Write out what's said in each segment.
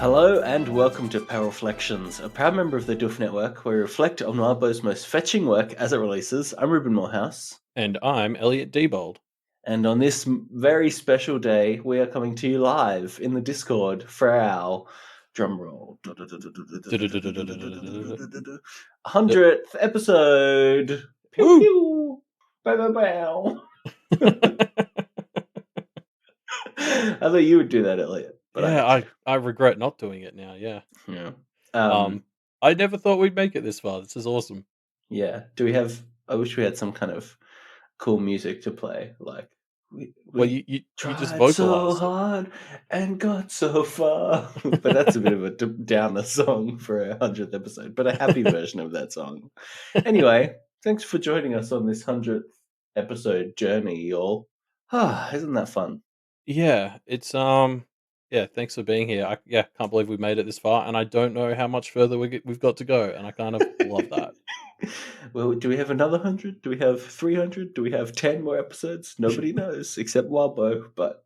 Hello and welcome to Power Reflections, a proud member of the Doof Network where we reflect on Marlborough's most fetching work as it releases. I'm Ruben Morehouse. And I'm Elliot Diebold. And on this very special day, we are coming to you live in the Discord for our drumroll 100th episode. Pew Woo! pew. Bow bow bow. I thought you would do that, Elliot. But I regret not doing it now, yeah. yeah. I never thought we'd make it this far. This is awesome. Yeah. I wish we had some kind of cool music to play. Like, Well, we you just tried so vocalized it. hard and got so far. But that's a bit of a downer song for a 100th episode, but a happy version of that song. Anyway, thanks for joining us on this 100th episode journey, y'all. Isn't that fun? Yeah, it's thanks for being here. I can't believe we made it this far, and I don't know how much further we've got to go, and I kind of love that. Well, do we have another 100? Do we have 300? Do we have 10 more episodes? Nobody knows except Wildbow. But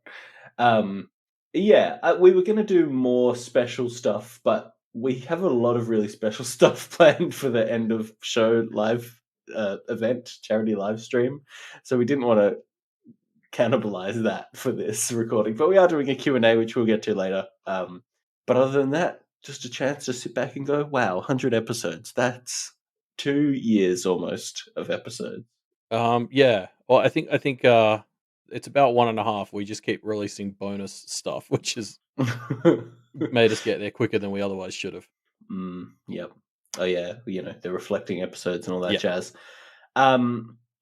we were going to do more special stuff, but we have a lot of really special stuff planned for the end of show live event, charity live stream. So we didn't want to cannibalize that for this recording. But we are doing a Q&A, which we'll get to later. But other than that, just a chance to sit back and go, wow, 100 episodes. That's 2 years almost of episodes. Yeah. Well, I think it's about 1.5. We just keep releasing bonus stuff, which has made us get there quicker than we otherwise should have. Yep. Oh yeah, the reflecting episodes and all that Yeah. jazz.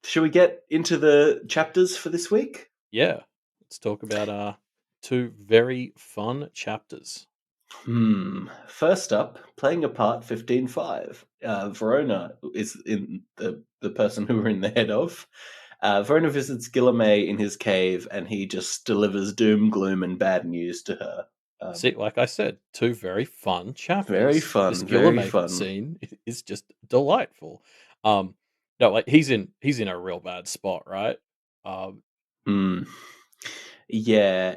Should we get into the chapters for this week? Yeah. Let's talk about 2 very fun chapters. First up, playing a part 15-5. Verona is in the person who we're in the head of. Verona visits Guilherme in his cave, and he just delivers doom, gloom, and bad news to her. See, like I said, 2 very fun chapters. Very fun. This Very Guilherme fun. scene is just delightful. No, like he's in a real bad spot, right? Yeah,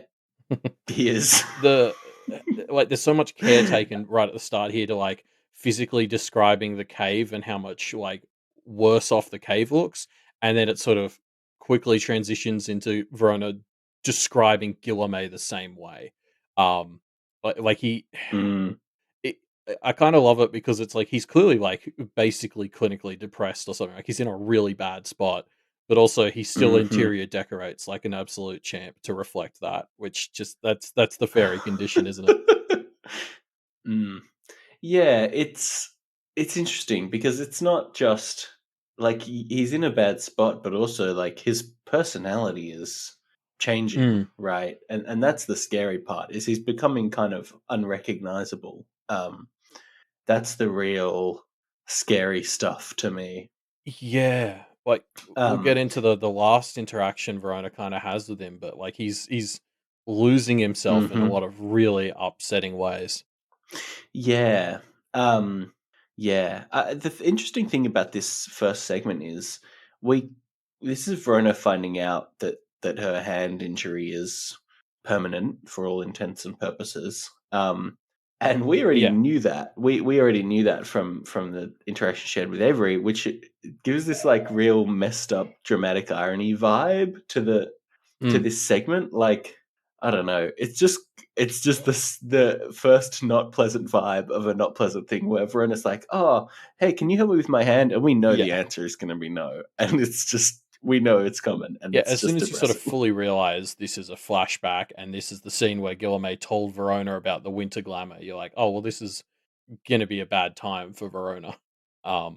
he is. There's so much care taken right at the start here to like physically describing the cave and how much like worse off the cave looks, and then it sort of quickly transitions into Verona describing Guilherme the same way. Like he, I kind of love it because it's like he's clearly like basically clinically depressed or something. Like he's in a really bad spot, but also he still interior decorates like an absolute champ to reflect that. Which just that's the fairy condition, isn't it? Yeah, it's interesting because it's not just like he's in a bad spot, but also like his personality is changing, right? And that's the scary part, is he's becoming kind of unrecognizable. That's the real scary stuff to me. Yeah, like we'll get into the last interaction Verona kind of has with him, but like he's losing himself in a lot of really upsetting ways. Yeah. The interesting thing about this first segment is this is Verona finding out that her hand injury is permanent for all intents and purposes. And we already knew that. We already knew that from the interaction she had with Avery, which gives this like real messed up dramatic irony vibe to this segment. Like, I don't know. It's just the first not pleasant vibe of a not pleasant thing where Verona's like, "Oh, hey, can you help me with my hand?" And we know the answer is going to be no, and it's just we know it's coming. And as soon as you sort of fully realize this is a flashback and this is the scene where Guilherme told Verona about the winter glamour, you're like, "Oh, well, this is going to be a bad time for Verona." I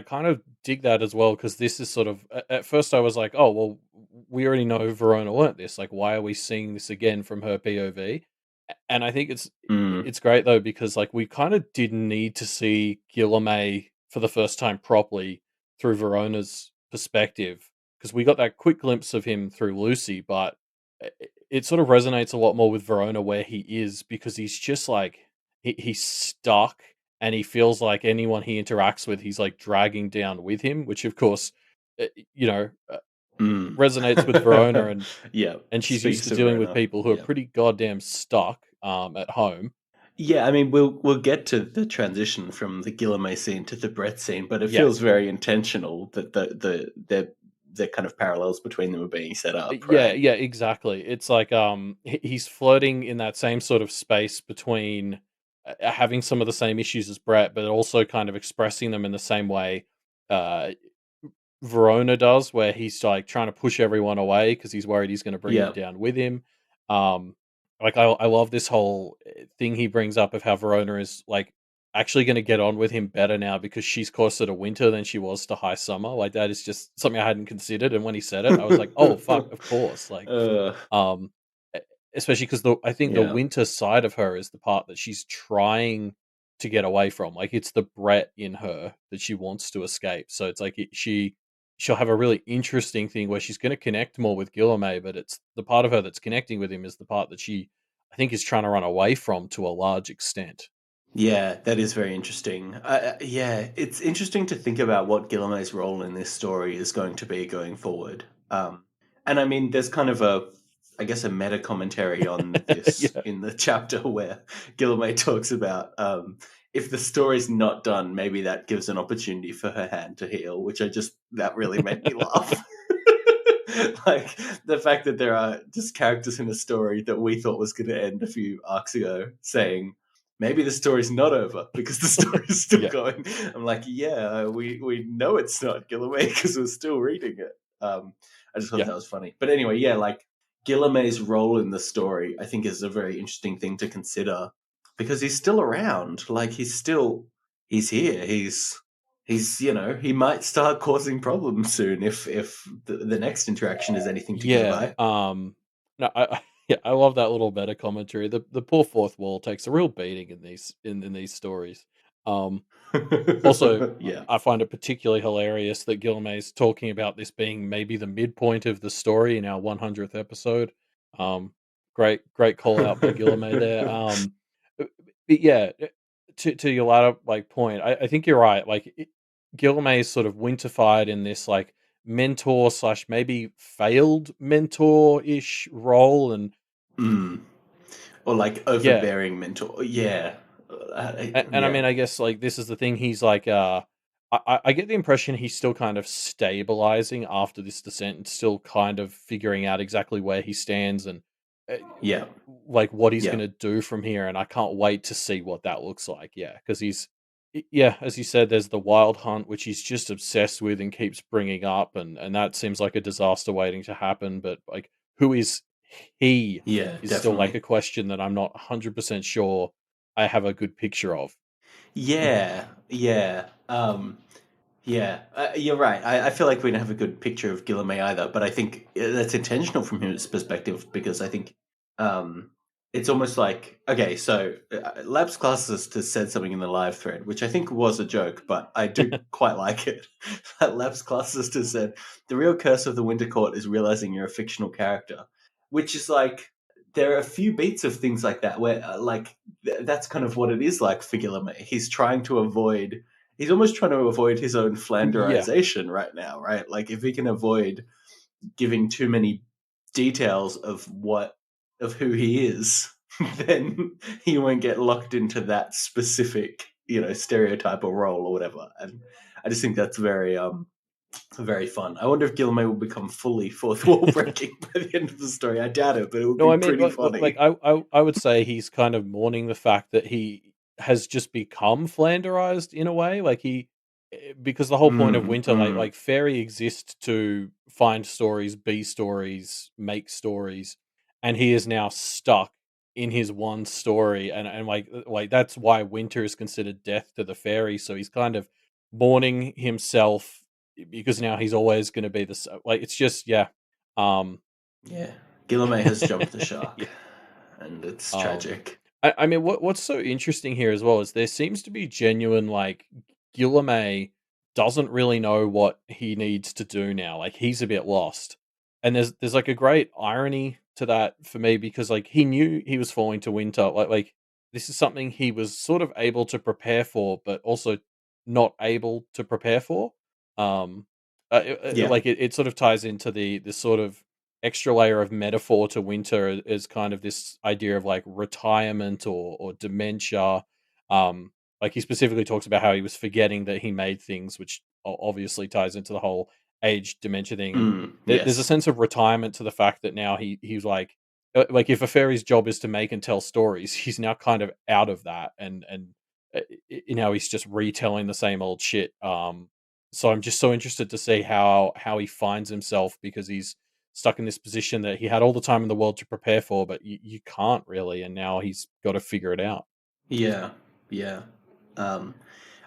kind of dig that as well, because this is sort of, at first I was like, oh, well, we already know Verona learnt this. Like, why are we seeing this again from her POV? And I think it's great though, because like we kind of didn't need to see Guilherme for the first time properly through Verona's perspective, because we got that quick glimpse of him through Lucy, but it sort of resonates a lot more with Verona where he is, because he's just like he's stuck, and he feels like anyone he interacts with, he's like dragging down with him, which of course, resonates with Verona, Yeah, and she's used speaks to to dealing with Verona. people who are Yeah. pretty goddamn stuck at home. Yeah, I mean, we'll get to the transition from the Guilherme scene to the Brett scene, but it Yeah. feels very intentional that the kind of parallels between them are being set up, Yeah, right? yeah, exactly. It's like he's flirting in that same sort of space between having some of the same issues as Brett, but also kind of expressing them in the same way uh Verona does, where he's like trying to push everyone away because he's worried he's going to bring them Yeah, down with him. Um, like I love this whole thing he brings up of how Verona is like actually going to get on with him better now because she's closer to winter than she was to high summer. Like that is just something I hadn't considered, and when he said it, I was like, oh fuck, of course. Like, uh, um, e- especially because I think the yeah, winter side of her is the part that she's trying to get away from. Like it's the Brett in her that she wants to escape. So it's like she'll have a really interesting thing where she's going to connect more with Guilherme, but it's the part of her that's connecting with him is the part that she, I think, is trying to run away from to a large extent. yeah. That is very interesting. Yeah, it's interesting to think about what Guilherme's role in this story is going to be going forward. And I mean, there's kind of I guess, a meta commentary on this Yeah, in the chapter where Guilherme talks about if the story's not done, maybe that gives an opportunity for her hand to heal, which that really made me laugh. Like the fact that there are just characters in a story that we thought was going to end a few arcs ago saying, maybe the story's not over because the story's still yeah, going. I'm like, yeah, we know it's not Guilherme because we're still reading it. I just thought yeah, that was funny. But anyway, yeah, like Guilherme's role in the story, I think, is a very interesting thing to consider because he's still around. Like he's here. He's he might start causing problems soon if the next interaction is anything to go yeah. by. No, yeah, I love that little meta commentary. The poor fourth wall takes a real beating in these stories. Um, Also, Yeah. I find it particularly hilarious that Guilherme's talking about this being maybe the midpoint of the story in our 100th episode. Um, great call out by Guilherme there. Uh, but yeah, to your latter like point, I think you're right. Like Guilherme is sort of winterfied in this like mentor slash maybe failed mentor ish role, and Mm. Or like yeah, overbearing mentor. Yeah. and I Yeah. mean, I guess like this is the thing. He's like, I get the impression he's still kind of stabilizing after this descent, and still kind of figuring out exactly where he stands and uh, Yeah. like what he's Yeah. gonna do from here. And I can't wait to see what that looks like. Yeah, because yeah, as you said, there's the wild hunt, which he's just obsessed with and keeps bringing up, and that seems like a disaster waiting to happen. But like, who is he? Yeah, Is still like definitely. a question that I'm not 100% sure I have a good picture of. Yeah. Yeah. Yeah, you're right. I feel like we don't have a good picture of Guilherme either, but I think that's intentional from his perspective because I think um, it's almost like okay, so Labs Classist has said something in the live thread, which I think was a joke, but I do quite like it. Labs Classist has said the real curse of the Winter Court is realizing you're a fictional character, which is like there are a few beats of things like that where that's kind of what it is like for Guilherme. He's trying to avoid he's almost trying to avoid his own Yeah. flanderization right now, right? Like if he can avoid giving too many details of who he is, then he won't get locked into that specific, stereotype or role or whatever. And I just think that's very fun. I wonder if Gilmay will become fully fourth wall breaking by the end of the story. I doubt it, but it would No, be I mean, pretty like funny. I would say he's kind of mourning the fact that he has just become flanderized in a way, like because the whole point of Mm, Winter, mm, like Fairy exists to find stories, be stories, make stories, and he is now stuck in his one story, and like that's why Winter is considered death to the Fairy. So he's kind of mourning himself because now he's always going to be the like. It's just yeah. Um, yeah. Gilmay has jumped the shark, yeah. and it's Um, tragic. I mean, what's so interesting here as well is there seems to be genuine like Guilherme doesn't really know what he needs to do now. Like he's a bit lost, and there's like a great irony to that for me because like he knew he was falling to winter. Like this is something he was sort of able to prepare for, but also not able to prepare for. Um, Yeah. Like it sort of ties into the sort of extra layer of metaphor to winter as kind of this idea of like retirement or dementia. Um, like he specifically talks about how he was forgetting that he made things, which obviously ties into the whole age dementia thing. And there's a Yes. sense of retirement to the fact that now he's like if a fairy's job is to make and tell stories, he's now kind of out of that, and he's just retelling the same old shit. So I'm just so interested to see how he finds himself, because he's stuck in this position that he had all the time in the world to prepare for, but you can't really, and now he's got to figure it out. Yeah. Yeah. Um,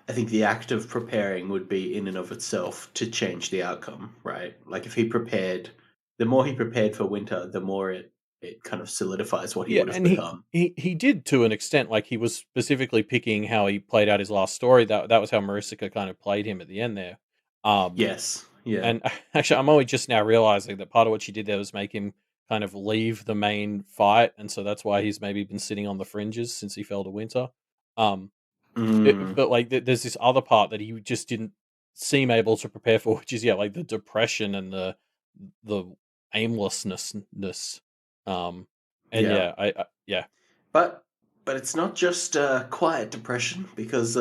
I think the act of preparing would be in and of itself to change the outcome, right? Like if he prepared, the more he prepared for winter, the more it kind of solidifies what he Yeah, would have and he become. he did to an extent. Like he was specifically picking how he played out his last story. That was how Marisica kind of played him at the end there. Um, Yes. Yeah. and actually, I'm only just now realizing that part of what she did there was make him kind of leave the main fight, and so that's why he's maybe been sitting on the fringes since he fell to winter. Um, Mm, but like, there's this other part that he just didn't seem able to prepare for, which is like the depression and the aimlessness. Um, and yeah. yeah, yeah. But it's not just quiet depression because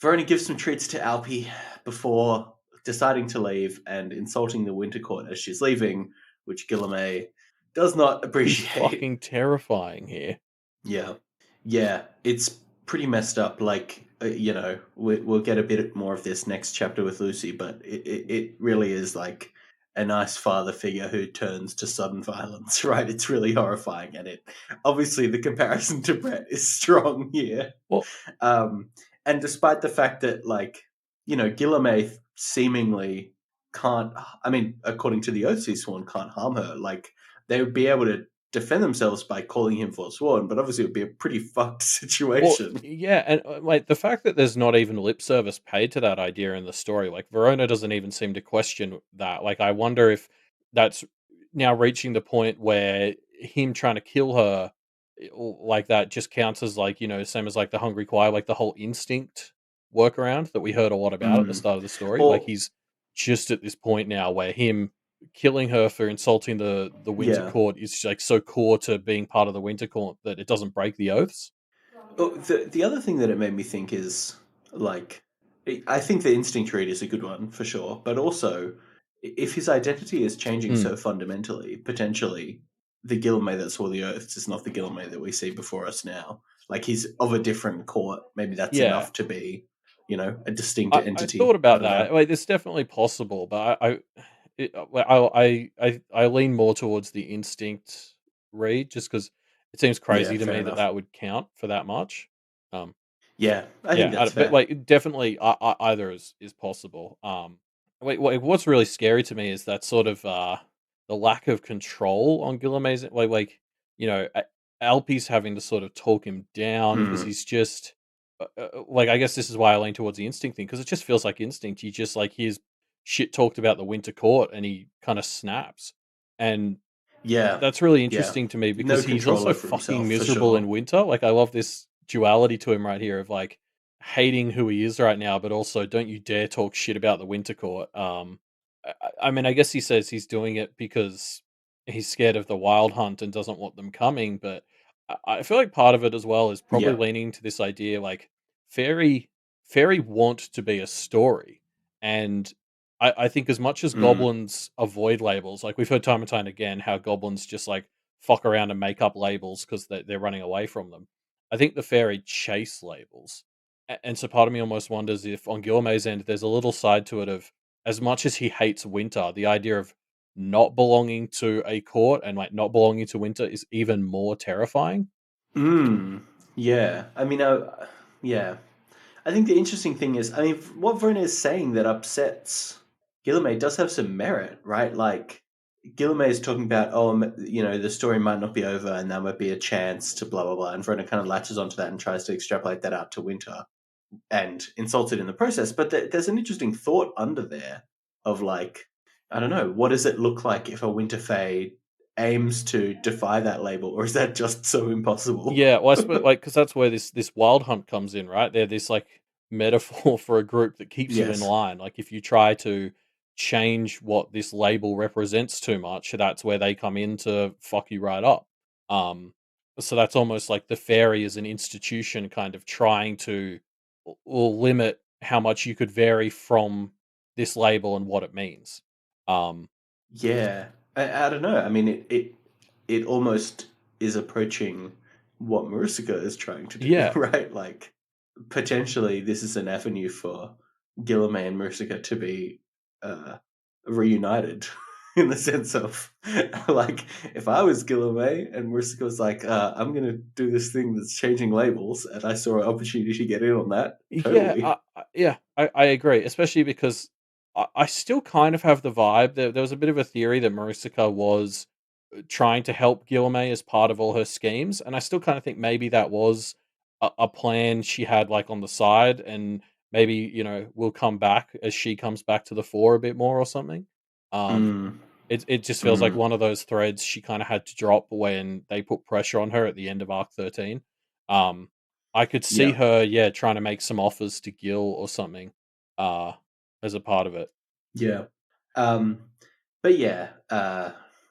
Verona gives some treats to Alpi before deciding to leave and insulting the Winter Court as she's leaving, which Guilherme does not He's appreciate. fucking terrifying here. Yeah, yeah, it's pretty messed up. Like we'll get a bit more of this next chapter with Lucy, but it really is like a nice father figure who turns to sudden violence. Right? It's really horrifying, and it obviously the comparison to Brett is strong here. Well, Um, and despite the fact that Guilherme seemingly can't. I mean, according to the oaths he's sworn, can't harm her. Like they would be able to defend themselves by calling him forsworn, but obviously it would be a pretty fucked well, situation. yeah, and like the fact that there's not even lip service paid to that idea in the story, like Verona doesn't even seem to question that. Like, I wonder if that's now reaching the point where him trying to kill her like that just counts as like same as like the hungry choir, like the whole instinct workaround that we heard a lot about at the Mm. start of the story. Like Or he's just at this point now where him killing her for insulting the Winter yeah. Court is like so core to being part of the Winter Court that it doesn't break the oaths. Oh, the other thing that it made me think is like I think the instinct read is a good one for sure, but also if his identity is changing Mm. so fundamentally, potentially the Guilherme that saw the Earths is not the Guilherme that we see before us now. Like he's of a different court. Maybe that's Yeah, enough to be, a distinct I thought entity. I about don't know. that. Like, it's definitely possible, but I lean more towards the instinct read, just because it seems Yeah, crazy to fair me that enough. that would count for that much. Um, Yeah, I think yeah, that's but fair. like definitely, either is possible. What's really scary to me is that sort of the lack of control on Guillerme's Alpi's having to sort of talk him down because Mm. he's just like, I guess this is why I lean towards the instinct thing, because it just feels like instinct. He just like hears shit talked about the Winter Court and he kind of snaps, and Yeah, that's really yeah. interesting to me No because he's control also over fucking himself for miserable in sure. winter. Like, I love this duality to him right here of like hating who he is right now, but also don't you dare talk shit about the Winter Court. I mean, I guess he says he's doing it because he's scared of the Wild Hunt and doesn't want them coming, but I feel like part of it as well is probably Yeah. leaning to this idea like fairy fairy want to be a story, and I think as much as Mm. goblins avoid labels, like we've heard time and time again how goblins just like fuck around and make up labels because they're running away from them. I think the fairy chase labels. And so part of me almost wonders if on Guilherme's end, there's a little side to it of as much as he hates winter, the idea of not belonging to a court and like not belonging to winter is even more terrifying. Mm. Yeah. I mean, yeah. I think the interesting thing is, I mean, what Vernon is saying that upsets Guilherme does have some merit, right? Like, Guilherme is talking about, the story might not be over and that might be a chance to blah, blah, blah. And Vernon kind of latches onto that and tries to extrapolate that out to Winter and insults it in the process. But there's an interesting thought under there of like, I don't know, what does it look like if a Winter Fae aims to defy that label, or is that just so impossible? Yeah, well, I suppose like because that's where this wild hunt comes in, right? They're this like metaphor for a group that keeps you in Yes. line. Like if you try to change what this label represents too much, that's where they come in to fuck you right up. Um, so that's almost like the fairy as an institution kind of trying to limit how much you could vary from this label and what it means. Um, Yeah, I don't know. I mean, it almost is approaching what Marusika is trying to do, yeah, right? Like, potentially, this is an avenue for Guilherme and Marusika to be uh, reunited in the sense of, like, if I was Guilherme and Marusika was like, I'm going to do this thing that's changing labels, and I saw an opportunity to get in on that, yeah, totally. I agree, especially because I still kind of have the vibe that there was a bit of a theory that Marusika was trying to help Guilherme as part of all her schemes, and I still kind of think maybe that was a plan she had like on the side, and maybe will come back as she comes back to the fore a bit more or something. Um, Mm, it just feels like mm, one of those threads she kind of had to drop when they put pressure on her at the end of arc 13. Um, I could see yeah. her, yeah, trying to make some offers to Gil or something, uh, as a part of it. Yeah. Um, but yeah,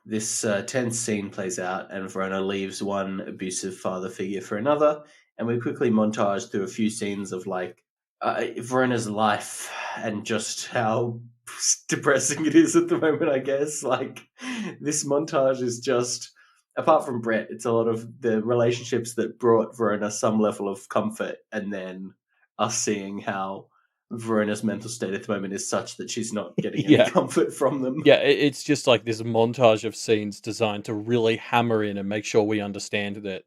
this tense scene plays out, and Verona leaves one abusive father figure for another, and we quickly montage through a few scenes of like Verona's life and just how depressing it is at the moment. I guess like this montage is just. Apart from Brett, it's a lot of the relationships that brought Verona some level of comfort, and then us seeing how Verona's mental state at the moment is such that she's not getting any Yeah. comfort from them. Yeah, it's just like this montage of scenes designed to really hammer in and make sure we understand that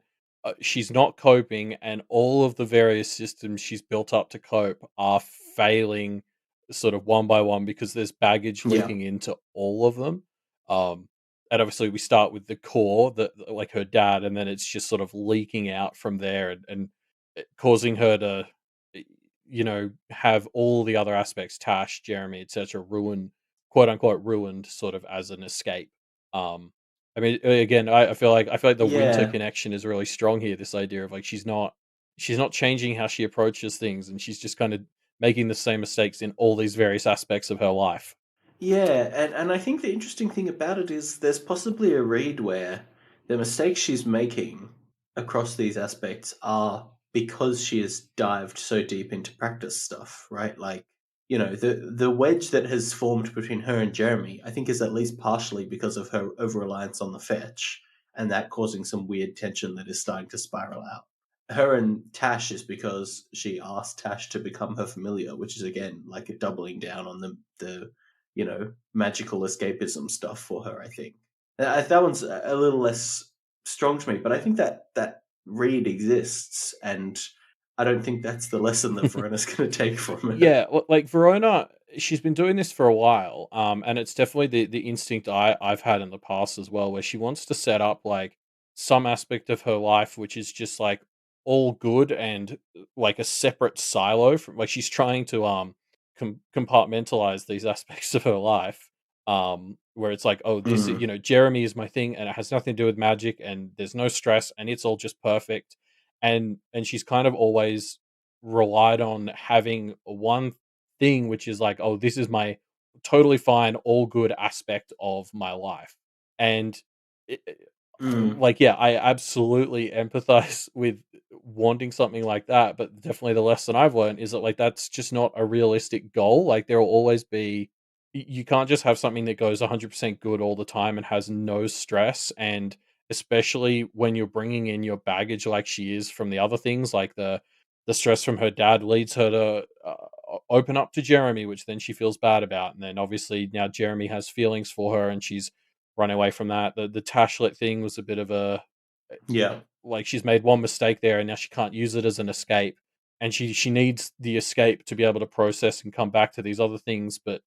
she's not coping, and all of the various systems she's built up to cope are failing, sort of one by one, because there's baggage Yeah. leaking into all of them. Um, and obviously, we start with the core, that like her dad, and then it's just sort of leaking out from there, and causing her to, have all the other aspects, Tash, Jeremy, etc., ruin, quote unquote, ruined sort of as an escape. Um, I mean, again, I feel like the winter Yeah. connection is really strong here. This idea of like she's not changing how she approaches things, and she's just kind of making the same mistakes in all these various aspects of her life. Yeah, and I think the interesting thing about it is there's possibly a read where the mistakes she's making across these aspects are because she has dived so deep into practice stuff, right? Like, the wedge that has formed between her and Jeremy, I think is at least partially because of her over reliance on the fetch, and that causing some weird tension that is starting to spiral out. Her and Tash is because she asked Tash to become her familiar, which is again like a doubling down on the magical escapism stuff for her. I think that one's a little less strong to me, but I think that read exists, and I don't think that's the lesson that Verona's going to take from it. Yeah, like Verona, she's been doing this for a while, and it's definitely the instinct I've had in the past as well, where she wants to set up like some aspect of her life which is just like all good and like a separate silo from, like, she's trying to compartmentalize these aspects of her life, where it's like, oh, this Mm, Jeremy is my thing and it has nothing to do with magic, and there's no stress and it's all just perfect, and she's kind of always relied on having one thing which is like, oh, this is my totally fine, all good aspect of my life. And mm, like, yeah, I absolutely empathize with wanting something like that, but definitely the lesson I've learned is that like that's just not a realistic goal. Like there will always be, you can't just have something that goes 100% good all the time and has no stress, and especially when you're bringing in your baggage like she is from the other things, like the stress from her dad leads her to open up to Jeremy, which then she feels bad about, and then obviously now Jeremy has feelings for her, and she's running away from that. The Tashlet thing was a bit of a, yeah, like, she's made one mistake there, and now she can't use it as an escape, and she needs the escape to be able to process and come back to these other things, but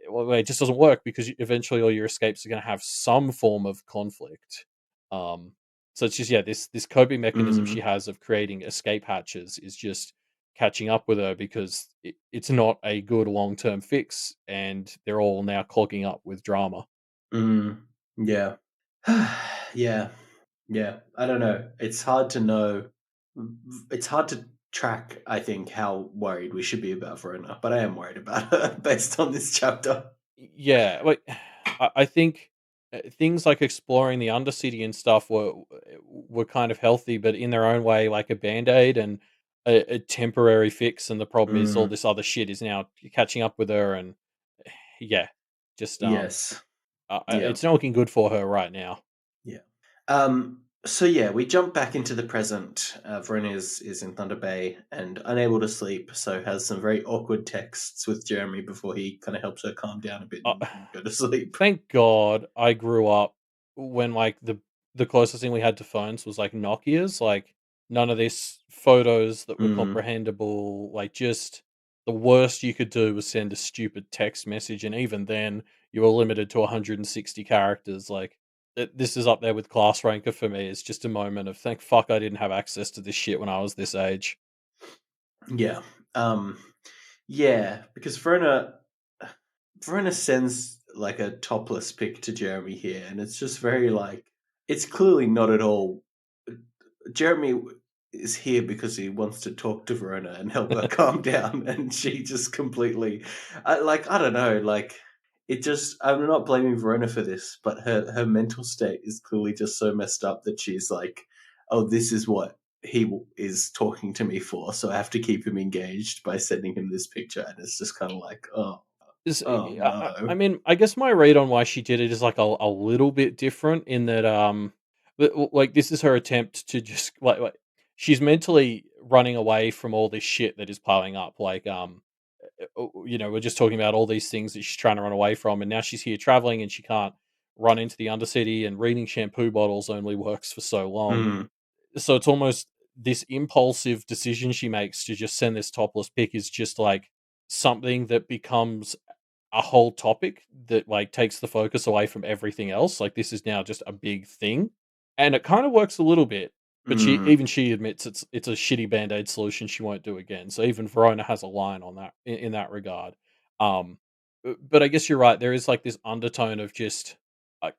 well, it just doesn't work because eventually all your escapes are going to have some form of conflict. Um, so it's just, yeah, this coping mechanism she mm, has of creating escape hatches is just catching up with her, because it's not a good long term fix, and they're all now clogging up with drama. mm, yeah, yeah, yeah. I don't know. It's hard to know. It's hard to track. I think how worried we should be about Verona, but I am worried about her based on this chapter. Yeah, like I think things like exploring the Undercity and stuff were kind of healthy, but in their own way, like a band aid and a temporary fix. And the problem is all Mm, this other shit is now catching up with her, and yeah, just yes. Yeah. it's not looking good for her right now. Yeah. So yeah, we jump back into the present. Verona is in Thunder Bay and unable to sleep, so has some very awkward texts with Jeremy before he kind of helps her calm down a bit Uh, and go to sleep. Thank God I grew up when like the closest thing we had to phones was like Nokia's. Like none of this photos that were Mm, comprehensible. Like just the worst you could do was send a stupid text message, and even then you were limited to 160 characters. Like this is up there with class ranker for me. It's just a moment of thank fuck I didn't have access to this shit when I was this age. yeah. Um, yeah, because Verona sends like a topless pic to Jeremy here, and it's just very like it's clearly not at all. Jeremy is here because he wants to talk to Verona and help her calm down, and she just completely, I don't know, like it just. I'm not blaming Verona for this, but her mental state is clearly just so messed up that she's like, oh, this is what is talking to me for, so I have to keep him engaged by sending him this picture, and it's just kind of like, oh I no, mean, I guess my read on why she did it is like a little bit different in that like this is her attempt to just like she's mentally running away from all this shit that is piling up. Like we're just talking about all these things that she's trying to run away from, and now she's here traveling and she can't run into the Undercity, and reading shampoo bottles only works for so long. mm, So it's almost this impulsive decision she makes to just send this topless pic is just like something that becomes a whole topic that like takes the focus away from everything else. Like this is now just a big thing, and it kind of works a little bit. But mm, she admits it's a shitty band aid solution she won't do again. So even Verona has a line on that in that regard. But I guess you're right. There is like this undertone of just like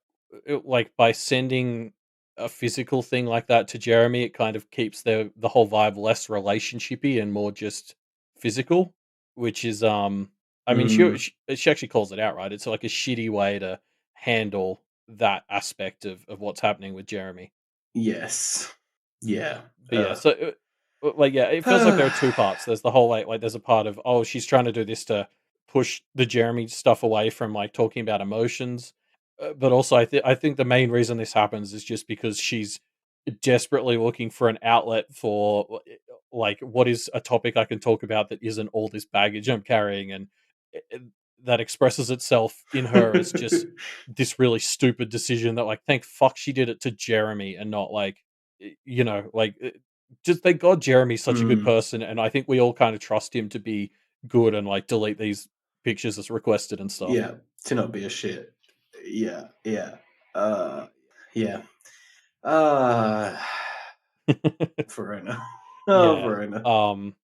like by sending a physical thing like that to Jeremy, it kind of keeps the whole vibe less relationshipy and more just physical, which is I mean, mm, she actually calls it out, right? It's like a shitty way to handle that aspect of what's happening with Jeremy. yes, yeah. But yeah, so like yeah, it feels like there are two parts. There's the whole like there's a part of oh she's trying to do this to push the Jeremy stuff away from like talking about emotions, but also I think the main reason this happens is just because she's desperately looking for an outlet for like what is a topic I can talk about that isn't all this baggage I'm carrying, and uh, that expresses itself in her as just this really stupid decision that like thank fuck she did it to Jeremy and not like like just thank God Jeremy's such a good mm, person, and I think we all kind of trust him to be good and like delete these pictures as requested and stuff. yeah, to not be a shit. Yeah, yeah, uh, yeah. Uh, Verona. Oh, Yeah. Verona. Um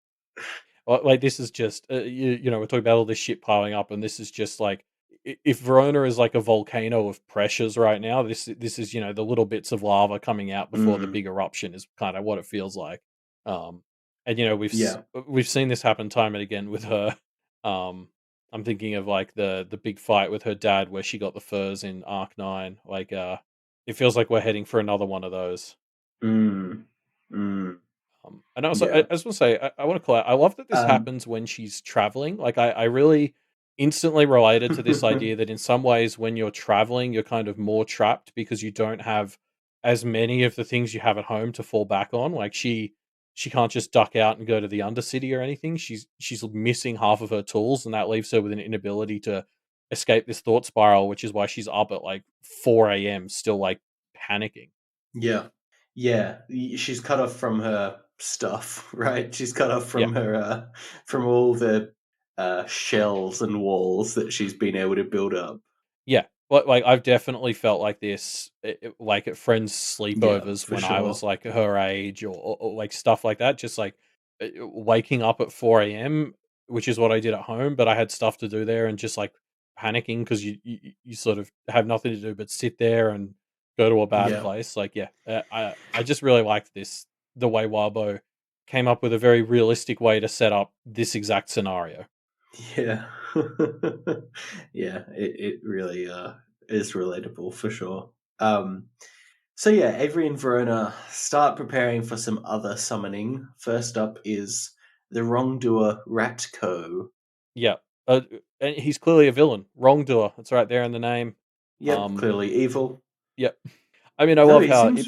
like this is just we're talking about all this shit piling up, and this is just like if Verona is like a volcano of pressures right now, this is the little bits of lava coming out before the Mm, big eruption is kind of what it feels like. And yeah. we've seen this happen time and again with her. Um, I'm thinking of like the big fight with her dad where she got the furs in Arc 9. Like it feels like we're heading for another one of those. Mm, mm, And also, yeah. I just want to say, I want to call out. I love that this Um, happens when she's traveling. Like, I really instantly related to this idea that in some ways, when you're traveling, you're kind of more trapped because you don't have as many of the things you have at home to fall back on. Like, she can't just duck out and go to the Undercity or anything. She's missing half of her tools, and that leaves her with an inability to escape this thought spiral, which is why she's up at like 4 a.m. still like panicking. yeah. Yeah. She's cut off from her stuff, right? She's cut off Yeah. from all the shells and walls that she's been able to build up. Yeah, like I've definitely felt like this, like at friends' Yeah, sleepovers for when I was sure. like her age, or like stuff like that. Just like waking up at 4 a.m., which is what I did at home, but I had stuff to do there, and just like panicking because you sort of have nothing to do but sit there and go to a bad Yeah. place. Like, yeah, I just really liked this the way Wabo came up with a very realistic way to set up this exact scenario. Yeah. Yeah, it really is relatable for sure. Um, so yeah, Avery and Verona start preparing for some other summoning. First up is the wrongdoer Ratko. Yeah, and he's clearly a villain, wrongdoer. It's right there in the name. Yep, Um, clearly evil. yeah. I mean, I Though love he how seems,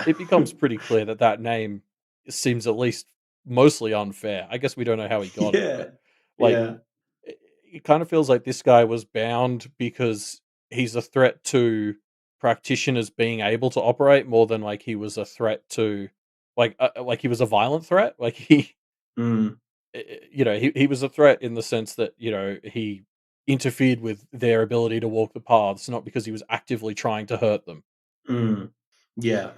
it becomes pretty clear that that name seems at least mostly unfair. I guess we don't know how he got it, yeah, but like yeah, it kind of feels like this guy was bound because he's a threat to practitioners being able to operate more than like he was a threat to like he was a violent threat. Like he mm, he was a threat in the sense that he interfered with their ability to walk the paths, not because he was actively trying to hurt them. mm, yeah.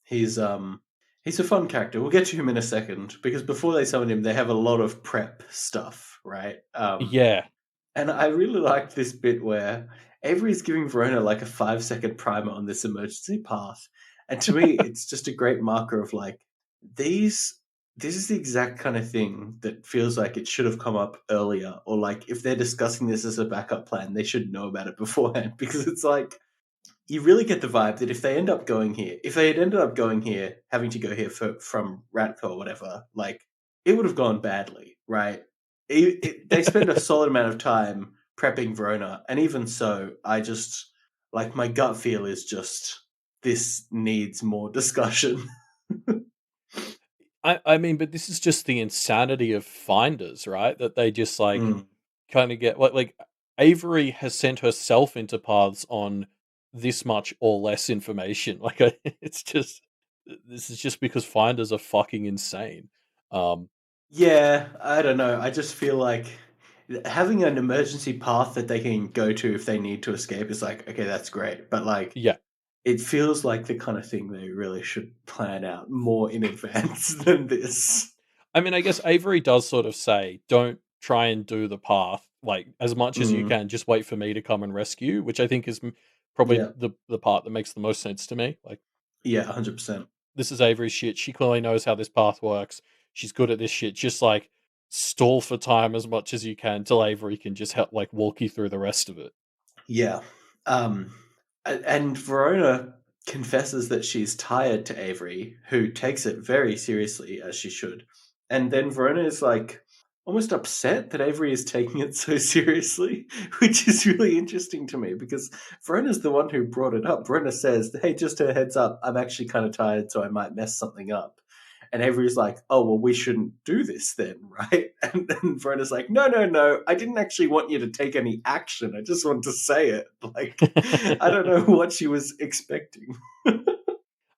He's um he's a fun character. We'll get to him in a second because before they summon him, they have a lot of prep stuff, right? Yeah. And I really liked this bit where Avery's giving Verona like a 5 second primer on this emergency path. And to me, it's just a great marker of like, these, this is the exact kind of thing that feels like it should have come up earlier. Or like, if they're discussing this as a backup plan, they should know about it beforehand because it's like, you really get the vibe that if they end up going here, if they had ended up going here, having to go here from Ratco or whatever, like it would have gone badly, right? They spend a solid amount of time prepping Verona, and even so, I just like my gut feel is just this needs more discussion. I mean, but this is just the insanity of finders, right? That they just like Mm, kind of get like Avery has sent herself into paths on this much or less information. Like it's just this is just because finders are fucking insane. Um, yeah, I don't know. I just feel like having an emergency path that they can go to if they need to escape is like okay, that's great, but like yeah, it feels like the kind of thing they really should plan out more in advance than this. I mean, I guess Avery does sort of say, "Don't try and do the path like as much as you Mm, can. Just wait for me to come and rescue," which I think is probably yeah, the part that makes the most sense to me. Like yeah, 100%. this is Avery's shit. She clearly knows how this path works. She's good at this shit. Just like stall for time as much as you can till Avery can just help like walk you through the rest of it. Yeah. Um, and Verona confesses that she's tired to Avery, who takes it very seriously, as she should. And then Verona is like almost upset that Avery is taking it so seriously, which is really interesting to me because Verona's the one who brought it up. Verona says, hey, just a heads up, I'm actually kind of tired, so I might mess something up. And Avery's like, oh, well, we shouldn't do this then, right? And then Verona's like, no, no, no, I didn't actually want you to take any action. I just wanted to say it. Like, I don't know what she was expecting.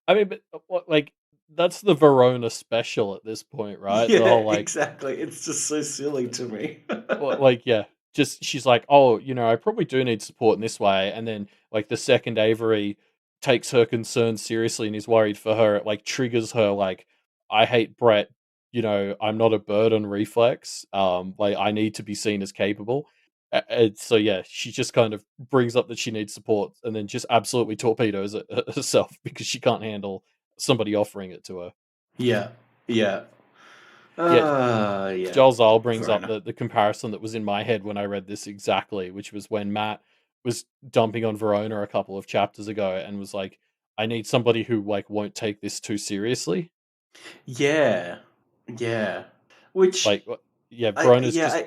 I mean, but what like that's the Verona special at this point, right? The Yeah, whole like exactly. It's just so silly to me. like yeah, just she's like, "Oh, I probably do need support in this way." And then like the second Avery takes her concerns seriously and is worried for her, it like triggers her like, "I hate Brett, I'm not a burden reflex. Like I need to be seen as capable." And so yeah, she just kind of brings up that she needs support and then just absolutely torpedoes it herself because she can't handle somebody offering it to her. Yeah, yeah. Yeah, Yeah. Joel Zahl brings up Verona. the comparison that was in my head when I read this exactly, which was when Matt was dumping on Verona a couple of chapters ago and was like, "I need somebody who like won't take this too seriously." Yeah, yeah. Which, Like, yeah, Verona's yeah, just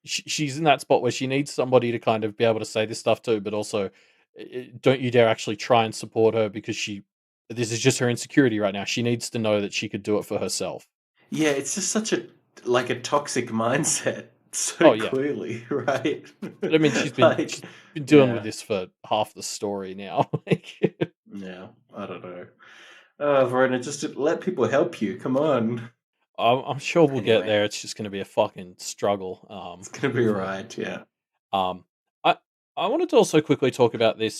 she's in that spot where she needs somebody to kind of be able to say this stuff to, but also don't you dare actually try and support her because this is just her insecurity right now. She needs to know that she could do it for herself. yeah, it's just such a like a toxic mindset so Oh yeah, clearly, right? but I mean, she's been Like, she's been dealing with yeah, this for half the story now. Like, yeah, I don't know. Verona, just to let people help you. Come on. I'm sure we'll get Anyway, there. It's just going to be a fucking struggle. it's gonna be For alright. Yeah. um, I I wanted to also quickly talk about this.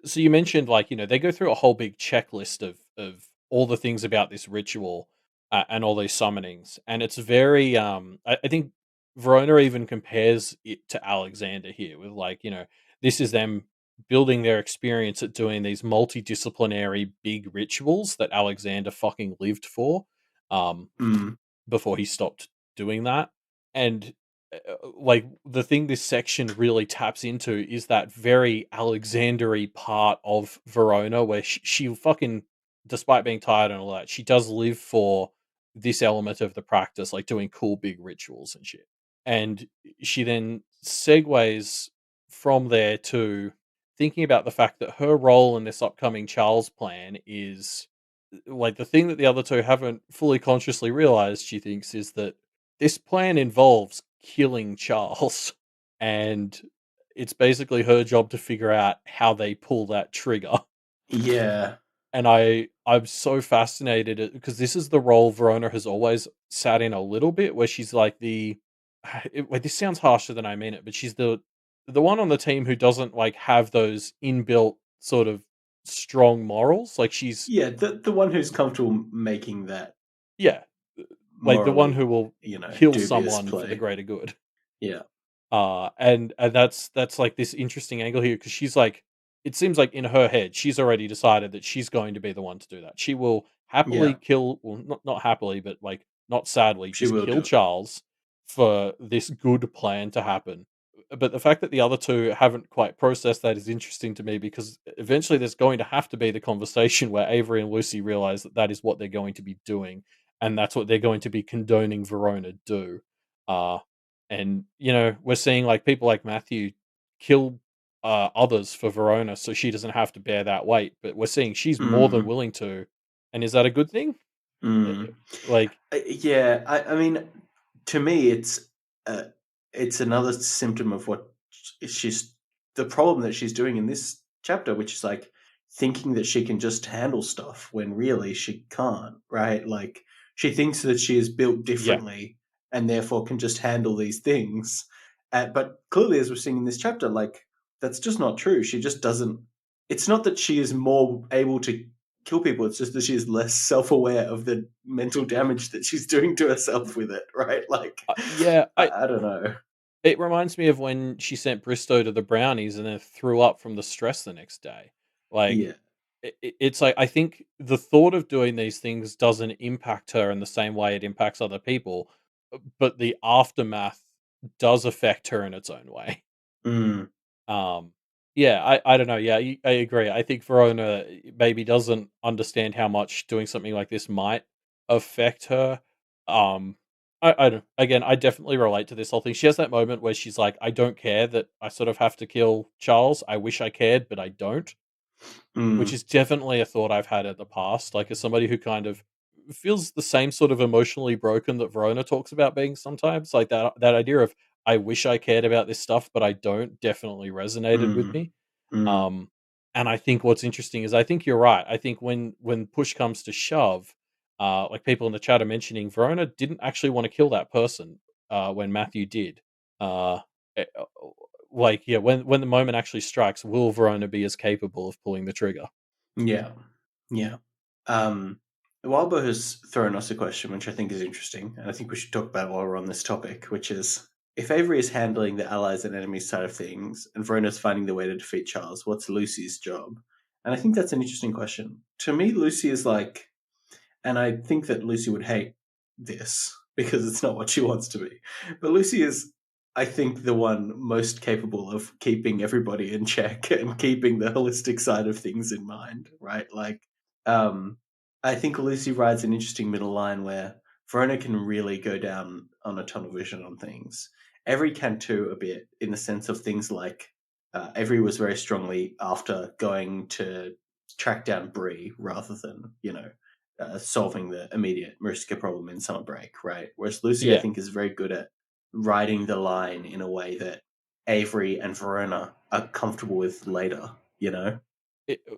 So you mentioned like they go through a whole big checklist of all the things about this ritual and all these summonings, and it's very I think Verona even compares it to Alexander here with like this is them building their experience at doing these multidisciplinary big rituals that Alexander fucking lived for. Um, Mm. before he stopped doing that. And like the thing this section really taps into is that very Alexander-y part of Verona where she fucking, despite being tired and all that, she does live for this element of the practice, like doing cool big rituals and shit. And she then segues from there to thinking about the fact that her role in this upcoming Charles plan is like the thing that the other two haven't fully consciously realized, she thinks, is that this plan involves killing Charles. And it's basically her job to figure out how they pull that trigger. Yeah. And I'm so fascinated because this is the role Verona has always sat in a little bit, where she's like wait, this sounds harsher than I mean it, but she's the one on the team who doesn't like have those inbuilt sort of strong morals. Like she's, Yeah, the one who's comfortable making that yeah, like the one morally, who will you know, kill dubious someone for the play. greater good. Yeah. And that's like this interesting angle here because she's like, it seems like in her head she's already decided that she's going to be the one to do that. She will happily Yeah. kill, well, not happily, but like not sadly, She just will kill do it. Charles for this good plan to happen. But the fact that the other two haven't quite processed that is interesting to me because eventually there's going to have to be the conversation where Avery and Lucy realize that that is what they're going to be doing, and that's what they're going to be condoning Verona do. Uh, and we're seeing like people like Matthew kill others for Verona, so she doesn't have to bear that weight. But we're seeing she's more than Mm, willing to, and is that a good thing? Uh, mm. Like, Yeah, I mean, to me, uh, it's another symptom of what she's the problem that she's doing in this chapter, which is like thinking that she can just handle stuff when really she can't, right? Like she thinks that she is built yeah, differently and therefore can just handle these things. But clearly, as we're seeing in this chapter, like that's just not true. She just doesn't. It's not that she is more able to kill people. It's just that she's less self-aware of the mental damage that she's doing to herself with it, right? Like, yeah. I don't know. It reminds me of when she sent Bristow to the brownies and then threw up from the stress the next day. Like, Yeah. it's like I think the thought of doing these things doesn't impact her in the same way it impacts other people, but the aftermath does affect her in its own way. Mm, Um, yeah, I don't know. Yeah, I agree. I think Verona maybe doesn't understand how much doing something like this might affect her. Um, I don't. Again, I definitely relate to this whole thing. She has that moment where she's like, "I don't care that I sort of have to kill Charles. I wish I cared, but I don't." Which mm, is definitely a thought I've had in the past. Like as somebody who kind of feels the same sort of emotionally broken that Verona talks about being sometimes. Like that idea of I wish I cared about this stuff, but I don't definitely resonated with mm, me. mm. Um, and I think what's interesting is I think you're right. I think when push comes to shove, like people in the chat are mentioning, Verona didn't actually want to kill that person when Matthew did. Uh, eh, uh, like yeah, when the moment actually strikes, will Verona be as capable of pulling the trigger? Yeah. Yeah. Um, Wilbur has thrown us a question, which I think is interesting, and I think we should talk about while we're on this topic, which is if Avery is handling the allies and enemies side of things, and Verona's finding the way to defeat Charles, what's Lucy's job? And I think that's an interesting question. To me, Lucy is like, and I think that Lucy would hate this because it's not what she wants to be. But Lucy is, I think, the one most capable of keeping everybody in check and keeping the holistic side of things in mind, right? Like, um, I think Lucy rides an interesting middle line where Verona can really go down on a tunnel vision on things. Avery can too a bit in the sense of things like Avery was very strongly after going to track down Bree rather than solving the immediate Mariska problem in summer break, right? Whereas Lucy, I Yeah. think, is very good at riding the line in a way that Avery and Verona are comfortable with later, you know?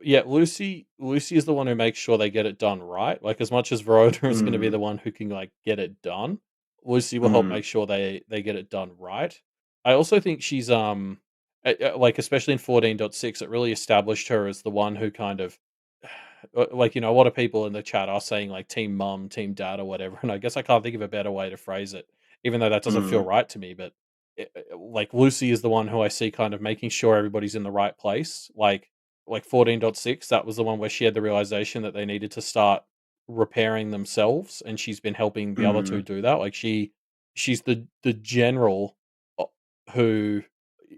Yeah, Lucy is the one who makes sure they get it done right. Like as much as Verona is going to be Mm, the one who can like get it done, Lucy will help mm, make sure they get it done right. I also think she's like especially in 14.6 it really established her as the one who kind of like a lot of people in the chat are saying like team mum, team dad or whatever, and I guess I can't think of a better way to phrase it even though that doesn't feel mm, right to me, but like Lucy is the one who I see kind of making sure everybody's in the right place. Like 14.6, that was the one where she had the realization that they needed to start repairing themselves, and she's been helping the other two mm, do that. Like she's the general who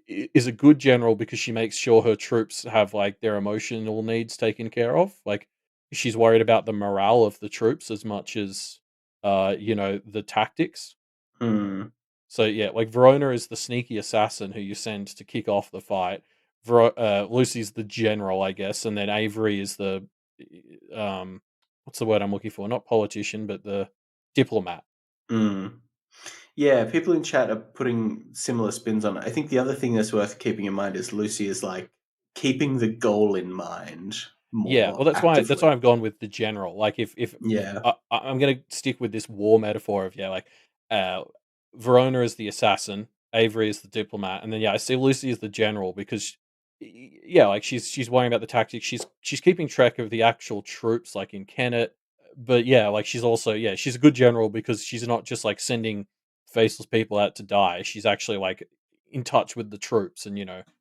is a good general because she makes sure her troops have like their emotional needs taken care of. Like she's worried about the morale of the troops as much as the tactics. Hmm. So yeah, like Verona is the sneaky assassin who you send to kick off the fight. Lucy's the general, I guess, and then Avery is the what's the word I'm looking for? Not politician, but the diplomat. Hmm. Yeah, people in chat are putting similar spins on it. I think the other thing that's worth keeping in mind is Lucy is like keeping the goal in mind Yeah, more well, that's why actively. I've gone with the general. Like, if Yeah. I'm gonna stick with this war metaphor of like, uh, Verona is the assassin, Avery is the diplomat, and then I see Lucy as the general because, like she's worrying about the tactics. She's keeping track of the actual troops, like in Kennet. But like she's also she's a good general because she's not just like sending faceless people out to die. She's actually like in touch with the troops and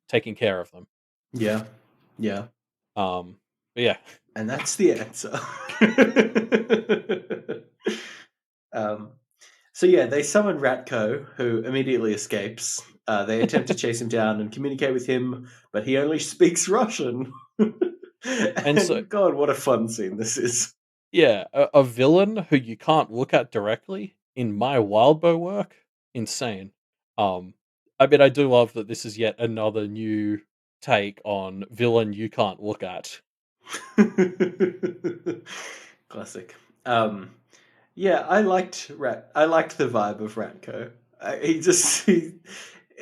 taking care of them. Yeah. Yeah. But yeah. And that's the answer. um, so yeah, they summon Ratko, who immediately escapes. They attempt to chase him down and communicate with him, but he only speaks Russian. And so, And God, what a fun scene this is. yeah, a villain who you can't look at directly in my Wildbow work, insane. Um, I mean, I do love that this is yet another new take on villain you can't look at. Classic. Um, yeah, I liked the vibe of Ratko.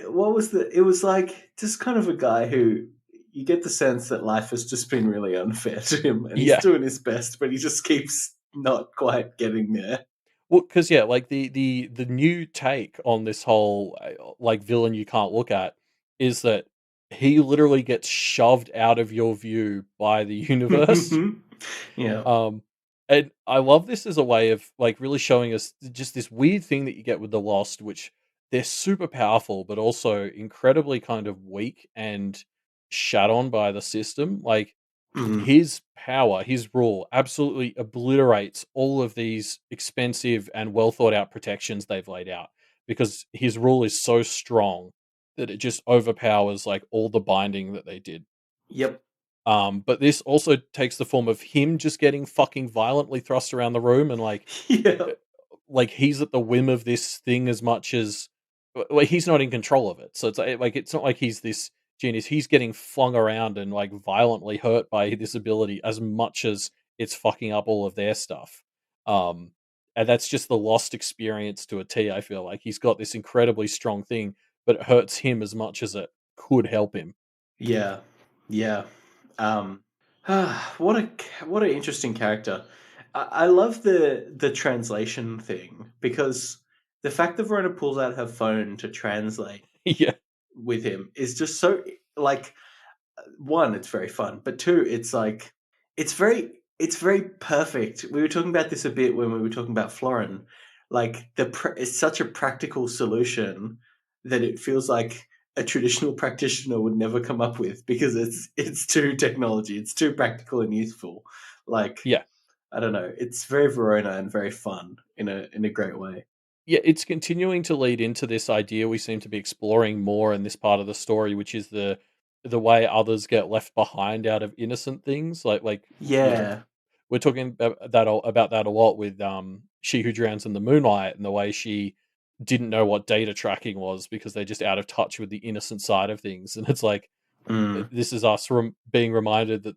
What was the? It was like just kind of a guy who you get the sense that life has just been really unfair to him, and he's Yeah, doing his best, but he just keeps not quite getting there. well, because like the new take on this whole like villain you can't look at is that he literally gets shoved out of your view by the universe. Yeah. Um, and I love this as a way of like really showing us just this weird thing that you get with the Lost, which they're super powerful, but also incredibly kind of weak and shut on by the system. Like Mm. his power, his rule absolutely obliterates all of these expensive and well thought out protections they've laid out because his rule is so strong that it just overpowers like all the binding that they did. Yep. But this also takes the form of him just getting fucking violently thrust around the room and Yeah. uh, like he's at the whim of this thing as much as like he's not in control of it. So it's like it's not like he's this genius. He's getting flung around and like violently hurt by this ability as much as it's fucking up all of their stuff. Um, and that's just the Lost experience to a T. I feel like he's got this incredibly strong thing, but it hurts him as much as it could help him. Yeah. Yeah. Um, what an interesting character. I love the translation thing because the fact that Verona pulls out her phone to translate Yeah, with him is just so like one, it's very fun, but two, it's like it's very perfect. We were talking about this a bit when we were talking about Florin. Like it's such a practical solution that it feels like a traditional practitioner would never come up with because it's too technology, it's too practical and useful. Like yeah. I don't know, it's very Verona and very fun in a great way. Yeah, it's continuing to lead into this idea we seem to be exploring more in this part of the story, which is the way others get left behind out of innocent things. Yeah. We're talking about that a lot with She Who Drowns in the Moonlight and the way she didn't know what data tracking was because they're just out of touch with the innocent side of things. And it's like Mm. this is us being reminded that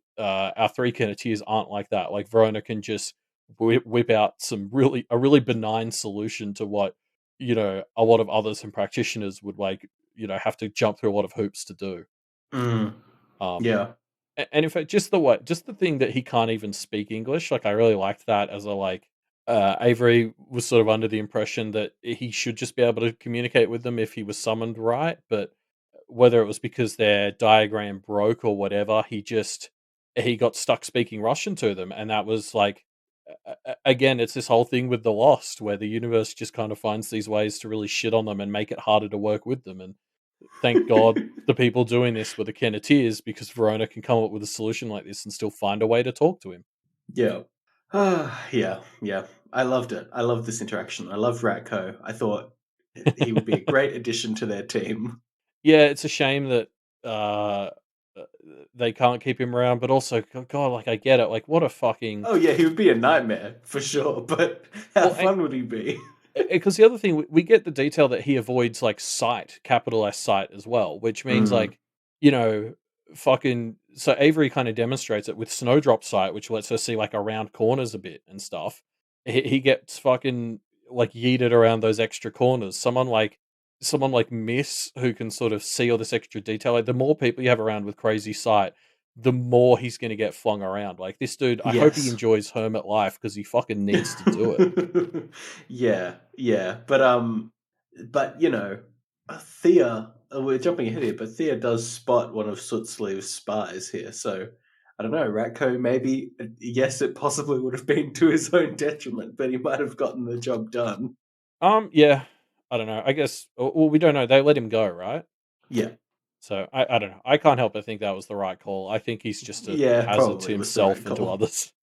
our three Kenneteers aren't like that. Like Verona can just whip out a really benign solution to what a lot of others and practitioners would like have to jump through a lot of hoops to do. Mm. Um, Yeah. and in fact, just the thing that he can't even speak English, like I really liked that as a like. Avery was sort of under the impression that he should just be able to communicate with them if he was summoned right, but whether it was because their diagram broke or whatever, he got stuck speaking Russian to them, and that was like again, it's this whole thing with the Lost, where the universe just kind of finds these ways to really shit on them and make it harder to work with them. And thank God the people doing this were the Kenneteers, because Verona can come up with a solution like this and still find a way to talk to him. Yeah. Yeah, yeah. I loved it. I loved this interaction. I loved Ratko. I thought He would be a great addition to their team. Yeah, it's a shame that uh, uh, they can't keep him around, but also, God, like I get it. Like, what a fucking Oh yeah, he would be a nightmare for sure. But how well, fun would he be? because the other thing we get the detail that he avoids like sight, capital S sight as well, which means Mm. like you know, fucking. So Avery kind of demonstrates it with Snowdrop sight, which lets her see like around corners a bit and stuff. He gets fucking like yeeted around those extra corners. Someone like Miss who can sort of see all this extra detail. Like the more people you have around with crazy sight, the more he's going to get flung around. Like this dude, I hope he Yes. enjoys hermit life because he fucking needs to do it. Yeah, yeah, but Thea. We're jumping ahead here, but Thea does spot one of Sootsleeve's spies here. So I don't know, Ratko. Maybe yes, it possibly would have been to his own detriment, but he might have gotten the job done. Yeah, I don't know. I guess, well, we don't know. They let him go, right? Yeah, So I don't know. I can't help but think that was the right call. I think he's just a yeah, hazard to probably was the right himself and to call. others.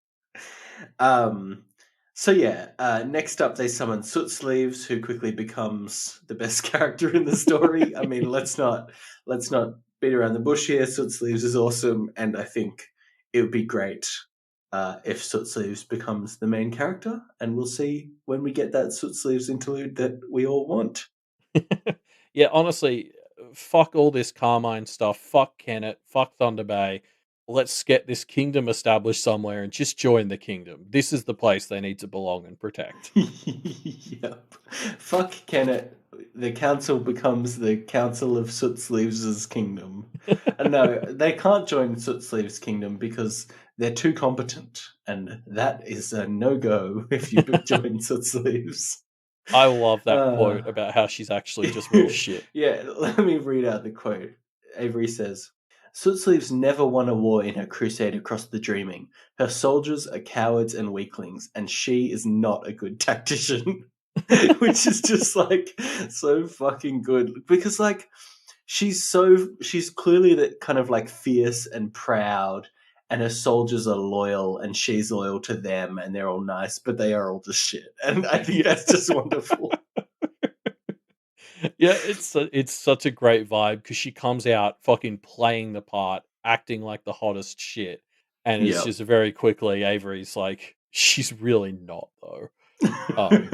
Um, so yeah, next up they summon Soot Sleeves, who quickly becomes the best character in the story. I mean, let's not beat around the bush here. Soot Sleeves is awesome, and I think it would be great if Soot Sleeves becomes the main character, and we'll see when we get that Soot Sleeves interlude that we all want. Yeah, honestly, fuck all this Carmine stuff. Fuck Kennet. Fuck Thunder Bay. Let's get this kingdom established somewhere and just join the kingdom. This is the place they need to belong and protect. Yep. Fuck Kennet. The council becomes the council of Soot Sleeves' kingdom. No, they can't join Soot Sleeves' kingdom because they're too competent, and that is a no-go if you join Soot Sleeves. I love that Uh, quote about how she's actually just real shit. yeah, let me read out the quote. Avery says, Soot Sleeves never won a war in her crusade across the dreaming. Her soldiers are cowards and weaklings, and she is not a good tactician. Which is just like so fucking good. Because like she's clearly that kind of like fierce and proud, and her soldiers are loyal and she's loyal to them and they're all nice, but they are all just shit. And I think Yeah. that's just wonderful. Yeah, it's such a great vibe because she comes out fucking playing the part, acting like the hottest shit, and it's Yep. just very quickly Avery's like, she's really not though. Um,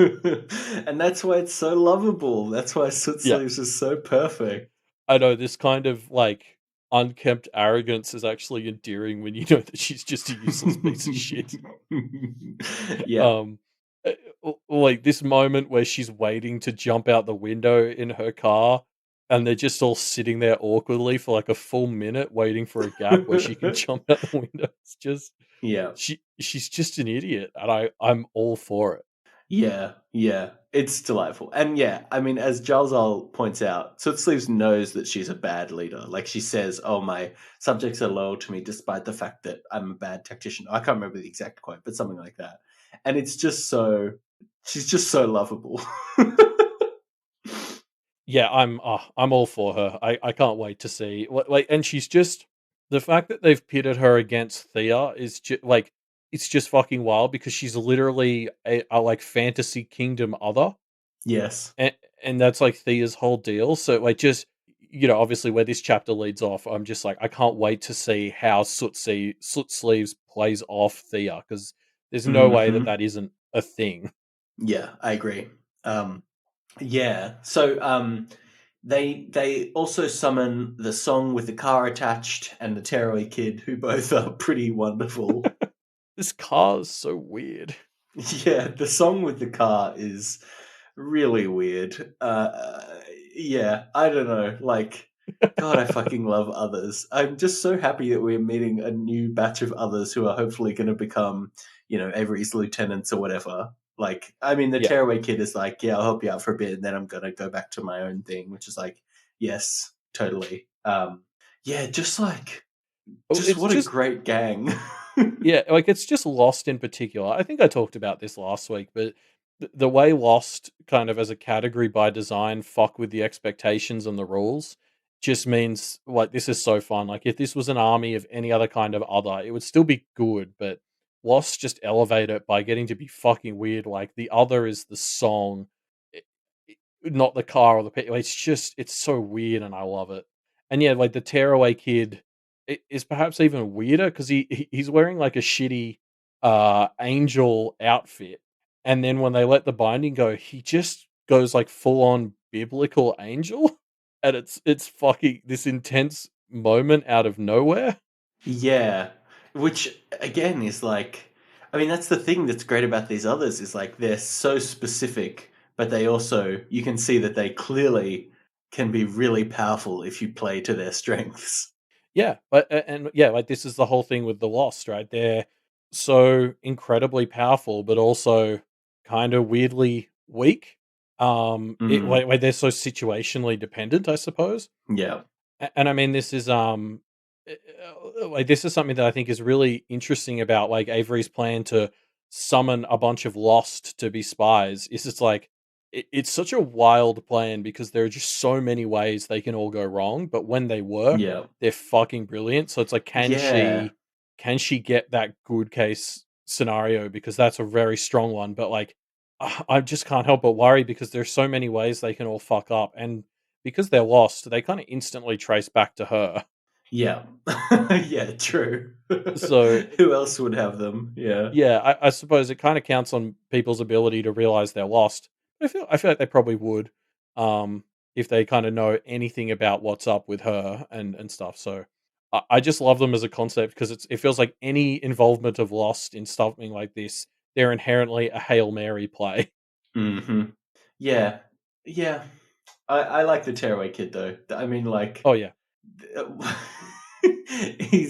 And that's why it's so lovable. That's why Soot yeah, Sleeves is so perfect. I know this kind of like unkempt arrogance is actually endearing when you know that she's just a useless piece of shit. Yeah. Um, like this moment where she's waiting to jump out the window in her car, and they're just all sitting there awkwardly for like a full minute, waiting for a gap where she can jump out the window. It's just Yeah. she's just an idiot, and I'm all for it. Yeah, yeah, it's delightful. And yeah, I mean, as Jalzal points out, Soot Sleeves knows that she's a bad leader. Like she says, oh, my subjects are loyal to me despite the fact that I'm a bad tactician. I can't remember the exact quote, but something like that. And it's just so, she's just so lovable. Yeah, I'm all for her. I can't wait to see like, and she's just the fact that they've pitted her against Thea is just like it's just fucking wild because she's literally a like fantasy kingdom other, Yes. and that's like Thea's whole deal. So like just obviously where this chapter leads off, I'm just like I can't wait to see how Soot Sleeves plays off Thea because there's no way that Hmm. that isn't a thing. Yeah, I agree. Um, yeah. So they also summon the song with the car attached and the tearaway kid, who both are pretty wonderful. This car is so weird. Yeah, the song with the car is really weird. Yeah, I don't know. Like, God, I fucking love others. I'm just so happy that we're meeting a new batch of others who are hopefully going to become, Avery's lieutenants or whatever. Like, I mean, the Yeah. tearaway kid is like, yeah, I'll help you out for a bit, and then I'm gonna go back to my own thing, which is like, yes, totally. Yeah, Oh, just it's what a just great gang. yeah, like it's just Lost in particular. I think I talked about this last week, but the way Lost kind of as a category by design fuck with the expectations and the rules just means like this is so fun. Like if this was an army of any other kind of other, it would still be good, but Lost just elevate it by getting to be fucking weird. Like the other is the song. not the car or the people. It's just it's so weird, and I love it. And yeah, like the tearaway kid is perhaps even weirder because he's wearing like a shitty angel outfit, and then when they let the binding go, he just goes like full on biblical angel, and it's fucking this intense moment out of nowhere. Yeah, which again is like, I mean, that's the thing that's great about these others is like they're so specific, but they also, you can see that they clearly can be really powerful if you play to their strengths. Yeah, but and yeah, like this is the whole thing with the Lost, right? They're so incredibly powerful, but also kind of weirdly weak. Mm, They're so situationally dependent, I suppose. yeah, And I mean, this is like this is something that I think is really interesting about like Avery's plan to summon a bunch of Lost to be spies. Is it's like it's such a wild plan because there are just so many ways they can all go wrong, but when they work, yeah, they're fucking brilliant. So it's like, yeah, can she get that good case scenario because that's a very strong one, but like I just can't help but worry because there's so many ways they can all fuck up, and because they're lost, they kind of instantly trace back to her. yeah, yeah, true. So Who else would have them? Yeah. yeah, I suppose it kind of counts on people's ability to realize they're lost. I feel like they probably would, um, if they kind of know anything about what's up with her and stuff. So I just love them as a concept because it feels like any involvement of Lost in something like this, they're inherently a Hail Mary play. Hmm. Yeah, yeah. I like the Tearaway Kid though. I mean, like, Oh yeah, he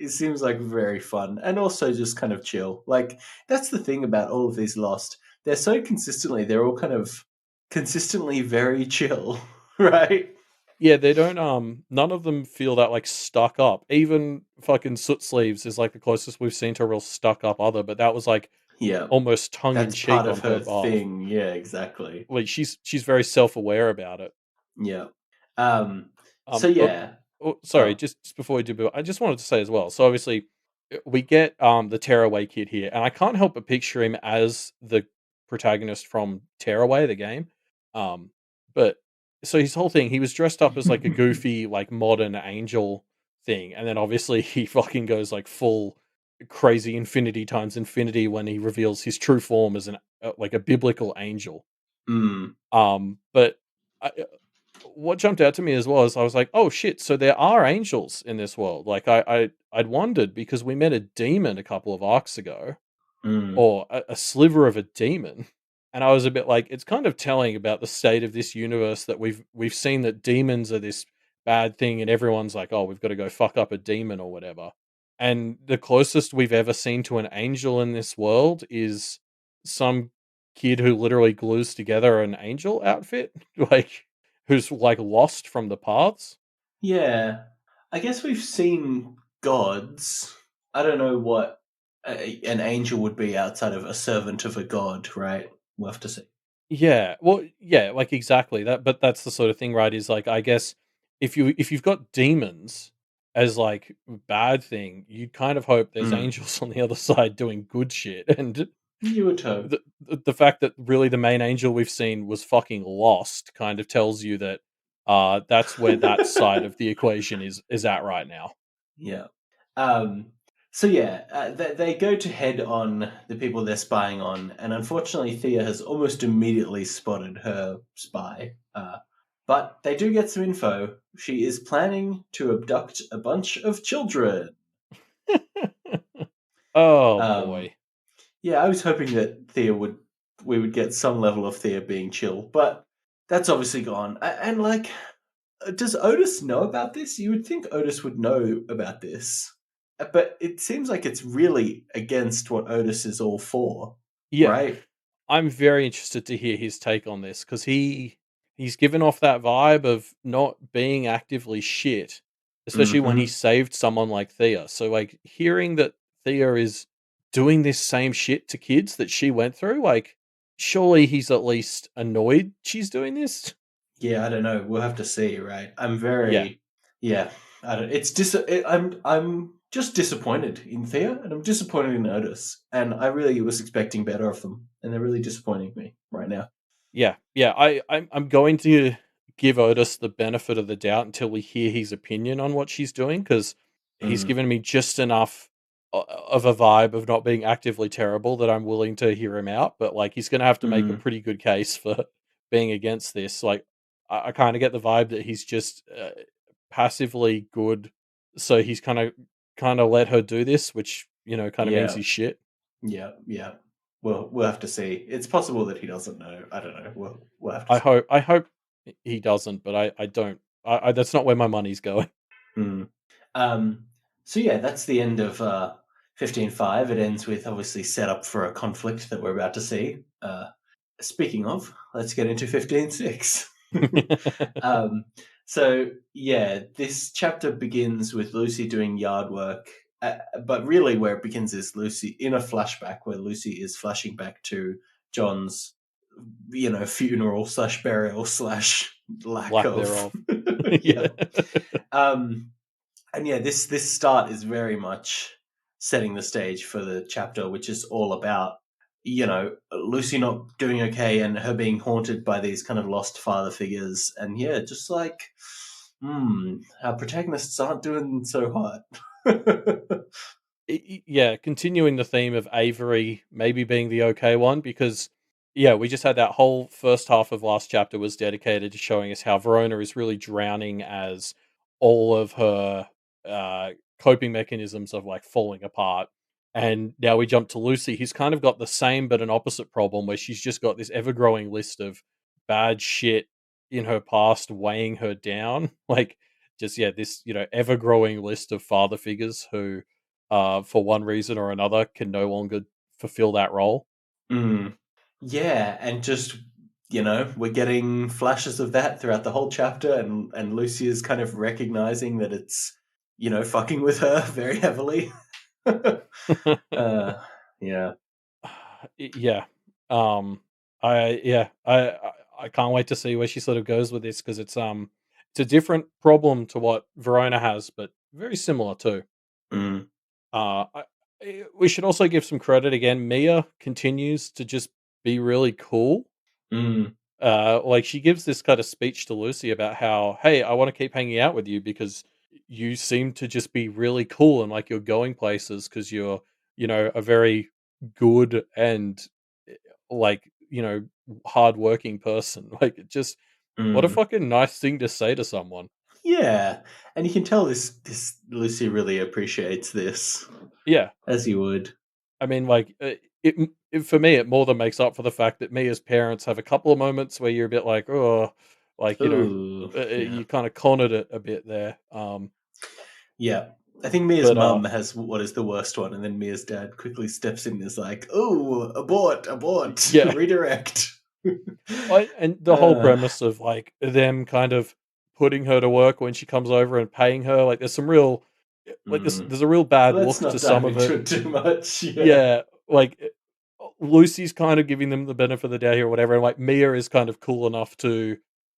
seems like very fun and also just kind of chill. Like that's the thing about all of these Lost. They're all kind of consistently very chill, right? yeah. They don't. None of them feel that like stuck up. Even fucking Soot Sleeves is like the closest we've seen to a real stuck up other, but that was like Yeah. almost tongue in That's part cheek of on her her behalf. thing. Yeah, exactly. Like she's very self aware about it. Yeah. Um so Um, oh, yeah. sorry, Oh. just before we do, I just wanted to say as well. So obviously, we get the Tearaway kid here, and I can't help but picture him as the protagonist from Tearaway, the game. Um, but so his whole thing, he was dressed up as like a goofy, like modern angel thing, and then obviously he fucking goes like full crazy infinity times infinity when he reveals his true form as an like a biblical angel. Mm. But what jumped out to me as well is I was like, "Oh shit! So there are angels in this world." Like I'd wondered because we met a demon a couple of arcs ago, Mm. or a sliver of a demon, and I was a bit like, it's kind of telling about the state of this universe that we've seen that demons are this bad thing, and everyone's like, "Oh, we've got to go fuck up a demon or whatever." And the closest we've ever seen to an angel in this world is some kid who literally glues together an angel outfit, like who's like lost from the paths. Yeah. I guess we've seen gods. I don't know what an angel would be outside of a servant of a god, right? We'll have to see. Yeah, well, yeah, like exactly that. But that's the sort of thing, right? Is like, I guess if you've got demons as like bad thing, you kind of hope there's Mm. angels on the other side doing good shit. And You would hope. the fact that really the main angel we've seen was fucking lost kind of tells you that that's where that side of the equation is at right now. Yeah. Um, so yeah, they go to head on the people they're spying on, and unfortunately, Thea has almost immediately spotted her spy. But they do get some info. She is planning to abduct a bunch of children. Oh Um, boy. yeah, I was hoping that we would get some level of Thea being chill, but that's obviously gone. And like, does Otis know about this? You would think Otis would know about this, but it seems like it's really against what Otis is all for, Yeah. right? I'm very interested to hear his take on this because he's given off that vibe of not being actively shit, especially when he Hmm. saved someone like Thea. So like hearing that Thea is doing this same shit to kids that she went through, like surely he's at least annoyed she's doing this. Yeah, I don't know. We'll have to see, right? I'm Yeah. very, yeah. I don't. I'm just disappointed in Thea, and I'm disappointed in Otis, and I really was expecting better of them, and they're really disappointing me right now. Yeah. I'm going to give Otis the benefit of the doubt until we hear his opinion on what she's doing, because he's Mm, given me just enough of a vibe of not being actively terrible that I'm willing to hear him out. But like, he's going to have to make a mm, pretty good case for being against this. Like, I kind of get the vibe that he's just passively good, so he's kind of let her do this, which kind of means yeah, he's shit. yeah. We'll have to see. It's possible that he doesn't know. I don't know. We'll have to I see. hope I hope he doesn't, but I don't. That's not where my money's going. Mm. Um, so yeah, that's the end of 15.5. It ends with obviously set up for a conflict that we're about to see. Speaking of, let's get into 15.6. um, so yeah, this chapter begins with Lucy doing yard work, but really where it begins is Lucy in a flashback where Lucy is flashing back to John's, funeral slash burial slash lack Lack of, thereof. yeah. Yeah. Um, and yeah, this start is very much setting the stage for the chapter, which is all about Lucy not doing okay and her being haunted by these kind of lost father figures, and yeah, just like our protagonists aren't doing so hot. Yeah, continuing the theme of Avery maybe being the okay one, because yeah, we just had that whole first half of last chapter was dedicated to showing us how Verona is really drowning as all of her uh coping mechanisms of like falling apart. And now we jump to Lucy, who's kind of got the same but an opposite problem, where she's just got this ever growing list of bad shit in her past weighing her down. Like, just yeah, this ever growing list of father figures who for one reason or another, can no longer fulfill that role. Mm. Yeah, and just we're getting flashes of that throughout the whole chapter, and Lucy is kind of recognizing that it's fucking with her very heavily. uh, yeah. Yeah. Um, I can't wait to see where she sort of goes with this, because it's a different problem to what Verona has, but very similar too. Mm, Uh, we should also give some credit again. Mia continues to just be really cool. mm, Like, she gives this kind of speech to Lucy about how, hey, I want to keep hanging out with you because you seem to just be really cool, and like you're going places because you're, a very good and like, hardworking person. Like, just what a mm. fucking nice thing to say to someone. Yeah, and you can tell this Lucy really appreciates this, Yeah. as you would. I mean, like, for me, it more than makes up for the fact that me as parents have a couple of moments where you're a bit like, oh, like, Ooh, yeah, you kind of cornered it a bit there. yeah. I think Mia's But mum has what is the worst one, and then Mia's dad quickly steps in and is like, "Oh, abort, yeah, redirect." and the whole uh, premise of like them kind of putting her to work when she comes over and paying her, like, there's some real, like, mm. there's a real bad Let's look to not some dive of into it. it too much. Yeah, Yeah, like, Lucy's kind of giving them the benefit of the doubt here or whatever, and like Mia is kind of cool enough to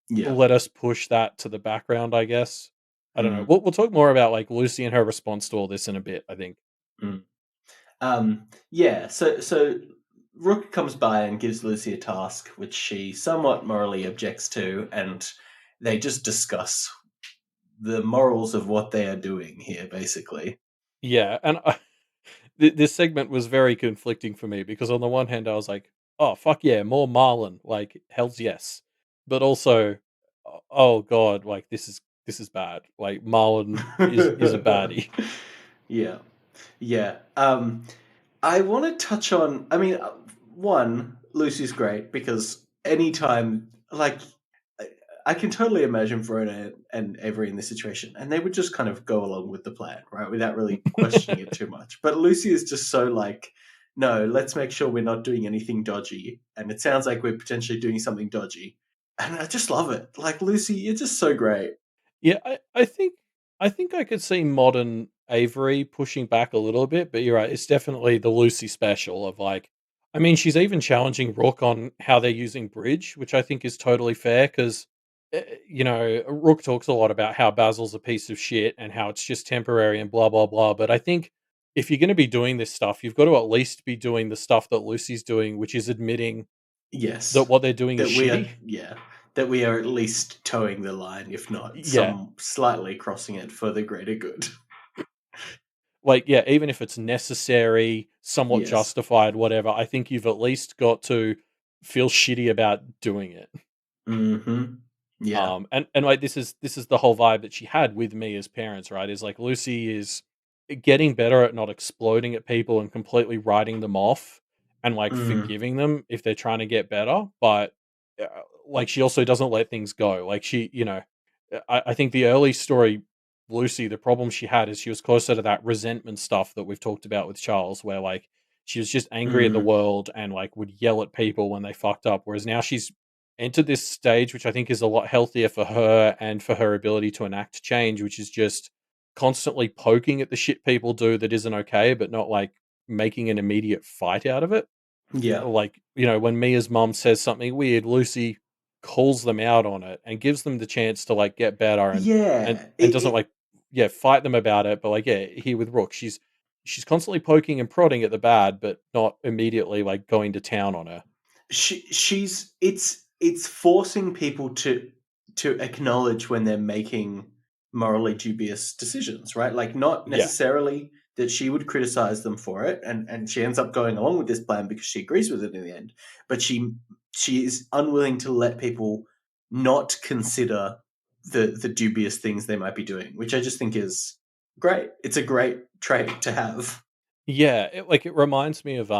yeah. let us push that to the background, I guess. I don't know. Mm, We'll talk more about like Lucy and her response to all this in a bit, I think. mm. Yeah. So Rook comes by and gives Lucy a task, which she somewhat morally objects to, and they just discuss the morals of what they are doing here, basically. Yeah, and this segment was very conflicting for me, because on the one hand I was like, "Oh fuck yeah, more Marlen, like hell's yes," but also, oh god, like this is bad. Like, Marlen is a baddie. Yeah, yeah. I want to touch on. I mean, one, Lucy's great because anytime, like, I, I can totally imagine Verona and Avery in this situation, and they would just kind of go along with the plan, right, without really questioning it too much. But Lucy is just so like, no, let's make sure we're not doing anything dodgy, and it sounds like we're potentially doing something dodgy, and I just love it. Like, Lucy, you're just so great. Yeah, I think I could see modern Avery pushing back a little bit, but you're right. It's definitely the Lucy special of like, I mean, she's even challenging Rook on how they're using bridge, which I think is totally fair, because Rook talks a lot about how Basil's a piece of shit and how it's just temporary and blah blah blah. But I think if you're going to be doing this stuff, you've got to at least be doing the stuff that Lucy's doing, which is admitting that Yes. what they're doing is That we shitty. are, yeah, that we are at least towing the line, if not Yeah, some slightly crossing it for the greater good. like, yeah, even if it's necessary, somewhat Yes. justified, whatever, I think you've at least got to feel shitty about doing it. Mm-hmm. Yeah. And like this is the whole vibe that she had with me as parents, right? Is like Lucy is getting better at not exploding at people and completely writing them off and like Mm. forgiving them if they're trying to get better, but uh, like she also doesn't let things go. Like she, I think the early story, Lucy, the problem she had is she was closer to that resentment stuff that we've talked about with Charles, where like she was just angry at the Mm. world and like would yell at people when they fucked up. Whereas now she's entered this stage, which I think is a lot healthier for her and for her ability to enact change, which is just constantly poking at the shit people do that isn't okay, but not like making an immediate fight out of it. Yeah. Like, when Mia's mom says something weird, Lucy calls them out on it and gives them the chance to like get better and Yeah. and doesn't like fight them about it. But like, here with Rook, she's constantly poking and prodding at the bad, but not immediately like going to town on her. She's it's forcing people to acknowledge when they're making morally dubious decisions, right? Like not Yeah. necessarily that she would criticize them for it, and she ends up going along with this plan because she agrees with it in the end, but she is unwilling to let people not consider the dubious things they might be doing, which I just think is great. It's a great trait to have. Yeah, it reminds me of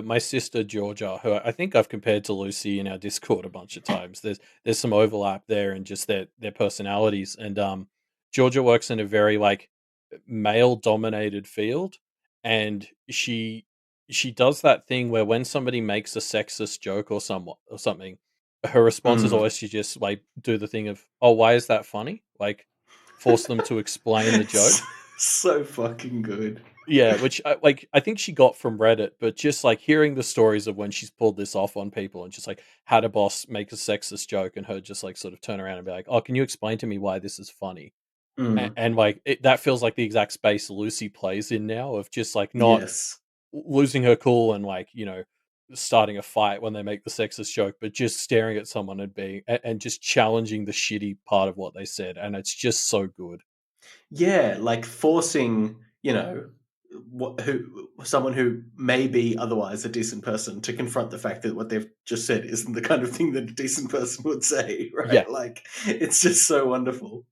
my sister Georgia, who I think I've compared to Lucy in our Discord a bunch of times. There's some overlap there in just their personalities, and Georgia works in a very like male dominated field, and she does that thing where when somebody makes a sexist joke or something, her response is Mm. always to just like do the thing of, oh, why is that funny? Like force them to explain the joke. So fucking good. Yeah, which I think she got from Reddit, but just like hearing the stories of when she's pulled this off on people and just like had a boss make a sexist joke and her just like sort of turn around and be like, "Oh, can you explain to me why this is funny?" Mm. And like that feels like the exact space Lucy plays in now of just like not Yes. losing her cool and like starting a fight when they make the sexist joke, but just staring at someone and being and just challenging the shitty part of what they said, and it's just so good. Yeah, like forcing, who someone who may be otherwise a decent person to confront the fact that what they've just said isn't the kind of thing that a decent person would say, Yeah. right? Like it's just so wonderful.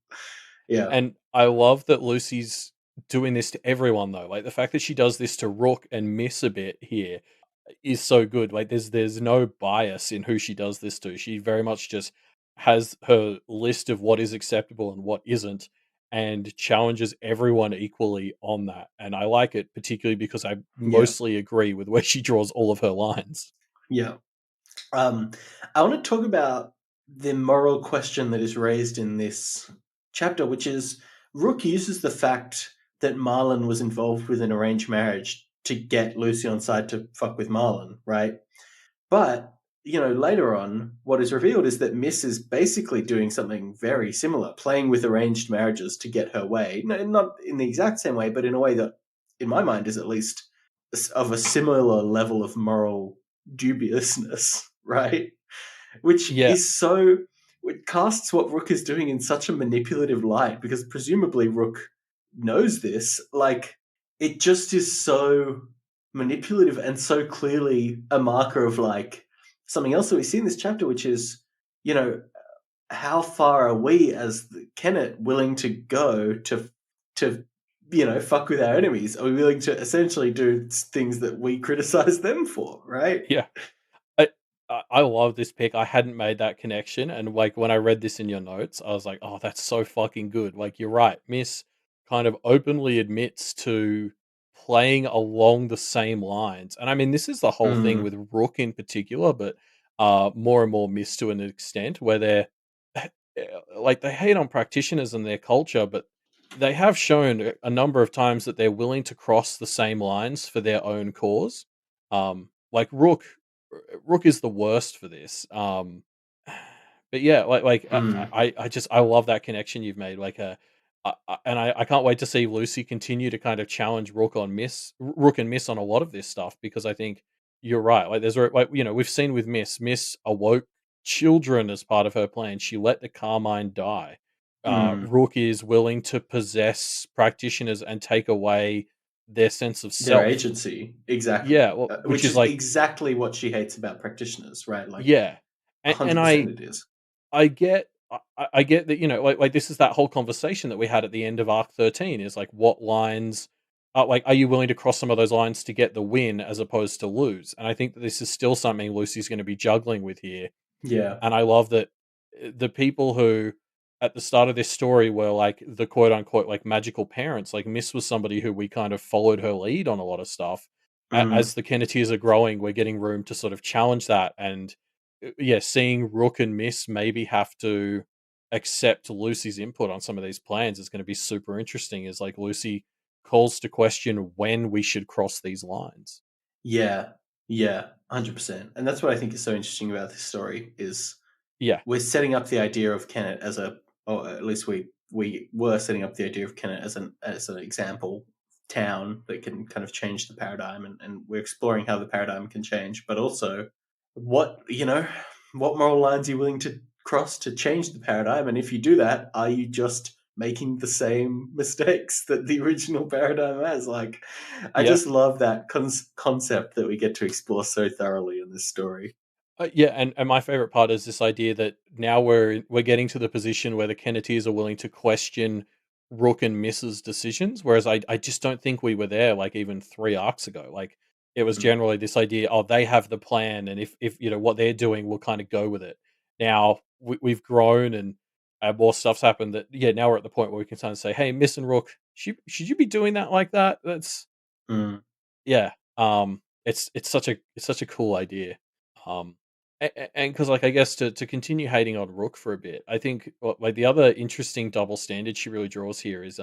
Yeah. And I love that Lucy's doing this to everyone though. Like the fact that she does this to Rook and Miss a bit here is so good. Like there's no bias in who she does this to. She very much just has her list of what is acceptable and what isn't and challenges everyone equally on that. And I like it particularly because I Yeah. mostly agree with where she draws all of her lines. Yeah. Um, I want to talk about the moral question that is raised in this chapter, which is Rook uses the fact that Marlen was involved with an arranged marriage to get Lucy on side to fuck with Marlen, right? But, later on, what is revealed is that Miss is basically doing something very similar, playing with arranged marriages to get her way. No, not in the exact same way, but in a way that, in my mind, is at least of a similar level of moral dubiousness, right? Which Yeah. is so, it casts what Rook is doing in such a manipulative light because presumably Rook knows this. Like, it just is so manipulative and so clearly a marker of like something else that we see in this chapter, which is, you know, how far are we as the Kennet willing to go to fuck with our enemies? Are we willing to essentially do things that we criticize them for, right? Yeah. I love this pick. I hadn't made that connection, and like when I read this in your notes, I was like, "Oh, that's so fucking good." Like you're right. Miss kind of openly admits to playing along the same lines, and I mean, this is the whole thing Mm, with Rook in particular, but more and more Miss to an extent where they're like they hate on practitioners and their culture, but they have shown a number of times that they're willing to cross the same lines for their own cause. Like Rook is the worst for this. But yeah, mm. I just I love that connection you've made. And I can't wait to see Lucy continue to kind of challenge Rook and Miss on a lot of this stuff because I think you're right. Like there's like we've seen with Miss awoke children as part of her plan. She let the Carmine die. Mm. Rook is willing to possess practitioners and take away their sense of Their self. agency, exactly, Yeah, well, which which is is like exactly what she hates about practitioners, right? Like yeah, and 100% it is. I get I get that, like this is that whole conversation that we had at the end of Arc 13 is like what lines are you willing to cross some of those lines to get the win as opposed to lose? And I think that this is still something Lucy's going to be juggling with here. Yeah. And I love that the people who at the start of this story were like the quote unquote like magical parents, like Miss was somebody who we kind of followed her lead on a lot of stuff. As Mm. the Kennetiers are growing, we're getting room to sort of challenge that. And yeah, seeing Rook and Miss maybe have to accept Lucy's input on some of these plans is going to be super interesting. Is like Lucy calls to question when we should cross these lines. Yeah. Yeah. 100%. And that's what I think is so interesting about this story is Yeah, we're setting up the idea of Kennet as a, or at least we were setting up the idea of Kennet as an example town that can kind of change the paradigm, and we're exploring how the paradigm can change, but also what what moral lines are you willing to cross to change the paradigm, and if you do that, are you just making the same mistakes that the original paradigm has? Like, I yeah. just love that concept that we get to explore so thoroughly in this story. Yeah, and my favorite part is this idea that now we're getting to the position where the Kennetiers are willing to question Rook and Miss's decisions, whereas I just don't think we were there like even 3 arcs ago. Like it was Mm. generally this idea, oh, they have the plan, and if what they're doing, we'll kind of go with it. Now we've grown and more stuff's happened. That yeah, now we're at the point where we can kind of say, hey, Miss and Rook, should you be doing that like that? That's Mm. yeah. It's such a cool idea. Um, and because like I guess to continue hating on Rook for a bit, I think like the other interesting double standard she really draws here is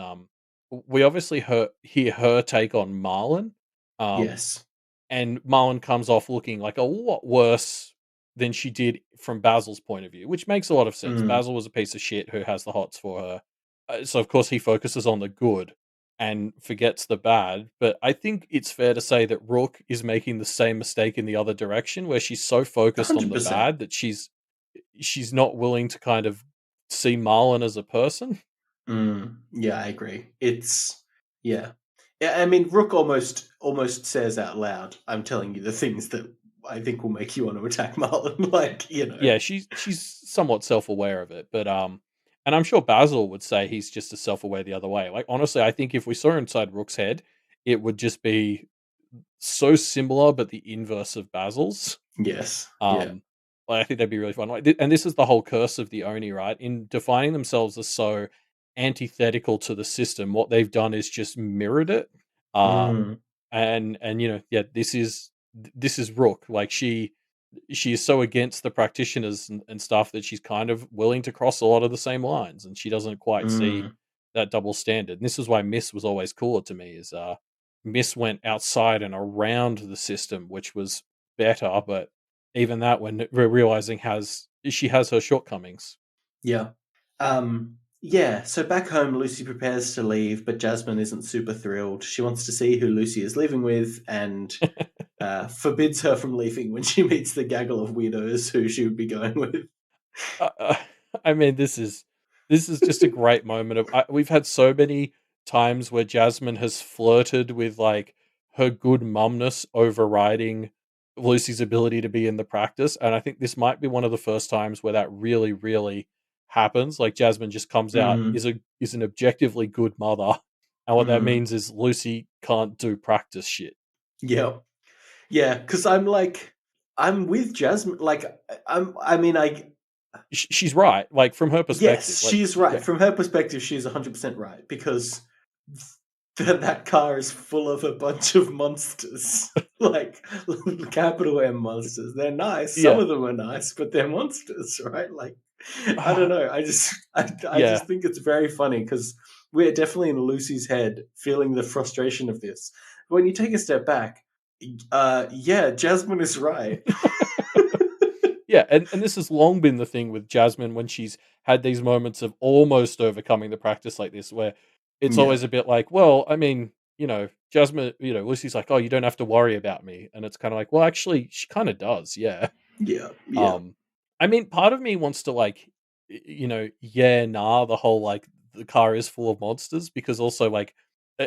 we obviously hear her take on Marlen, um, Yes. and Marlen comes off looking like a lot worse than she did from Basil's point of view, which makes a lot of sense. Mm. Basil was a piece of shit who has the hots for her, so of course he focuses on the good and forgets the bad. But I think it's fair to say that Rook is making the same mistake in the other direction, where she's so focused on the 100%. bad that she's not willing to kind of see Marlin as a person. Yeah, I agree. It's yeah. Yeah, I mean, Rook almost says out loud, "I'm telling you the things that I think will make you want to attack Marlon." Like, Yeah, she's somewhat self aware of it, but and I'm sure Basil would say he's just as self aware the other way. Like honestly, I think if we saw inside Rook's head, it would just be so similar, but the inverse of Basil's. Yes, yeah. Um, like, I think that'd be really fun. Like, and this is the whole curse of the Oni, right? In defining themselves as so antithetical to the system, what they've done is just mirrored it. Uh, Mm, and yeah, this is Rook. Like she is so against the practitioners and stuff that she's kind of willing to cross a lot of the same lines, and she doesn't quite see mm, that double standard. And this is why Miss was always cooler to me. Is Miss went outside and around the system, which was better, but even that, when we're realizing she has her shortcomings. yeah. Yeah, so back home, Lucy prepares to leave, but Jasmine isn't super thrilled. She wants to see who Lucy is living with and forbids her from leaving when she meets the gaggle of weirdos who she would be going with. Uh, uh, I mean, this is just a great moment of. We've had so many times where Jasmine has flirted with like her good mumness overriding Lucy's ability to be in the practice, and I think this might be one of the first times where that really, really happens. Like Jasmine just comes out Mm, is an objectively good mother, and what that mm, means is Lucy can't do practice shit. yeah. Yeah, because I'm with Jasmine. Like, I mean, She's right, like from her perspective. yes, Like, she's right. yeah, From her perspective, she's 100% right because that car is full of a bunch of monsters, like capital M monsters. They're nice. Some yeah, of them are nice, but they're monsters, right? Like, I don't know. I yeah. just think it's very funny because we're definitely in Lucy's head, feeling the frustration of this. When you take a step back, yeah, Jasmine is right. Yeah, and this has long been the thing with Jasmine when she's had these moments of almost overcoming the practice like this, where it's Yeah. always a bit like, well, I mean, Jasmine, Lucy's like, "Oh, you don't have to worry about me," and it's kind of like, well, actually, she kind of does, yeah. Yeah, yeah. Um, I mean, part of me wants to like, yeah, nah, the whole like the car is full of monsters because also like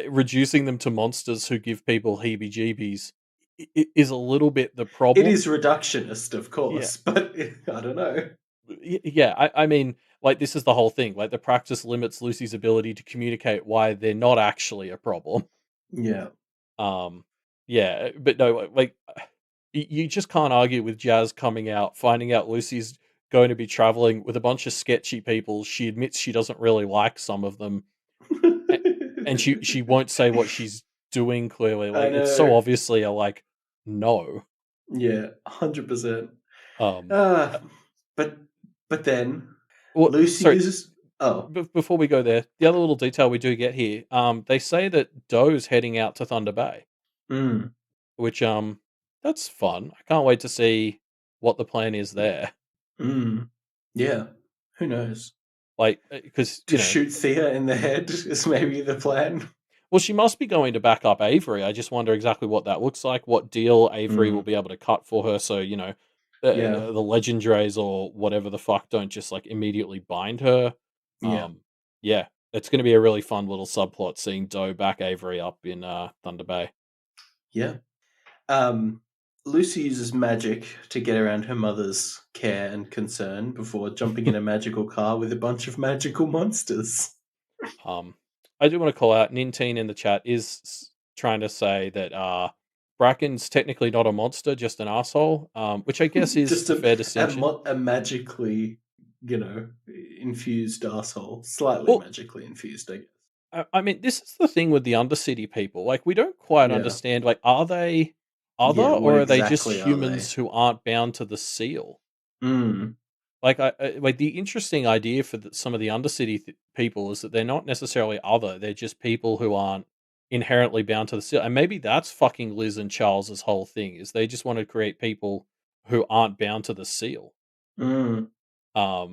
reducing them to monsters who give people heebie-jeebies is a little bit the It problem. is reductionist, of Yeah, course, but I don't know. yeah. I mean, like this is the whole thing. Like the practice limits Lucy's ability to communicate why they're not actually a problem. Yeah. Um, yeah, but no, like you just can't argue with Jazz coming out, finding out Lucy's going to be traveling with a bunch of sketchy people. She admits she doesn't really like some of them, a- and she won't say what she's doing clearly. I Like it's so know. obviously a like no. Yeah, 100%. Um, uh, Ah, but then well, Lucy sorry. uses. Oh, Before we go there, the other little detail we do get here, they say that Doe's heading out to Thunder Bay, mm, which that's fun. I can't wait to see what the plan is there. mm, yeah. Who knows? Like, because To shoot Thea in the head is maybe the plan. well, she must be going to back up Avery. I just wonder exactly what that looks like, what deal Avery will Mm, be able to cut for her, so yeah, the legendaries or whatever the fuck don't just like immediately bind her. yeah, Yeah, it's going to be a really fun little subplot seeing Doe back Avery up in Thunder Bay. yeah. Um, Lucy uses magic to get around her mother's care and concern before jumping in a magical car with a bunch of magical monsters. Um, I do want to call out Nintine in the chat is trying to say that Bracken's technically not a monster, just an asshole, which I guess is Just a fair distinction. a magically, you know, infused asshole. Slightly Well, magically infused, I guess. I mean, this is the thing with the Undercity people. Like, we don't quite Yeah. understand. Like, are they other Yeah, what or are they just exactly are they? humans who aren't bound to the seal? Mm. Like, like the interesting idea for some of the Undercity people is that they're not necessarily other. They're just people who aren't inherently bound to the seal. And maybe that's fucking Liz and Charles's whole thing is they just want to create people who aren't bound to the seal. Mm.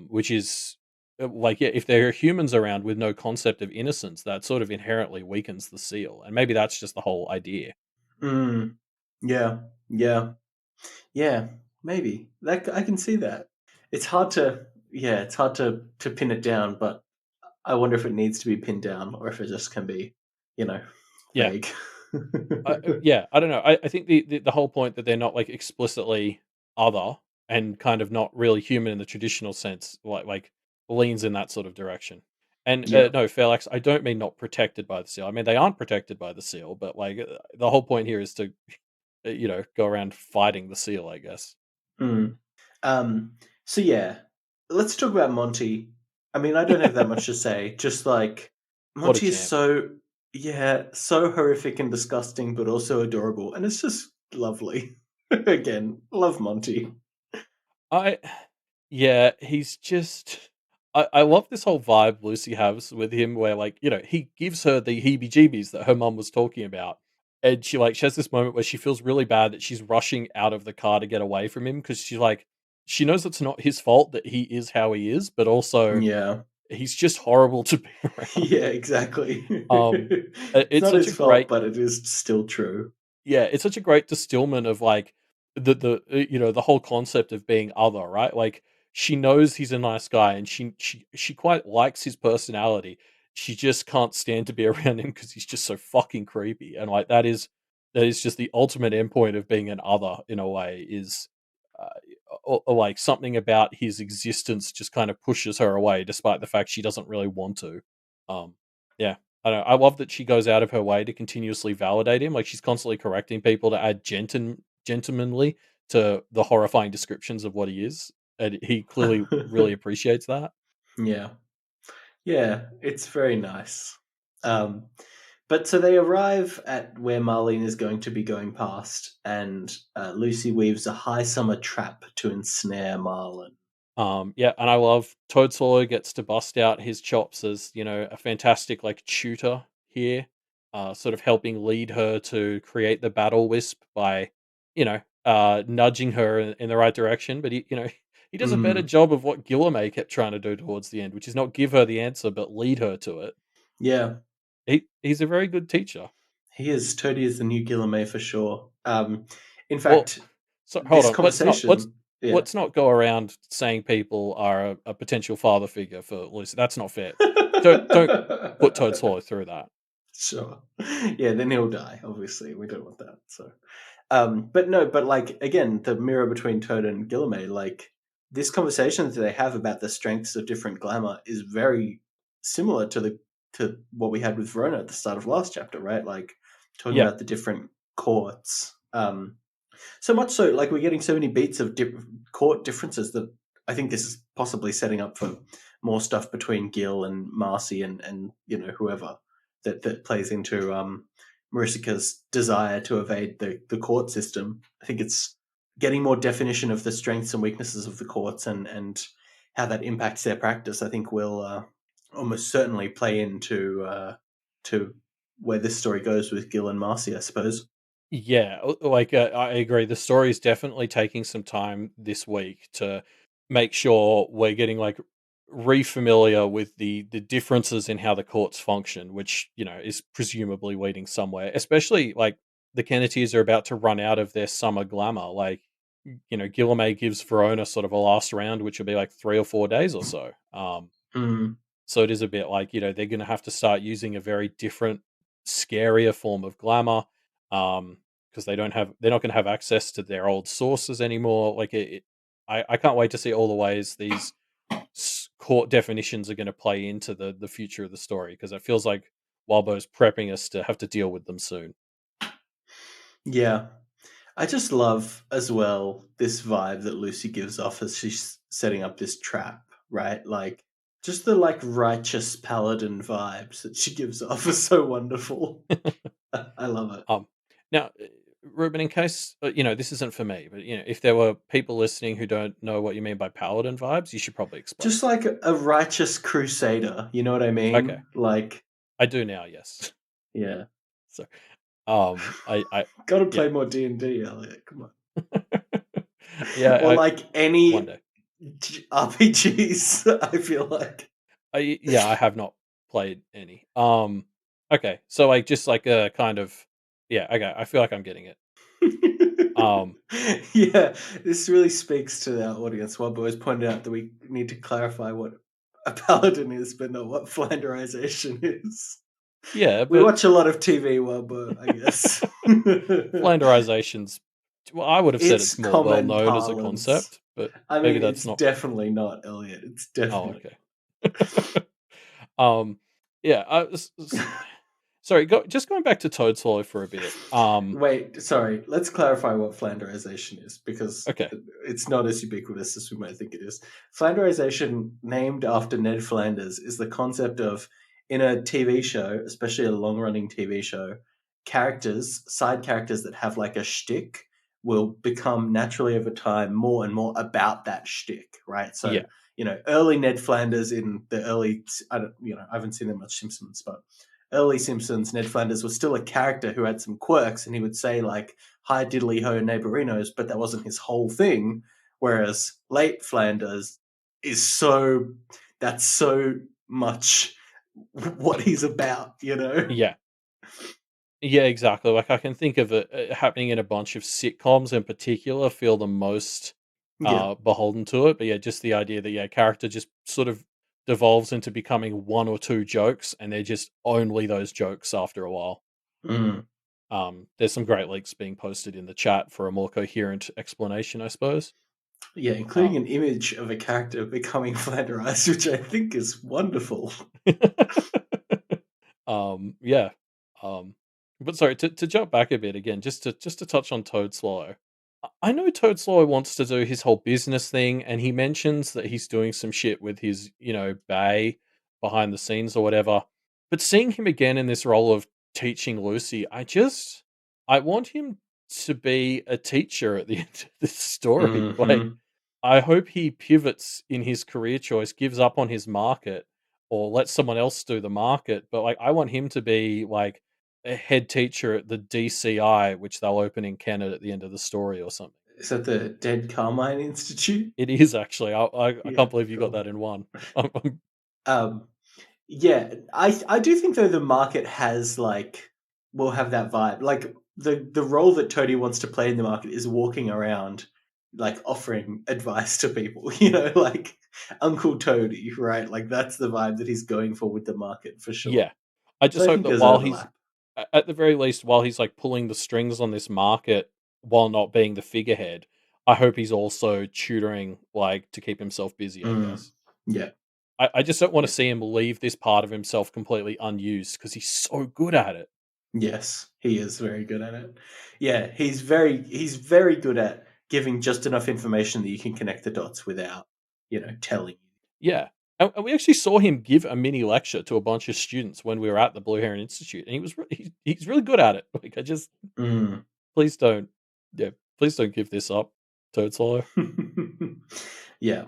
Which is like, yeah, if there are humans around with no concept of innocence, that sort of inherently weakens the seal, and maybe that's just the whole idea. Mm. Yeah. Yeah. Yeah. Maybe. That I can see that. It's hard to it's hard to pin it down, but I wonder if it needs to be pinned down or if it just can be, you know, Yeah, vague. yeah, I don't know. I think the whole point that they're not like explicitly other and kind of not really human in the traditional sense, like leans in that sort of direction. And Yeah. no, Felix, I don't mean not protected by the seal. I mean they aren't protected by the seal, but like the whole point here is to go around fighting the seal, I guess. Mm. Um, so yeah, let's talk about Monty. I mean, I don't have that much to say. Just like What a Monty is champ. so so horrific and disgusting, but also adorable, and it's just lovely. Again, love Monty. I Yeah, he's just I love this whole vibe Lucy has with him where like, he gives her the heebie-jeebies that her mum was talking about. And she has this moment where she feels really bad that she's rushing out of the car to get away from him because she knows it's not his fault that he is how he is, but also Yeah, he's just horrible to be around. yeah, exactly. Um It's it's not such a his fault, great but it is still true. Yeah, it's such a great distillment of like the whole concept of being other, right? Like she knows he's a nice guy and she quite likes his personality. She just can't stand to be around him because he's just so fucking creepy. And like that is just the ultimate endpoint of being an other in a way is uh, or like something about his existence just kind of pushes her away despite the fact she doesn't really want to. Um yeah, I don't know. I love that she goes out of her way to continuously validate him. Like she's constantly correcting people to add gentlemanly to the horrifying descriptions of what he is, and he clearly really appreciates that. Yeah, yeah, it's very nice. Um, But so they arrive at where Marlene is going to be going past, and Lucy weaves a high summer trap to ensnare Marlin. Yeah, and I love Toad Sawyer gets to bust out his chops as a fantastic like tutor here, sort of helping lead her to create the battle wisp by nudging her in the right direction. But he does a better Mm, job of what Guilherme kept trying to do towards the end, which is not give her the answer but lead her to it. yeah, He's a very good teacher. He is. Toady is the new Guilherme for sure. In Well, fact, so hold this on. Let's not conversation, yeah. let's not go around saying people are a potential father figure for Lucy. That's not fair. Don't put Toad Swallow through that. Sure. Yeah, then he'll die, obviously. We don't want that. So but no, but like again, the mirror between Toad and Guilherme, like this conversation that they have about the strengths of different glamour is very similar to what we had with Verona at the start of last chapter, right? Like talking Yeah. about the different courts. So much so, like we're getting so many beats of court differences that I think this is possibly setting up for more stuff between Gil and Marcy and whoever that plays into Marisica's desire to evade the court system. I think it's getting more definition of the strengths and weaknesses of the courts and how that impacts their practice. I think will almost certainly play into to where this story goes with Gil and Marcy, I suppose. Yeah, like I agree. The story is definitely taking some time this week to make sure we're getting like re-familiar with the differences in how the courts function, which is presumably leading somewhere. Especially like the Kennetys are about to run out of their summer glamour. Like Guilherme gives Verona sort of a last round, which will be like 3 or 4 days or so. Mm. So it is a bit like, they're going to have to start using a very different, scarier form of glamour, because they're not going to have access to their old sources anymore. Like I can't wait to see all the ways these court definitions are going to play into the future of the story, because it feels like Walbo's prepping us to have to deal with them soon. Yeah. I just love as well this vibe that Lucy gives off as she's setting up this trap, right? Like just the like righteous paladin vibes that she gives off are so wonderful. I love it. Um, Now, Ruben, in case this isn't for me, but if there were people listening who don't know what you mean by paladin vibes, you should probably explain. Just like a righteous crusader, you know what I Okay, mean? Like, I do now. Yes. yeah. So, I Got to yeah, play more D&D, Elliot. Come on. yeah. Or I like One any day. RPGs, I feel like. Yeah, I have not played any. Okay, so like just like a kind of yeah. Okay, I feel like I'm getting it. Um, Yeah, this really speaks to our audience. Wubbo has pointed out that we need to clarify what a paladin is, but not what flanderization is. yeah, We but watch a lot of TV, Wubbo, I guess. Flanderization's. Well, I would have said It's it's more well common known as a parlance. concept, but I maybe mean, that's it's not. definitely not, Elliot. It's Oh, definitely okay. um, yeah. Sorry, just going back to Toad Swallow for a bit. Wait, sorry. Let's clarify what flanderization is because Okay. it's not as ubiquitous as we might think it is. Flanderization, named after Ned Flanders, is the concept of in a TV show, especially a long running TV show, side characters that have like a shtick, will become naturally over time more and more about that shtick, right? So, Yeah. early Ned Flanders in the early, I haven't seen that much Simpsons, but early Simpsons, Ned Flanders was still a character who had some quirks, and he would say like "Hi diddly ho neighborinos," but that wasn't his whole thing. Whereas late Flanders is that's so much what he's about. Yeah. Yeah, exactly. Like I can think of it happening in a bunch of sitcoms in particular, feel the most Yeah. beholden to it. But yeah, just the idea that character just sort of devolves into becoming one or two jokes, and they're just only those jokes after a while. Mm. There's some great links being posted in the chat for a more coherent explanation, I suppose. Yeah, including Um, an image of a character becoming Flanderized, which I think is wonderful. yeah. Um, but sorry to jump back a bit again, just to touch on Toad Swallow. I know Toad Swallow wants to do his whole business thing, and he mentions that he's doing some shit with his, bay behind the scenes or whatever. But seeing him again in this role of teaching Lucy, I want him to be a teacher at the end of this story. Like, Hmm. I hope he pivots in his career choice, gives up on his market, or lets someone else do the market. But like, I want him to be like a head teacher at the DCI, which they'll open in Kennet at the end of the story or something. Is that the Dead Carmine Institute? It is actually. I Yeah, can't believe you got cool. that in one. Um, yeah, I do think though the market has like will have that vibe. Like the role that Toady wants to play in the market is walking around, like offering advice to people. Like Uncle Toady, right? Like that's the vibe that he's going for with the market for sure. Yeah. I So just I hope think that there's while he's overlap. at the very least, while he's, like, pulling the strings on this market while not being the figurehead, I hope he's also tutoring, like, to keep himself busy, I Mm. guess. Yeah, I just don't wanna yeah, see him leave this part of himself completely unused because he's so good at it. yes, he is very good at it. Yeah, he's very good at giving just enough information that you can connect the dots without, telling you. Yeah. And we actually saw him give a mini lecture to a bunch of students when we were at the Blue Heron Institute, and he's really good at it. Like, I just Mm. please don't yeah, please don't give this up, Toad Swallow. Yeah.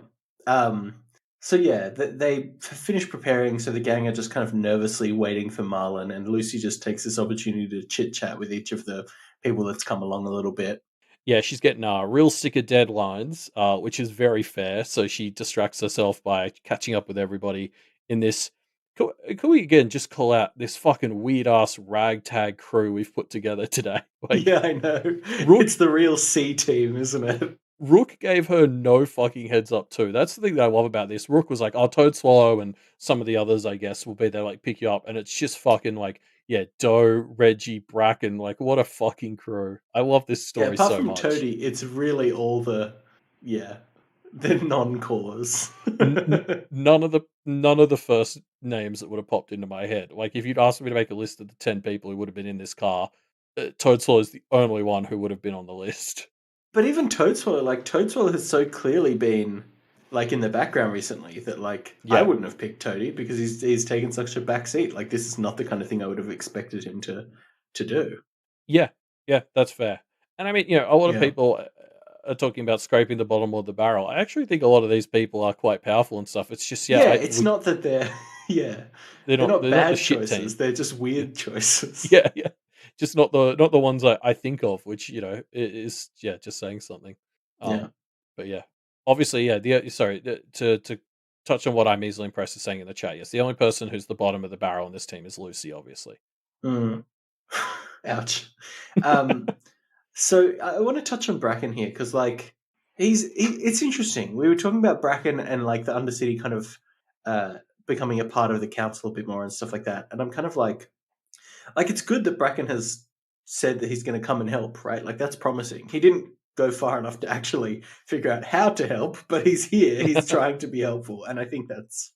Um, so yeah, they finish preparing. So the gang are just kind of nervously waiting for Marlon, and Lucy just takes this opportunity to chit chat with each of the people that's come along a little bit. Yeah, she's getting real sick of deadlines, which is very fair. So she distracts herself by catching up with everybody in this. Can we again just call out this fucking weird ass ragtag crew we've put together today? Like Yeah, I know. Rook, It's the real C team, isn't it? Rook gave her no fucking heads up too. That's the thing that I love about this. Rook was like, "Oh, Toad Swallow and some of the others, I guess, will be there, like pick you up," and it's just fucking like, yeah, Doe, Reggie, Bracken, like what a fucking crew. I love this Yeah, story apart so from much. Toady, it's really all yeah, the non-cores. None of the first names that would have popped into my head. Like if you'd asked me to make a list of the 10 people who would have been in this car, Toadswallow is the only one who would have been on the list. But even Toadswallow, like Toadswallow has so clearly been like in the background recently that like I Yeah. wouldn't have picked Toady because he's taken such a back seat. Like this is not the kind of thing I would have expected him to do. Yeah. Yeah, that's fair. And I mean, a lot of Yeah. people are talking about scraping the bottom of the barrel. I actually think a lot of these people are quite powerful and stuff. It's just Yeah, it's not that they're yeah. They're not they're not the bad shit choices. team. They're just Yeah. weird choices. Yeah, yeah. Just not the ones I think of, which, is yeah, just saying something. Yeah. But yeah. Obviously, yeah, sorry, to touch on what I'm easily impressed is saying in the chat, yes, the only person who's the bottom of the barrel in this team is Lucy, obviously. Mm. Ouch. Um So I want to touch on Bracken here because, like, it's interesting. We were talking about Bracken and like the Undercity kind of uh, becoming a part of the council a bit more and stuff like that. And I'm kind of like it's good that Bracken has said that he's going to come and help, right? Like that's promising. He didn't go far enough to actually figure out how to help, but he's here. He's trying to be helpful, and I think that's.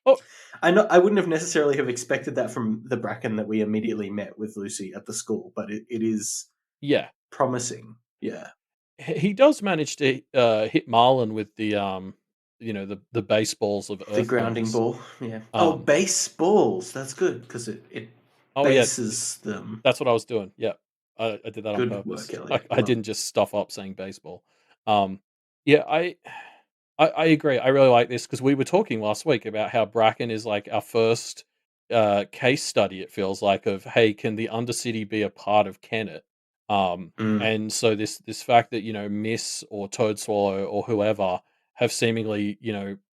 Oh, I wouldn't have necessarily have expected that from the Bracken that we immediately met with Lucy at the school, but it is yeah. promising. Yeah. He does manage to hit Marlon with the baseballs of The earth grounding bombs. ball, yeah. Oh, Um, base balls. That's good because it oh yeah, bases them. that's what I was doing. Yeah, I did that on Good work, purpose. I, Elliot. I Well, didn't just stuff up saying baseball. Um, yeah, I agree. I really like this because we were talking last week about how Bracken is like our first case study. It feels like of hey, can the Undercity be a part of Kennet? mm, And so this fact that Miss or Toadswallow or whoever have seemingly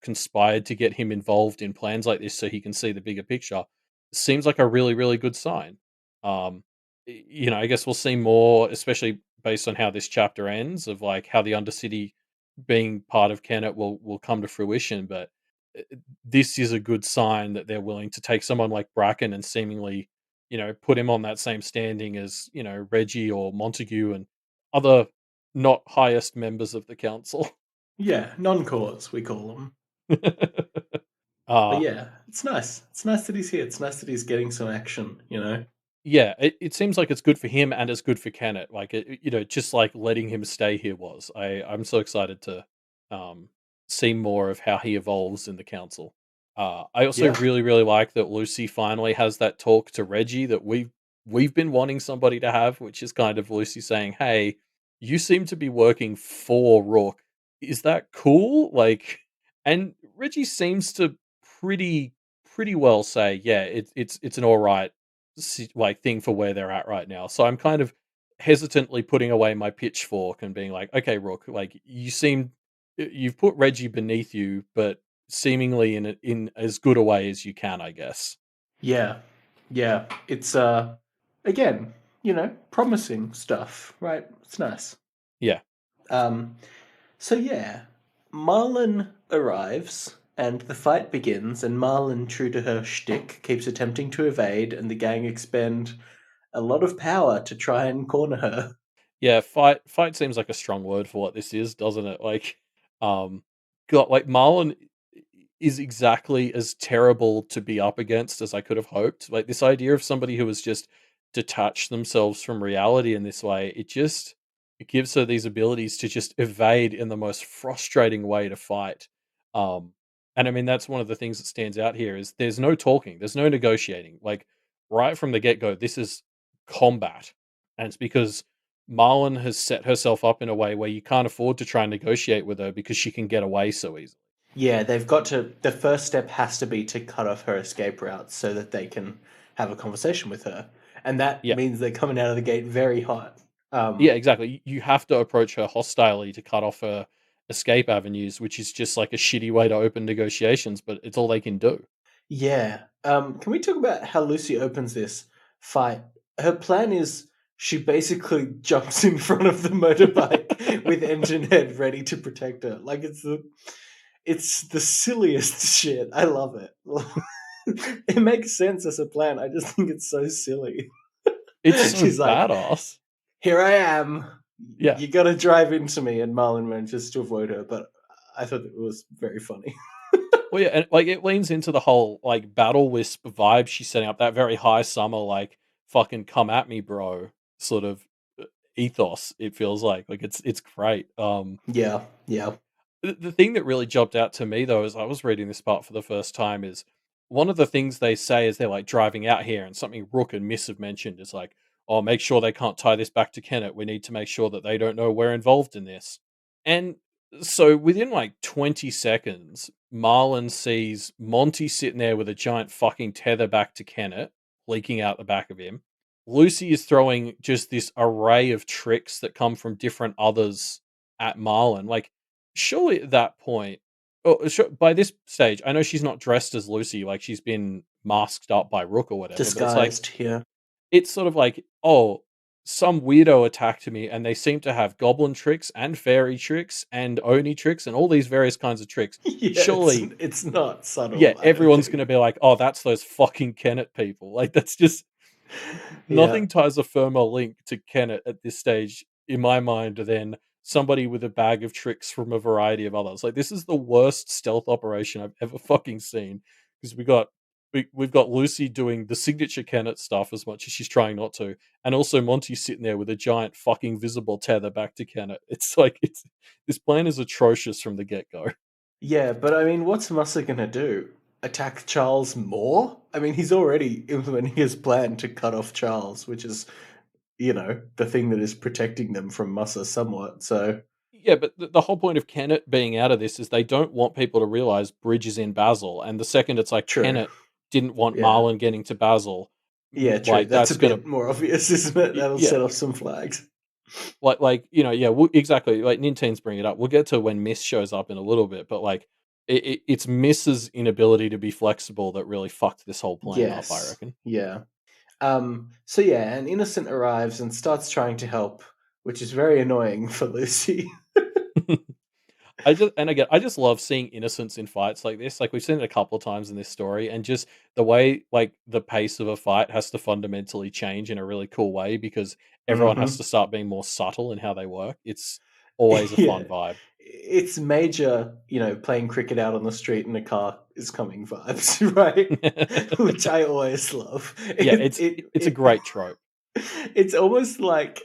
conspired to get him involved in plans like this so he can see the bigger picture seems like a really good sign. Um, I guess we'll see more, especially based on how this chapter ends, of like how the Undercity being part of Kennet will come to fruition. But this is a good sign that they're willing to take someone like Bracken and seemingly, put him on that same standing as Reggie or Montague and other not highest members of the council. yeah, non-cores we call them. But uh yeah, it's nice. It's nice that he's here. It's nice that he's getting some action. Yeah, it seems like it's good for him and it's good for Kenneth. Like just like letting him stay here was. I'm so excited to um see more of how he evolves in the council. I also Yeah, really like that Lucy finally has that talk to Reggie that we've been wanting somebody to have, which is kind of Lucy saying, "Hey, you seem to be working for Rook. Is that cool?" Like, and Reggie seems to pretty well say, "Yeah, it's an all right like thing for where they're at right now." So I'm kind of hesitantly putting away my pitchfork and being like, "Okay, Rook, like you've put Reggie beneath you, but seemingly in as good a way as you can, I guess." yeah, yeah. It's again, promising stuff, right? It's nice. Yeah. Um, so yeah, Marlen arrives and the fight begins, and Marlen, true to her shtick, keeps attempting to evade, and the gang expend a lot of power to try and corner her. Yeah, fight seems like a strong word for what this is, doesn't it? Like, um, God, like Marlon is exactly as terrible to be up against as I could have hoped. Like this idea of somebody who has just detached themselves from reality in this way, it gives her these abilities to just evade in the most frustrating way to fight. Um, and I mean that's one of the things that stands out here is there's no talking, there's no negotiating. Like right from the get go, this is combat, and it's because Marlon has set herself up in a way where you can't afford to try and negotiate with her because she can get away so easily. Yeah, they've got to. The first step has to be to cut off her escape route so that they can have a conversation with her, and that Yeah. means they're coming out of the gate very hot. Yeah, exactly. You have to approach her hostilely to cut off her escape avenues, which is just like a shitty way to open negotiations, but it's all they can do. Yeah. Can we talk about how Lucy opens this fight? Her plan is she basically jumps in front of the motorbike with engine head ready to protect her. Like it's the silliest shit. I love it. It makes sense as a plan. I just think it's so silly. It's so She's like, badass. "Here I am. Yeah. You got to drive into me," and Marlon manages to avoid her. But I thought it was very funny. Well, yeah, and like it leans into the whole like battle wisp vibe she's setting up, that very high summer, like fucking come at me, bro, sort of ethos. It feels like it's great. Yeah, yeah. The thing that really jumped out to me though, as I was reading this part for the first time, is one of the things they say as they're like driving out here, and something Rook and Miss have mentioned is like, "Oh, make sure they can't tie this back to Kennet. We need to make sure that they don't know we're involved in this." And so within like 20 seconds, Marlon sees Monty sitting there with a giant fucking tether back to Kennet, leaking out the back of him. Lucy is throwing just this array of tricks that come from different others at Marlon. Like, surely at that point, by this stage, I know she's not dressed as Lucy, like she's been masked up by Rook or whatever, but Disguised here. it's sort of like, oh, some weirdo attacked me, and they seem to have goblin tricks and fairy tricks and oni tricks and all these various kinds of tricks. Yeah, Surely, it's not yeah, subtle, I don't everyone's think. going to be like, oh, that's those fucking Kennet people. Like, that's just Yeah. nothing ties a firmer link to Kennet at this stage, in my mind, than somebody with a bag of tricks from a variety of others. Like, this is the worst stealth operation I've ever fucking seen because we've got Lucy doing the signature Kennet stuff as much as she's trying not to, and also Monty sitting there with a giant fucking visible tether back to Kennet. It's like it's this plan is atrocious from the get go. Yeah, but I mean, what's Musa gonna do? Attack Charles more? I mean, he's already implementing his plan to cut off Charles, which is, the thing that is protecting them from Musa somewhat. So, Yeah, but the whole point of Kennet being out of this is they don't want people to realize Bridge is in Basil, and the second it's like true. Kennet didn't want Yeah. Marlon getting to Basil, Yeah, true. like That's a that's gonna bit more obvious, isn't it? That'll yeah, set off some flags. yeah, exactly. Like Nintendo's bring it up. We'll get to when Miss shows up in a little bit, but like it's Miss's inability to be flexible that really fucked this whole plan up, I Yes. reckon. Yeah. So yeah, an innocent arrives and starts trying to help, which is very annoying for Lucy. I just love seeing innocence in fights like this. Like we've seen it a couple of times in this story, and just the way like the pace of a fight has to fundamentally change in a really cool way because everyone has to Hmm. start being more subtle in how they work. It's always a Yeah. fun vibe. It's major, playing cricket out on the street and a car is coming vibes, right? Which I always love. Yeah, it's a It great trope. it's almost like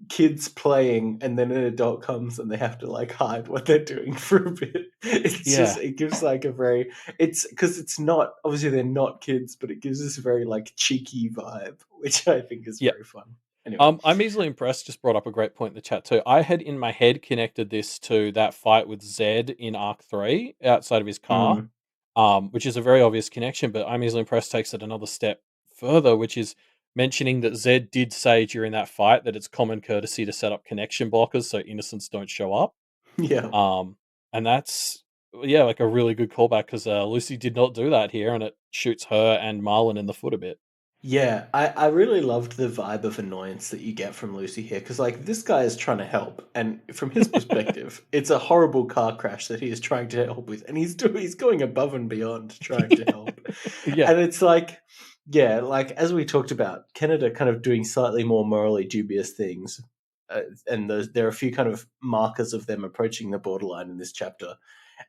kids playing and then an adult comes and they have to like hide what they're doing for a bit. It's just Yeah. it gives like a very it's because it's not obviously they're not kids, but it gives this very like cheeky vibe, which I think is Yeah. very fun. Anyway. I'm easily impressed. Just brought up a great point in the chat too. I had in my head connected this to that fight with Zed in Arc 3 outside of his car, Mm. which is a very obvious connection. But I'm easily impressed takes it another step further, which is mentioning that Zed did say during that fight that it's common courtesy to set up connection blockers so innocents don't show up. Yeah. And that's yeah, like a really good callback because Lucy did not do that here, and it shoots her and Marlon in the foot a bit. Yeah, I really loved the vibe of annoyance that you get from Lucy here because, like, this guy is trying to help, and from his perspective, it's a horrible car crash that he is trying to help with, and he's going above and beyond trying to help, Yeah. and it's like, yeah, like as we talked about, Canada kind of doing slightly more morally dubious things, and there are a few kind of markers of them approaching the borderline in this chapter,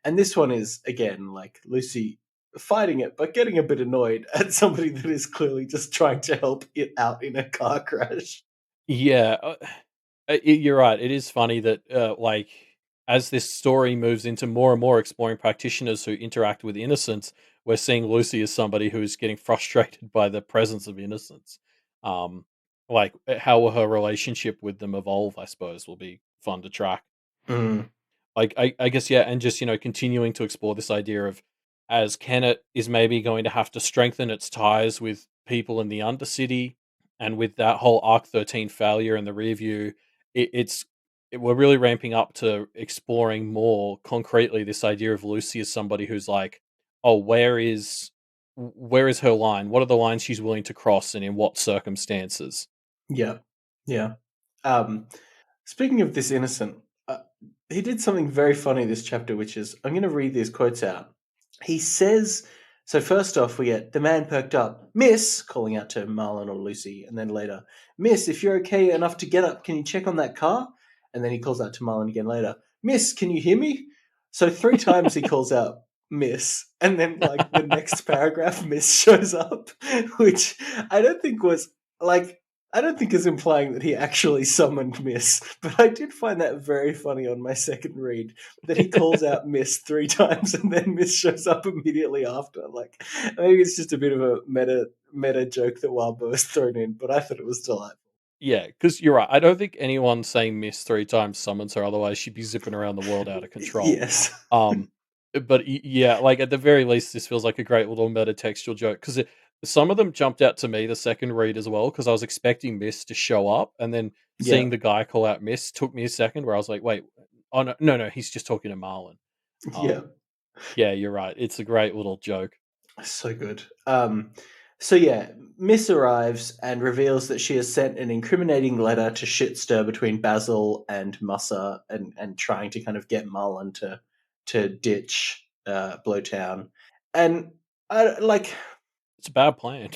and this one is, again, like Lucy fighting it, but getting a bit annoyed at somebody that is clearly just trying to help it out in a car crash. Yeah, you're right. It is funny that, like, as this story moves into more and more exploring practitioners who interact with innocence, we're seeing Lucy as somebody who's getting frustrated by the presence of innocence. Um, like, how will her relationship with them evolve? I suppose will be fun to track. Mm, Like, I guess, yeah, and just, continuing to explore this idea of, as Kennet is maybe going to have to strengthen its ties with people in the Undercity, and with that whole Arc 13 failure in the rear view, we're really ramping up to exploring more concretely this idea of Lucy as somebody who's like, oh, where is her line? What are the lines she's willing to cross, and in what circumstances? yeah, yeah. Um, Speaking of this innocent, uh, he did something very funny this chapter, which is I'm going to read these quotes out. He says, so first off, we get the man perked up, Miss, calling out to Marlon or Lucy, and then later, Miss, if you're okay enough to get up, can you check on that car? And then he calls out to Marlon again later, Miss, can you hear me? So three times he calls out Miss, and then like the next paragraph, Miss shows up, which I don't think was like I don't think is implying that he actually summoned Miss, but I did find that very funny on my second read that he calls out Miss three times and then Miss shows up immediately after. Like maybe it's just a bit of a meta joke that Wildbow has thrown in, but I thought it was delightful. Yeah, because you're right. I don't think anyone saying miss 3 times summons her, otherwise she'd be zipping around the world out of control. Yes. Um, but yeah, like, at the very least, this feels like a great little meta-textual joke, 'cause some of them jumped out to me the second read as well, because I was expecting Miss to show up, and then Yeah. seeing the guy call out Miss took me a second where I was like, "Wait, oh, no, he's just talking to Marlon." Yeah. Um, yeah, you're right. It's a great little joke. So good. So yeah, Miss arrives and reveals that she has sent an incriminating letter to shitstir between Basil and Mussa, and trying to kind of get Marlon to ditch Blowtown. And I like It's a bad plan.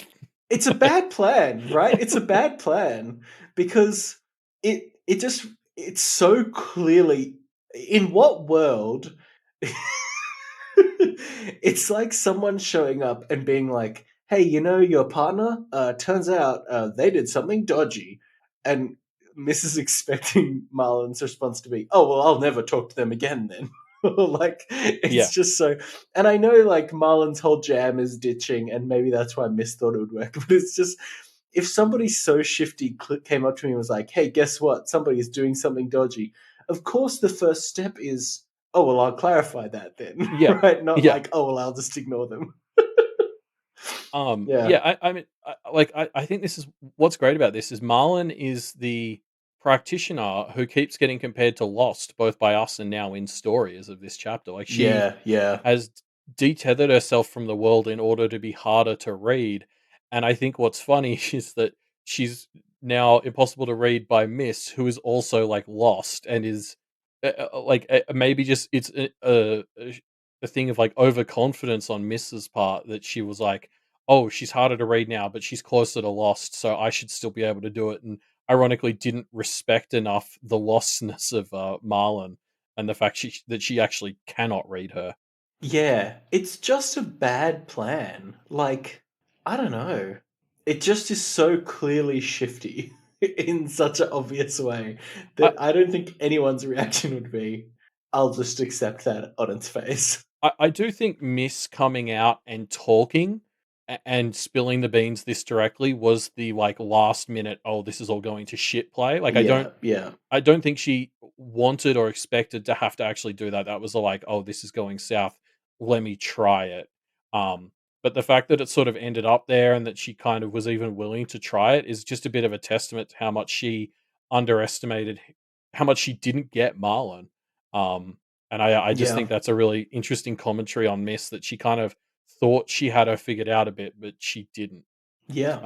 it's a bad plan, right? It's a bad plan because it just it's so clearly in what world it's like someone showing up and being like, "Hey, you know your partner? Turns out they did something dodgy," and Mrs. expecting Marlon's response to be, "Oh well, I'll never talk to them again." Then, like, Yeah. it's just so. And I know like Marlon's whole jam is ditching, and maybe that's why Miss thought it would work. But it's just if somebody so shifty came up to me and was like, "Hey, guess what? Somebody's doing something dodgy." Of course, the first step is, oh well, I'll clarify that then, Yeah. right? Not Yeah. like, oh well, I'll just ignore them. Yeah, Yeah, I mean, I think this is what's great about this is Marlon is the practitioner who keeps getting compared to Lost, both by us and now in story as of this chapter. Like, she yeah, yeah, has detethered herself from the world in order to be harder to read. And I think what's funny is that she's now impossible to read by Miss, who is also like lost and is maybe just it's a thing of like overconfidence on Miss's part, that she was like, oh, she's harder to read now, but she's closer to lost, so I should still be able to do it. And ironically, didn't respect enough the lostness of Marlon, and the fact that she actually cannot read her. yeah. It's just a bad plan. Like, I don't know. It just is so clearly shifty in such an obvious way I, that I don't think anyone's reaction would be, I'll just accept that on its face. I do think Miss coming out and talking and spilling the beans this directly was the like last minute, oh, this is all going to shit play. Like, Yeah, yeah, I don't think she wanted or expected to have to actually do that. That was like, oh, this is going south. Let me try it. Um, but the fact that it sort of ended up there, and that she kind of was even willing to try it, is just a bit of a testament to how much she underestimated, how much she didn't get Marlon. Um, and I just yeah. think that's a really interesting commentary on Miss, that she kind of thought she had her figured out a bit, but she didn't. Yeah.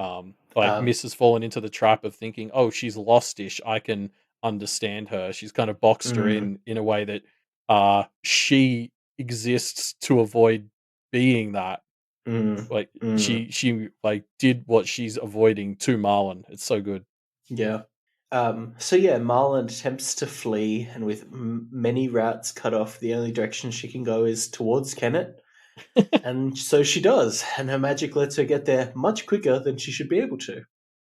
Like Um, Miss has fallen into the trap of thinking, oh, she's lostish. I can understand her. She's kind of boxed her mm, in a way that she exists to avoid being that. mm, Like mm, she like did what she's avoiding to Marlen. It's so good. yeah. So yeah, Marlon attempts to flee, and with many routes cut off, the only direction she can go is towards Kennet. And so she does, and her magic lets her get there much quicker than she should be able to.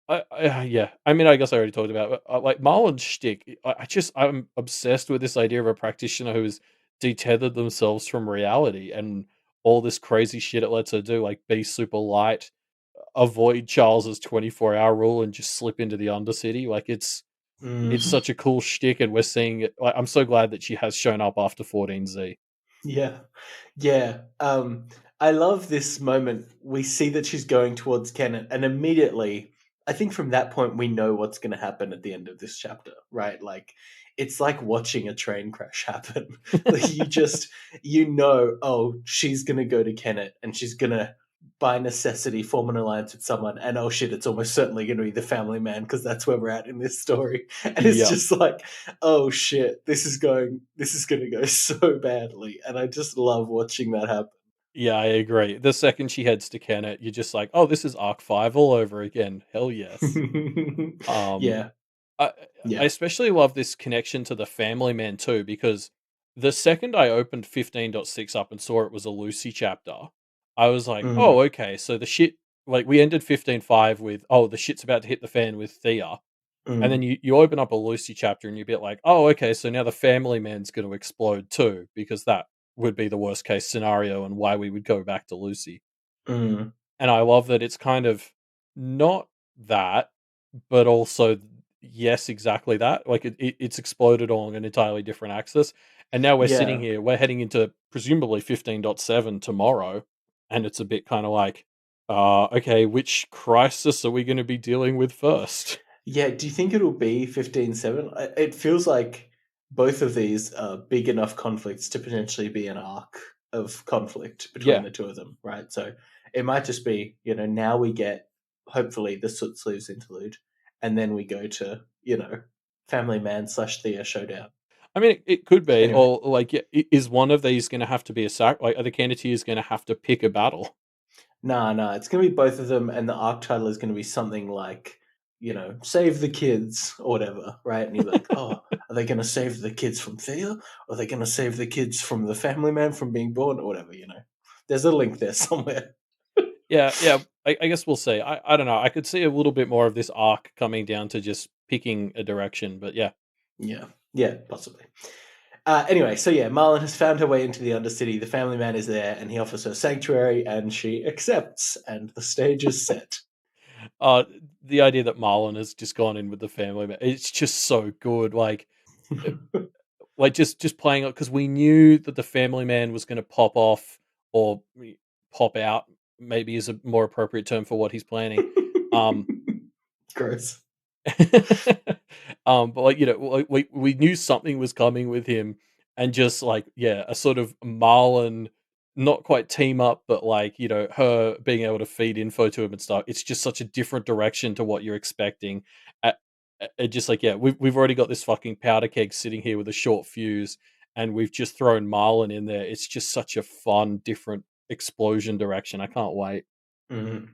Yeah. I mean, I guess I already talked about it. But, like Marlon's shtick. I'm obsessed with this idea of a practitioner who has detethered themselves from reality and all this crazy shit it lets her do, like be super light, avoid Charles's 24-hour rule, and just slip into the Undercity. Like it's Mhm. such a cool shtick, and we're seeing it. Like, I'm so glad that she has shown up after 14Z. Yeah. Yeah. I love this moment. We see that she's going towards Kennet, and immediately, I think from that point, we know what's going to happen at the end of this chapter, right? Like, it's like watching a train crash happen. Like, you know, oh, she's going to go to Kennet, and she's going to, by necessity, form an alliance with someone, and oh shit, it's almost certainly going to be the family man, because that's where we're at in this story. And it's Yep. just like, oh shit, this is going to go so badly, and I just love watching that happen. Yeah, I agree. The second she heads to Kennet, you're just like, oh, this is Arc 5 all over again. Hell yes. Um, Yeah, I I yeah. especially love this connection to the Family Man too, because the second I opened 15.6 up and saw it was a Lucy chapter, I was like, Mm, "Oh, okay, so the shit." Like we ended 15.5 with, "Oh, the shit's about to hit the fan with Thea," and then mm, you open up a Lucy chapter and you're a bit like, "Oh, okay, so now the Family Man's going to explode too," because that would be the worst case scenario and why we would go back to Lucy. mm. And I love that it's kind of not that, but also yes, exactly that. Like it's exploded along an entirely different axis. And now we're sitting Yeah, here, we're heading into presumably 15.7 tomorrow. And it's a bit kind of like, okay, which crisis are we going to be dealing with first? yeah. Do you think it'll be 15-7? It feels like both of these are big enough conflicts to potentially be an arc of conflict between Yeah. the two of them, right? So it might just be, now we get hopefully the Soot Sleeves interlude, and then we go to, Family Man slash Thea showdown. I mean, it could be, Anyway, or like, yeah, is one of these going to have to be a sack? Like, are the Cannoneers going to have to pick a battle? nah, it's gonna be both of them, and the arc title is gonna be something like, save the kids or whatever, right? And you're like, oh, are they gonna save the kids from Thea? Or are they gonna save the kids from the family man from being born or whatever? There's a link there somewhere. Yeah, yeah. I guess we'll see. I don't know. I could see a little bit more of this arc coming down to just picking a direction, but yeah. Yeah, yeah, possibly. Anyway, so yeah, Marlon has found her way into the Undercity. The family man is there, and he offers her sanctuary, and she accepts, and the stage is set. Uh the idea that Marlon has just gone in with the family, it's just so good. Uh, like just playing it because we knew that the family man was going to pop off or pop out. Maybe is a more appropriate term for what he's planning. Um, Gross. but like like, we knew something was coming with him, and just like yeah, a sort of Marlin, not quite team up, but like her being able to feed info to him and stuff. It's just such a different direction to what you're expecting. Uh, just like yeah, we've already got this fucking powder keg sitting here with a short fuse, and we've just thrown Marlin in there. It's just such a fun, different explosion direction. I can't wait. Mhm.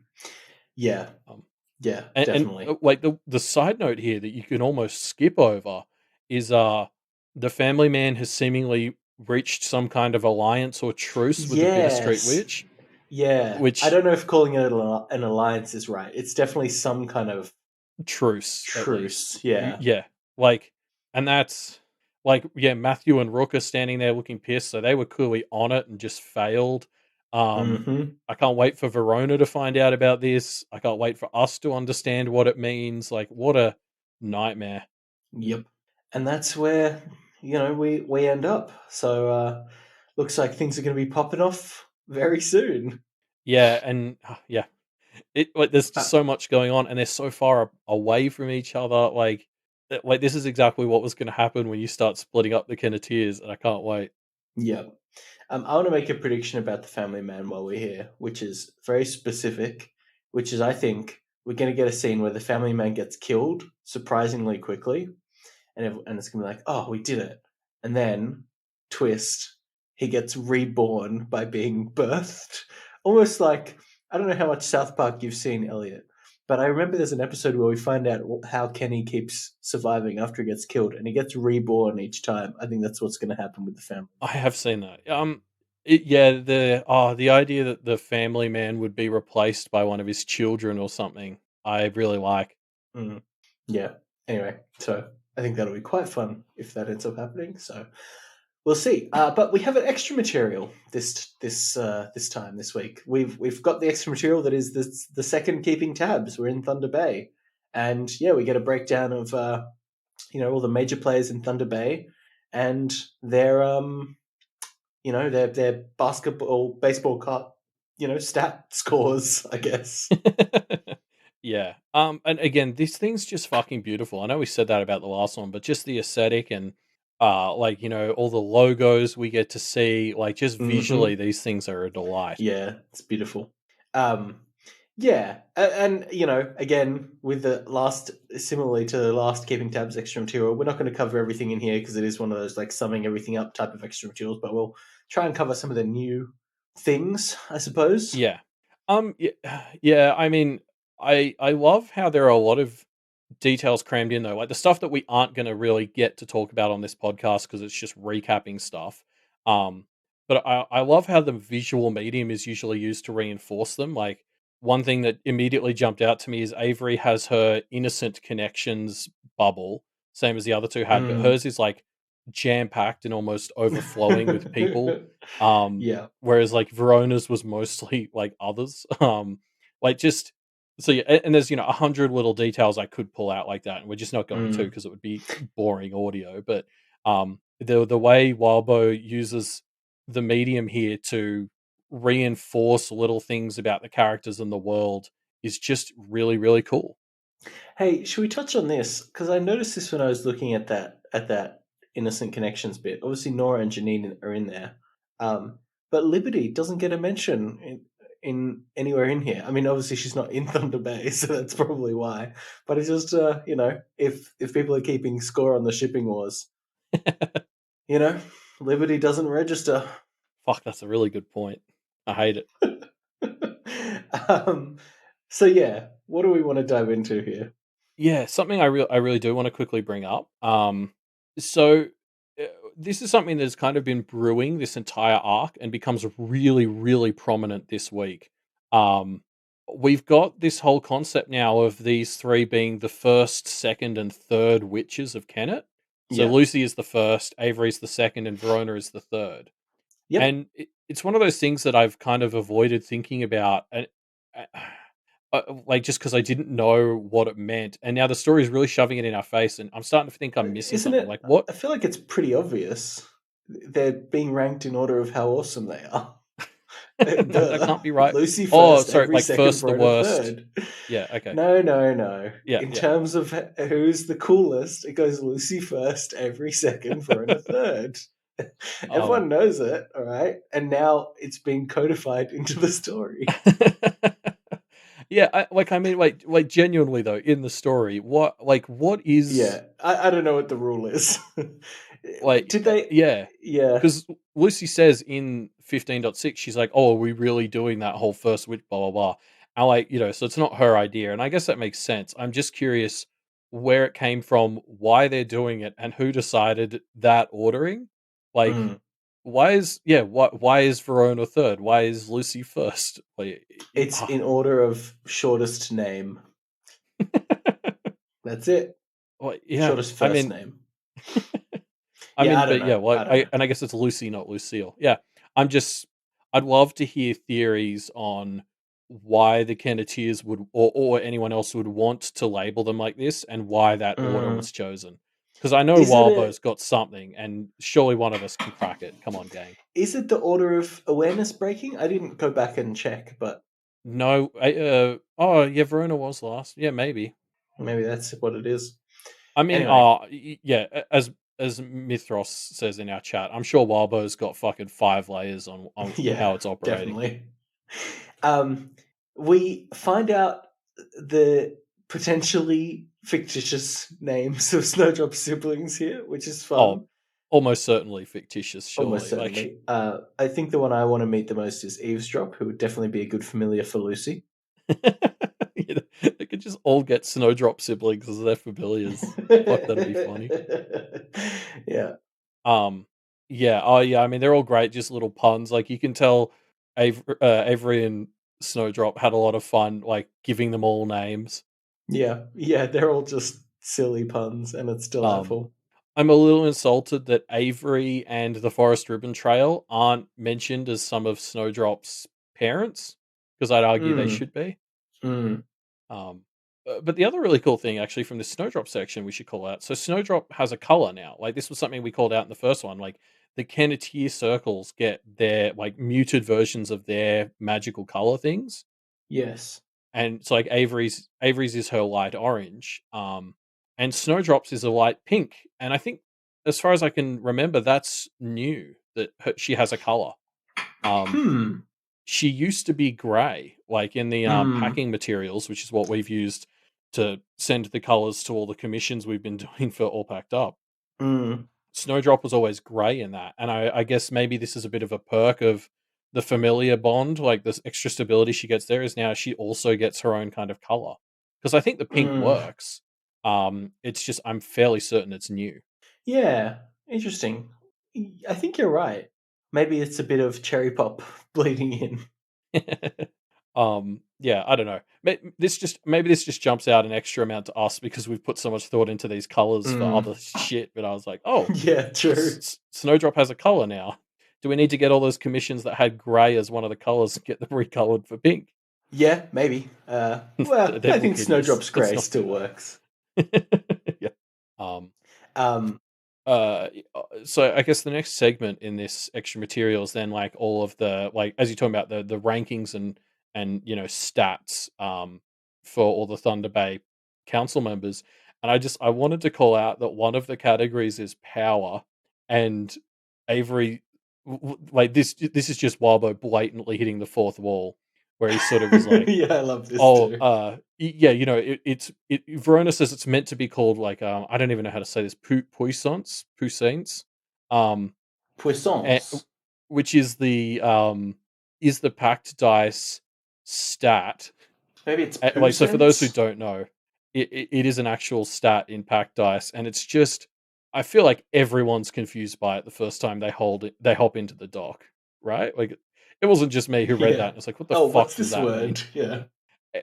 Yeah, Um, yeah, and definitely. like the side note here that you can almost skip over is the family man has seemingly reached some kind of alliance or truce with the Bittersweet Yes. Witch, Yeah. I which don't know if calling it an alliance is right. It's definitely some kind of truce at least. truce. Yeah. Yeah. Like and that's like yeah, Matthew and Rook are standing there looking pissed, so they were clearly on it and just failed. Hmm. I can't wait for Verona to find out about this. I can't wait for us to understand what it means. Like what a nightmare. Yep. And that's where, we end up. So looks like things are going to be popping off very soon. Yeah, and yeah, it like there's just Uh, so much going on, and they're so far away from each other. Like this is exactly what was going to happen when you start splitting up the Kenneteers, and I can't wait. yeah. I want to make a prediction about the family man while we're here, which is very specific. which is, I think, we're going to get a scene where the family man gets killed surprisingly quickly, and it's going to be like, oh, we did it. And then, twist, he gets reborn by being birthed. Almost like, I don't know how much South Park you've seen, Elliot, but I remember there's an episode where we find out how Kenny keeps surviving after he gets killed, and he gets reborn each time. I think that's what's going to happen with the family. I have seen that. Yeah, the idea that the family man would be replaced by one of his children or something, I really like. Mm. Yeah. Anyway, so I think that'll be quite fun if that ends up happening. So we'll see. But we have an extra material this time this week. We've got the extra material that is the second keeping tabs. We're in Thunder Bay, and yeah, we get a breakdown of all the major players in Thunder Bay and their basketball, baseball card, stat scores, I guess. Yeah. And again, this thing's just fucking beautiful. I know we said that about the last one, but just the aesthetic and all the logos we get to see, like just visually, Hmm. these things are a delight. Yeah, it's beautiful. Um, yeah, and again, with the last, similarly to the last keeping tabs extra material, we're not going to cover everything in here because it is one of those like summing everything up type of extra materials. But we'll try and cover some of the new things, I suppose. Yeah. Yeah, yeah, I mean, I love how there are a lot of details crammed in though, like the stuff that we aren't going to really get to talk about on this podcast because it's just recapping stuff. Um, but I love how the visual medium is usually used to reinforce them. Like one thing that immediately jumped out to me is Avery has her innocent connections bubble, same as the other two had, but Mm. hers is like jam packed and almost overflowing with people. Yeah. Whereas like Verona's was mostly like others. Like just so yeah, and there's 100 little details I could pull out like that, and we're just not going to Mm. because it would be boring audio. But the way Wildbow uses the medium here to reinforce little things about the characters and the world is just really really cool. Hey, should we touch on this? Because I noticed this when I was looking at that innocent connections bit. Obviously, Nora and Janine are in there, but Liberty doesn't get a mention in anywhere in here. I mean, obviously she's not in Thunder Bay, so that's probably why. But it's just if people are keeping score on the shipping wars, you know, Liberty doesn't register. Fuck, that's a really good point. I hate it. um, so yeah, what do we want to dive into here? Yeah, something I really do want to quickly bring up. So uh, this is something that's kind of been brewing this entire arc and becomes really really prominent this week. Um, we've got this whole concept now of these three being the first, second, and third witches of Kennet. So Yeah. Lucy is the first, Avery's the second, and Verona is the third. Yep. And it's one of those things that I've kind of avoided thinking about, and like just because I didn't know what it meant, and now the story is really shoving it in our face, and I'm starting to think I'm missing Isn't something. it? Like what? I feel like it's pretty obvious. They're being ranked in order of how awesome they are. No, that Duh. can't be right. Lucy Oh, first, sorry, every like second, first the Verona worst. third. Yeah, okay. No, no, no. Yeah, In yeah. terms of who's the coolest, it goes Lucy first, every second, Verona third. Um, Everyone knows it, all right? And now it's been codified into the story. yeah, I mean, like genuinely though, in the story, what is Yeah, I don't know what the rule is. like, Did they? yeah, Yeah. because Lucy says in 15.6, she's like, "Oh, are we really doing that whole first witch?" Blah blah blah. I like, so it's not her idea, and I guess that makes sense. I'm just curious where it came from, why they're doing it, and who decided that ordering. Like, Mm. why is Verona third? Why is Lucy first? Like, It's in order of shortest name. That's it. well, yeah. Shortest I first mean, name. I Yeah, mean, I don't but yeah, know. well, I don't know. I guess it's Lucy, not Lucille. Yeah, I'm just, I'd love to hear theories on why the Kenneteers would, or anyone else would want to label them like this, and why that order Mm. was chosen. Because I know Is it a? Wildbow's got something, and surely one of us can crack it. Come on, gang. Is it the order of awareness breaking? I didn't go back and check, but No, oh yeah, Verona was last. Yeah, maybe. maybe that's what it is. I mean, Anyway, yeah, as Mithros says in our chat, I'm sure Wildbow's got fucking 5 layers on yeah, how it's operating. definitely. Um, we find out the potentially fictitious names of Snowdrop's siblings here, which is Oh, fun. almost certainly fictitious, Almost surely. Like, certainly. I think the one I want to meet the most is Eavesdrop, who would definitely be a good familiar for Lucy. you know, they could just all get Snowdrop siblings as their familiars. Fuck, that'd be funny. Yeah. Um, yeah, oh yeah, I mean they're all great, just little puns. Like you can tell, Avery and Snowdrop had a lot of fun, like giving them all names. Yeah. Yeah. They're all just silly puns, and it's Um, delightful. I'm a little insulted that Avery and the Forest Ribbon Trail aren't mentioned as some of Snowdrop's parents, because I'd argue they Mm. should be. Mm. Um, but the other really cool thing, actually, from the Snowdrop section, we should call out. So Snowdrop has a color now. Like this was something we called out in the first one. Like the Kenneteer circles get their like muted versions of their magical color things, Yes. and so like Avery's is her light orange, and Snowdrop's is a light pink. And I think, as far as I can remember, that's new that she has a color. Um, Hmm. she used to be grey, like in the Mm. packing materials, which is what we've used to send the colors to all the commissions we've been doing for All Packed Up. Mm. Snowdrop was always grey in that, and I guess maybe this is a bit of a perk of the familiar bond, like this extra stability she gets there is now she also gets her own kind of color. Because I think the pink Mm. works. It's just I'm fairly certain it's new. Yeah. Interesting. I think you're right. Maybe it's a bit of cherry pop bleeding in. Yeah, I don't know. Maybe this just jumps out an extra amount to us because we've put so much thought into these colors for Mm. other shit. But I was like, oh, Yeah, true. Snowdrop has a color now. Do we need to get all those commissions that had grey as one of the colors and get them recolored for pink? Yeah, maybe. Well, They're I think book idiots. Snowdrop's Let's Grey not still do that. works. Yeah. Um. Um, So I guess the next segment in this extra materials then like all of the like as you're talking about the rankings and stats for all the Thunder Bay council members, and I wanted to call out that one of the categories is power, and Avery like this is just Wildbow blatantly hitting the fourth wall where he sort of is like, yeah, I love this oh, too. yeah, Verona says it's meant to be called like I don't even know how to say this puissance, um, eh, Puissance. which is the packed dice stat. Maybe it's Like so, for those who Puissance? don't know, it is an actual stat in packed dice, and it's just I feel like everyone's confused by it the first time they hop into the dock, right? Like it wasn't just me who read that Yeah. and it's like, what the Oh, what's fuck does this that mean? word? Yeah.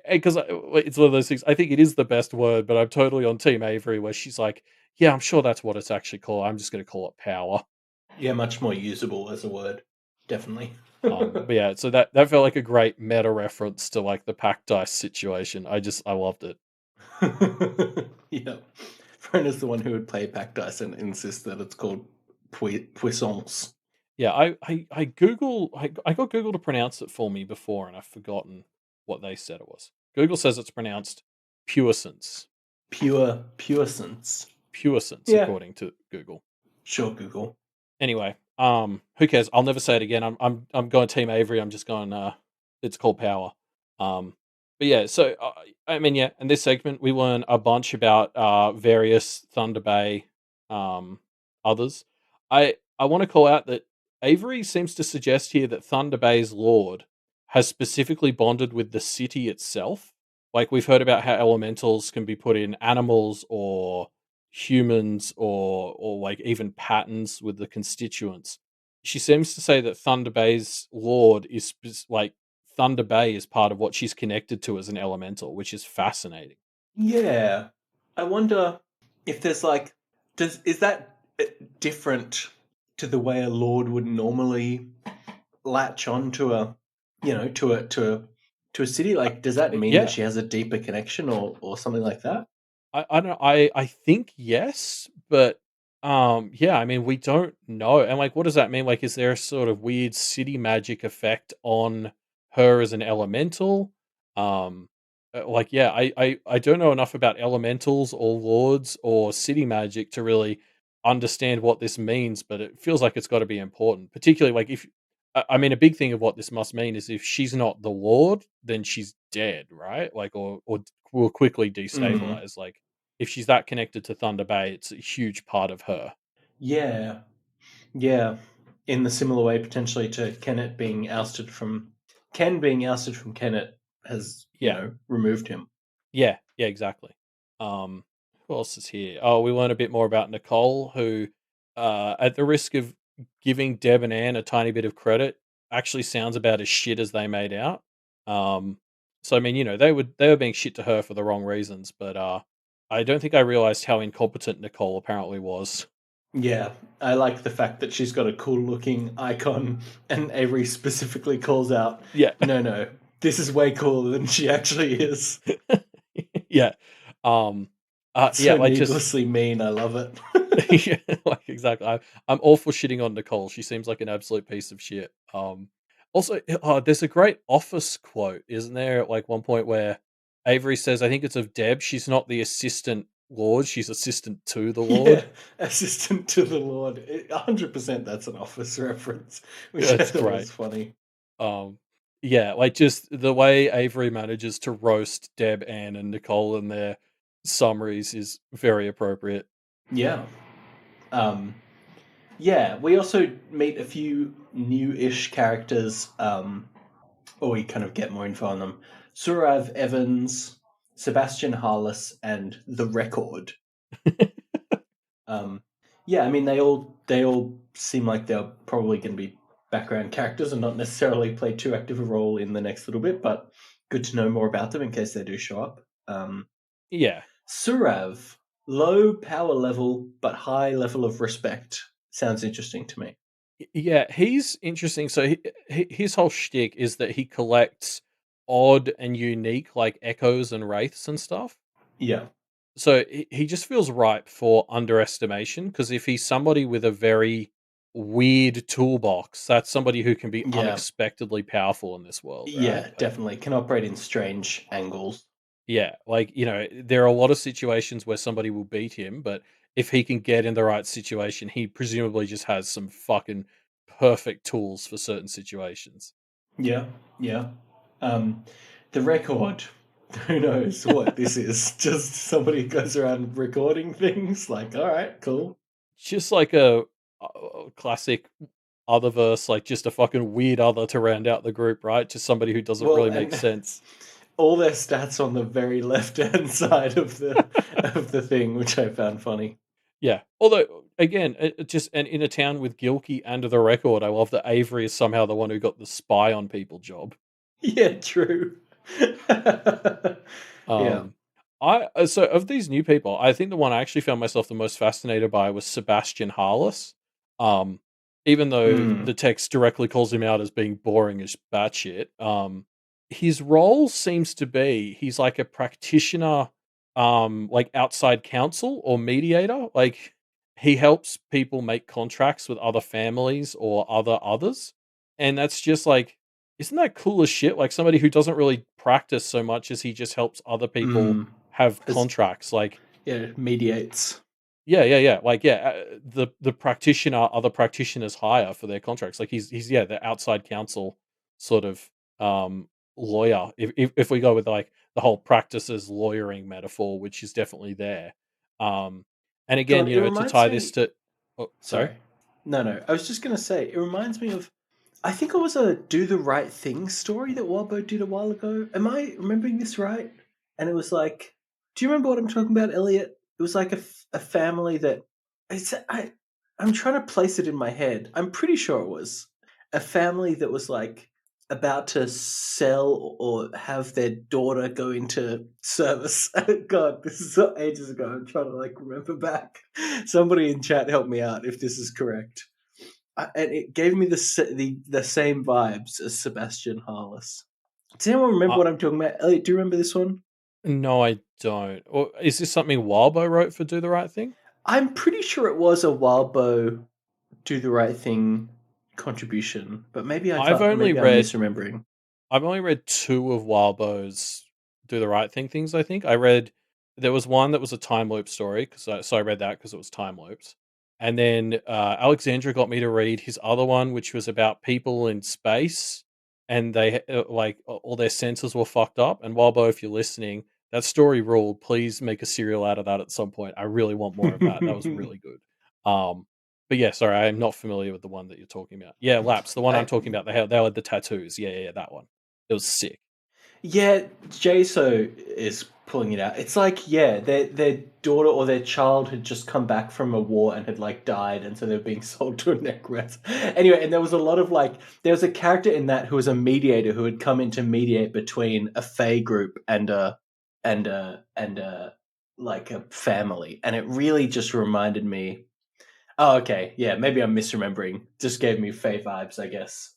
Because it's one of those things. I think it is the best word, but I'm totally on Team Avery, where she's like, "Yeah, I'm sure that's what it's actually called. I'm just going to call it power." Yeah, much more usable as a word. Definitely. But yeah, so that felt like a great meta reference to like the pack dice situation. I loved it. yeah. Fran is the one who would play pack dice and insist that it's called Puissance. Yeah, I got Google to pronounce it for me before, and I've forgotten what they said it was. Google says it's pronounced puissance, Puissance. puissance, Yeah. according to Google. Sure, Google. Anyway, who cares? I'll never say it again. I'm going Team Avery. I'm just going. It's called Power. But yeah. So I mean, yeah. In this segment, we learn a bunch about various Thunder Bay others. I want to call out that Avery seems to suggest here that Thunder Bay's Lord has specifically bonded with the city itself. Like we've heard about how elementals can be put in animals or humans or like even patterns with the constituents. She seems to say that Thunder Bay's lord is like Thunder Bay is part of what she's connected to as an elemental, which is fascinating. Yeah. I wonder if there's like is that different to the way a lord would normally latch on to a to a city? Like does that mean that Yeah, she has a deeper connection or something like that? I don't I think yes, but yeah, I mean we don't know. And like what does that mean? Like is there a sort of weird city magic effect on her as an elemental? Um like yeah, I don't know enough about elementals or lords or city magic to really understand what this means, but it feels like it's got to be important. Particularly like if I mean, a big thing of what this must mean is if she's not the Lord, then she's dead, right? Like, or will quickly Mm. destabilize. Like, if she's that connected to Thunder Bay, it's a huge part of her. Yeah, yeah. In the similar way, potentially to Kennet being ousted from Ken being ousted from Kennet has, Yeah, removed him. yeah, exactly. Who else is here? Oh, we learn a bit more about Nicole, who, at the risk of giving Deb and Anne a tiny bit of credit, actually sounds about as shit as they made out. Um, so I mean, they were being shit to her for the wrong reasons, but I don't think I realized how incompetent Nicole apparently was. Yeah, I like the fact that she's got a cool looking icon, and Avery specifically calls out, Yeah, no, no, this is way cooler than she actually is. yeah, um, It's yeah, so like just needlessly mean. I love it. yeah, like exactly. I'm all for shitting on Nicole. She seems like an absolute piece of shit. Also, there's a great Office quote, isn't there? At like one point where Avery says, "I think it's of Deb. She's not the assistant Lord. She's assistant to the Yeah, Lord." assistant to the Lord. 100% that's an Office reference, which Yeah, I it's thought great. was funny. Um, yeah, like just the way Avery manages to roast Deb, Ann, and Nicole in their summaries is very appropriate. Yeah. Um, yeah, we also meet a few new-ish characters, or we kind of get more info on them. Surav Evans, Sebastian Harless, and The Record. Um, yeah, I mean they all seem like they're probably going to be background characters and not necessarily play too active a role in the next little bit, but good to know more about them in case they do show up. Yeah, Surav, low power level but high level of respect. Sounds interesting to me. Yeah, he's interesting. So his whole shtick is that he collects odd and unique like echoes and wraiths and stuff. Yeah, So he just feels ripe for underestimation because if he's somebody with a very weird toolbox, that's somebody who can be yeah, unexpectedly powerful in this world, right? yeah, Like, definitely can operate in strange angles. yeah, like there are a lot of situations where somebody will beat him, but if he can get in the right situation, he presumably just has some fucking perfect tools for certain situations. Yeah, yeah. Um, the record. Who knows what this is? Just somebody goes around recording things. Like, all right, cool. Just like a classic otherverse, like just a fucking weird other to round out the group, right? Just somebody who doesn't Well, really make and sense. all their stats on the very left-hand side of the thing, which I found funny. Yeah. Although, again, just and in a town with Gilkey and the record, I love that Avery is somehow the one who got the spy on people job. Yeah, true. Yeah. Um, so of these new people, I think the one I actually found myself the most fascinated by was Sebastian Harless. Um, even though Mm, the text directly calls him out as being boring as batshit, his role seems to be he's like a practitioner, like outside counsel or mediator. Like he helps people make contracts with other families or others, and that's just like isn't that cool as shit? Like somebody who doesn't really practice so much as he just helps other people mm. have As contracts. Like, yeah, mediates. yeah. Like, yeah, the practitioner, other practitioners hire for their contracts. Like he's the outside counsel sort of lawyer. If we go with like the whole practices lawyering metaphor, which is definitely there. Um, and again, God, it to reminds tie this me. to, oh, sorry. Sorry. No, no. I was just gonna say it reminds me of. I think it was a "Do the Right Thing" story that Walbo did a while ago. Am I remembering this right? And it was like, do you remember what I'm talking about, Elliot? It was like a family that I'm trying to place it in my head. I'm pretty sure it was a family that was like about to sell or have their daughter go into service. God, this is so ages ago. I'm trying to like remember back. Somebody in chat help me out if this is correct. And it gave me the same vibes as Sebastian Harless. Does anyone remember what I'm talking about? Elliot, do you remember this one? No, I don't. Or is this something Wildbow wrote for Do the Right Thing? I'm pretty sure it was a Wildbow Do the Right Thing contribution, but I've only maybe I'm read misremembering. I've only read 2 of Wildbow's Do the Right Thing things, I think. I read there was one that was a time loop story, 'cause I read that because it was time loops, And then Alexandra got me to read his other one, which was about people in space, and they like all their senses were fucked up. And Walbo, if you're listening, that story ruled. Please make a serial out of that at some point. I really want more of that. That was really good. But yeah, sorry, I am not familiar with the one that you're talking about. Yeah, Laps, the one I'm I, talking about. They had the tattoos. Yeah, that one. It was sick. Yeah, Jaso is pulling it out. It's like, yeah, their daughter or their child had just come back from a war and had like died, and so they're being sold to a necromancer. Anyway, and there was a lot of like, there was a character in that who was a mediator who had come in to mediate between a Fae group and a like a family, and it really just reminded me. Oh, okay, yeah, maybe I'm misremembering. Just gave me Fae vibes, I guess.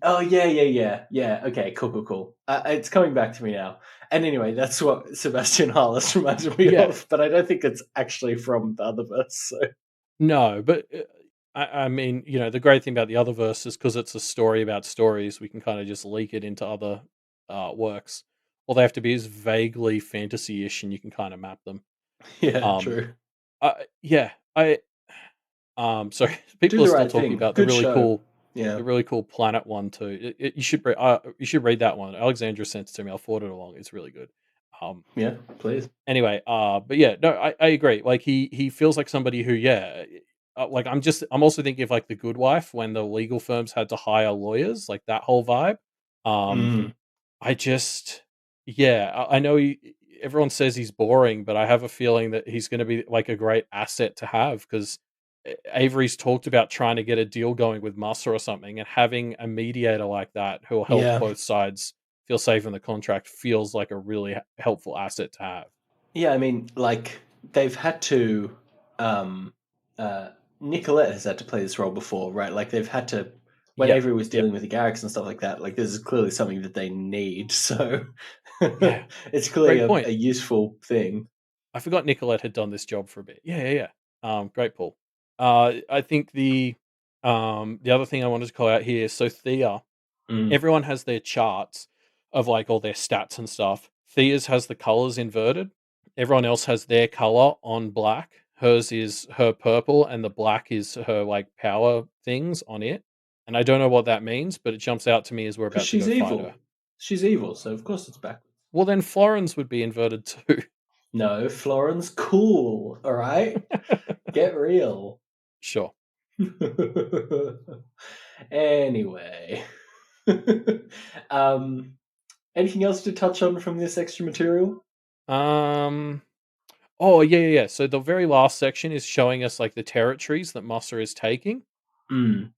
Oh yeah. Okay, cool. It's coming back to me now. And anyway, that's what Sebastian Harless reminded me Yeah, of, but I don't think it's actually from the other verse. So no, but I mean, the great thing about the other verse is because it's a story about stories, we can kind of just leak it into other works. All they have to be is vaguely fantasy-ish, and you can kind of map them. yeah, Um, true. yeah, sorry, Do people are the still right talking thing. about Good show. the Yeah, really cool Planet one too. You should read that one. Alexandra sent it to me. I'll forward it along. It's really good. Um, yeah. Please. Anyway, but yeah, no, I agree. Like he feels like somebody who, yeah, like I'm also thinking of like The Good Wife when the legal firms had to hire lawyers, like that whole vibe. Um, Mm, I just, yeah, I know everyone says he's boring, but I have a feeling that he's going to be like a great asset to have because Avery's talked about trying to get a deal going with Massa or something, and having a mediator like that who will help yeah, both sides feel safe in the contract feels like a really helpful asset to have. yeah. I mean, like they've had to. Um, uh, Nicolette has had to play this role before, right? Like they've had to when Yeah, Avery was yeah, dealing with the Garrix and stuff like that. Like this is clearly something that they need. So yeah. it's clearly Great point. a useful thing. I forgot Nicolette had done this job for a bit. Yeah. Great pull. I think the other thing I wanted to call out here. So Thea, Mm, everyone has their charts of like all their stats and stuff. Thea's has the colors inverted. Everyone else has their color on black. Hers is her purple, and the black is her like power things on it. And I don't know what that means, but it jumps out to me as we're because about to she's go fight her. evil. She's evil, so of course it's backwards. Well, then Florin's would be inverted too. No, Florence, cool. All right, get real. Sure. Anyway, um, anything else to touch on from this extra material? Um. Oh yeah. So the very last section is showing us like the territories that Mossa is taking. Mm,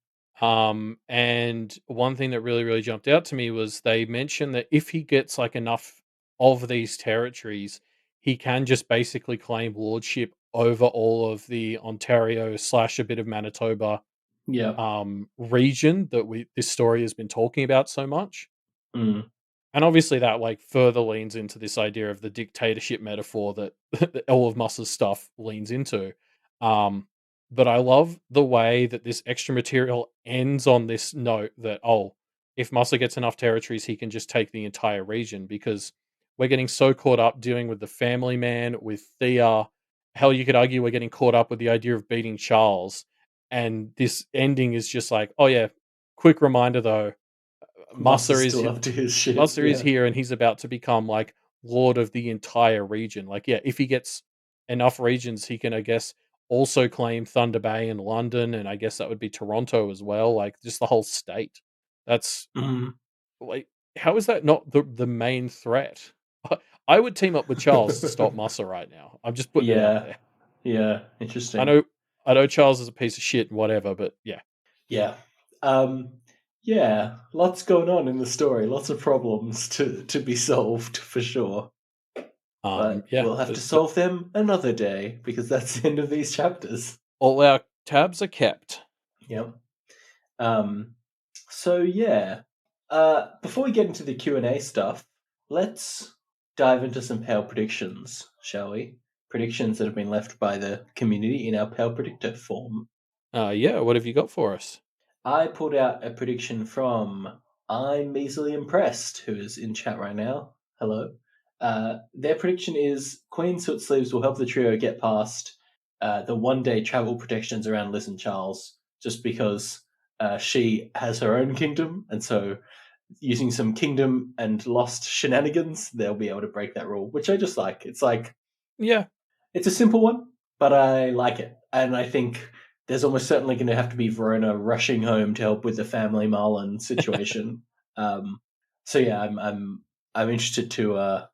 And one thing that really jumped out to me was they mentioned that if he gets like enough of these territories, he can just basically claim lordship over all of the Ontario slash a bit of Manitoba yeah. region that we this story has been talking about so much. Mm, And obviously that like further leans into this idea of the dictatorship metaphor that, that all of Muss's stuff leans into. Um, but I love the way that this extra material ends on this note that, oh, if Mussa gets enough territories, he can just take the entire region because we're getting so caught up dealing with the family man, with Thea. Hell, you could argue we're getting caught up with the idea of beating Charles. And this ending is just like, oh yeah, quick reminder though, Must Mussa is is still up to his shit. Buster is Yeah. here and he's about to become like lord of the entire region. Like, yeah, if he gets enough regions, he can, I guess, also claim Thunder Bay and London, and I guess that would be Toronto as well. Like, just the whole state. That's Mm. like, how is that not the main threat? I would team up with Charles to stop Mussa right now. I'm just putting it out Yeah. there. Yeah. I Interesting. know, I know Charles is a piece of shit and whatever, but yeah, Yeah. Um, yeah. Lots going on in the story. Lots of problems to be solved for sure. But yeah. we'll have to solve them another day because that's the end of these chapters. All our tabs are kept. Yep. Um, so yeah. Before we get into the Q&A stuff, let's dive into some Pale predictions, shall we? Predictions that have been left by the community in our Pale Predictor form. Yeah. What have you got for us? I pulled out a prediction from I'm Easily Impressed, who is in chat right now. Hello. Their prediction is Queen Soot Sleeves will help the trio get past the 1 day travel protections around Liz and Charles, just because she has her own kingdom, and so using some kingdom and lost shenanigans, they'll be able to break that rule, which I just like. It's like Yeah. it's a simple one, but I like it, and I think there's almost certainly going to have to be Verona rushing home to help with the family Marlen situation. Um, so yeah, I'm interested to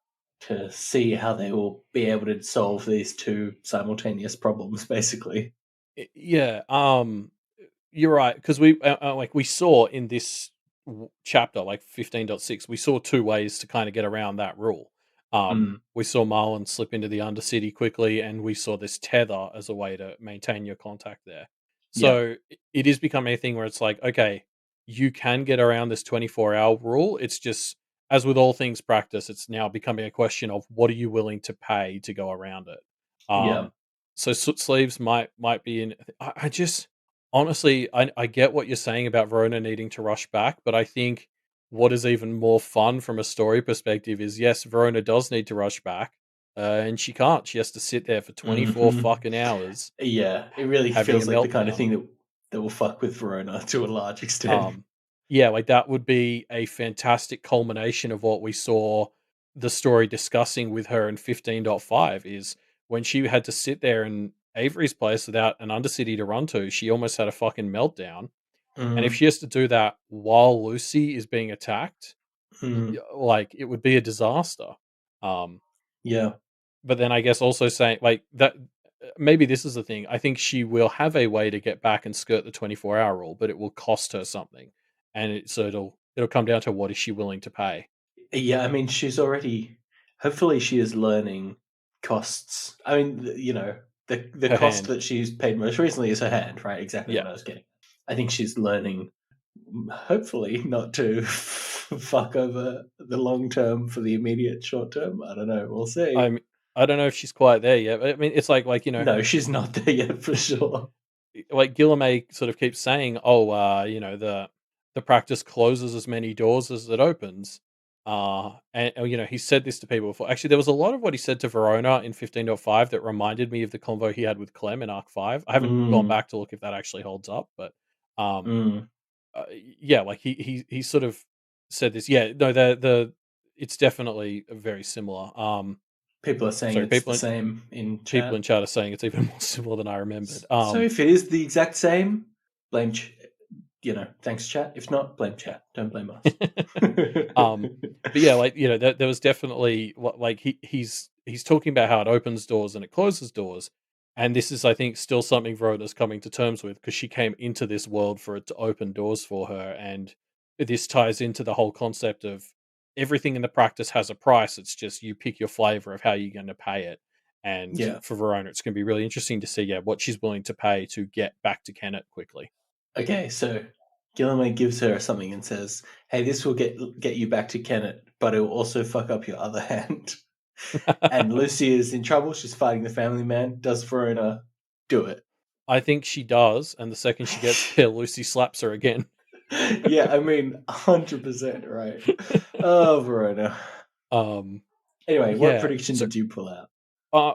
see how they will be able to solve these two simultaneous problems, basically. Yeah. You're right, because like we saw in this chapter, like 15.6, we saw two ways to kind of get around that rule. Mm, We saw Marlon slip into the Undercity quickly, and we saw this tether as a way to maintain your contact there. yeah, So it is becoming a thing where it's like, okay, you can get around this 24-hour rule. It's just, as with all things practice, it's now becoming a question of what are you willing to pay to go around it. yeah, So soot sleeves might be in. I just honestly, I get what you're saying about Verona needing to rush back, but I think what is even more fun from a story perspective is, yes, Verona does need to rush back, and she can't. She has to sit there for 24 hmm fucking hours yeah. It really having a feels like the kind of meltdown. thing that will fuck with Verona to a large extent. Um, yeah, like that would be a fantastic culmination of what we saw the story discussing with her in 15.5 is when she had to sit there in Avery's place without an Undercity to run to, she almost had a fucking meltdown. And if Mm, she has to do that while Lucy is being attacked, mm, like it would be a disaster. Um, yeah. but then I guess also saying like that, maybe this is the thing. I think she will have a way to get back and skirt the 24-hour rule, but it will cost her something, and so it'll come down to what is she willing to pay. Yeah, I mean, she's already. Hopefully, she is learning costs. I mean, the Her cost hand, that she's paid most recently is her hand, right? Exactly yeah. what I was getting. I think she's learning, hopefully, not to fuck over the long term for the immediate short term. I don't know. We'll see. I don't know if she's quite there yet. But I mean, it's like No, she's not there yet for sure. like Guilherme sort of keeps saying, "Oh, the practice closes as many doors as it opens." And he said this to people before. Actually, there was a lot of what he said to Verona in 15.5 that reminded me of the convo he had with Clem in Arc 5. I haven't gone Mm, back to look if that actually holds up, but um, mm. yeah, like he sort of said this. Yeah, no, the it's definitely very similar. People are saying Sorry, it's the same in people chat. in chat are saying it's even more similar than I remembered. So if it is the exact same, blame thanks chat. If not, blame chat. Don't blame us. um, but yeah, like there was definitely like he's talking about how it opens doors and it closes doors, and this is I think still something Verona's coming to terms with because she came into this world for it to open doors for her, and this ties into the whole concept of everything in the practice has a price. It's just you pick your flavor of how you're going to pay it. And Yeah. for Verona, it's going to be really interesting to see, yeah, what she's willing to pay to get back to Kennet quickly. Okay, so Guilherme gives her something and says, "Hey, this will get you back to Kennet, but it will also fuck up your other hand." And Lucy is in trouble. She's fighting the family man. Does Verona do it? I think she does, and the second she gets there, Lucy slaps her again. Yeah, I mean, 100% right. Oh, Verona. um, Anyway, what yeah. prediction So, did you pull out?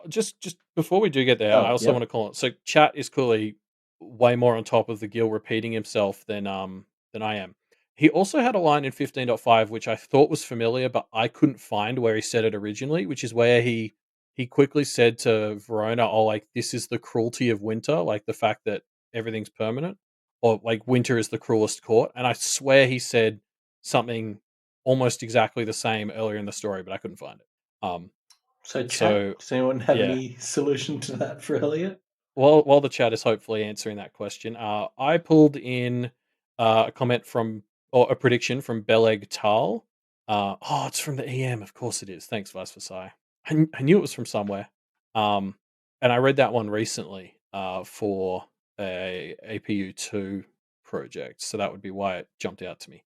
just before we do get there, I Oh, also want yep. to call it. So, chat is clearly way more on top of the Gil repeating himself than I am. He also had a line in 15.5 which I thought was familiar, but I couldn't find where he said it originally, which is where he quickly said to Verona, "Oh, like this is the cruelty of winter, like the fact that everything's permanent, or like winter is the cruelest court." And I swear he said something almost exactly the same earlier in the story, but I couldn't find it. Um, So, chat. so Does anyone have yeah, any solution to that for Elliot? while the chat is hopefully answering that question, I pulled in a comment from or a prediction from Beleg Tal. Oh, it's from the EM. Of course it is. Thanks, Vice Versailles. I knew it was from somewhere. Um, and I read that one recently for a APU2 project, so that would be why it jumped out to me.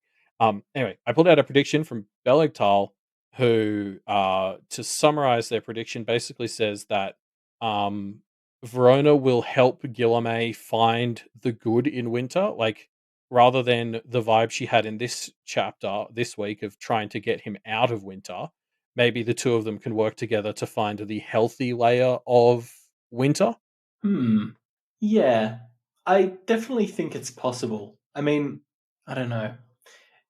Anyway, I pulled out a prediction from Beleg Tal, who, to summarize their prediction, basically says that um, Verona will help Guilherme find the good in winter, like rather than the vibe she had in this chapter this week of trying to get him out of winter. Maybe the two of them can work together to find the healthy layer of winter. Hmm. Yeah, I definitely think it's possible. I mean, I don't know.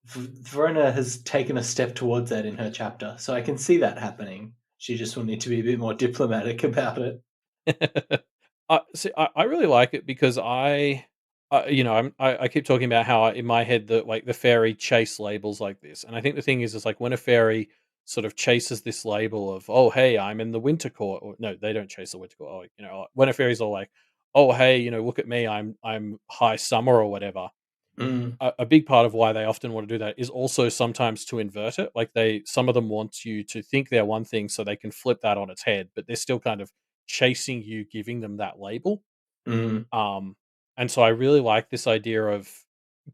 Verona has taken a step towards that in her chapter, so I can see that happening. She just will need to be a bit more diplomatic about it. See, I really like it because I keep talking about how in my head that like the fairy chase labels like this, and I think the thing is like when a fairy sort of chases this label of oh hey I'm in the winter court, or no they don't chase the winter court, when a fairy's all like oh hey look at me I'm high summer or whatever. Mm, A big part of why they often want to do that is also sometimes to invert it. Like some of them want you to think they're one thing so they can flip that on its head, but they're still kind of chasing you, giving them that label. mm, Um, and so I really like this idea of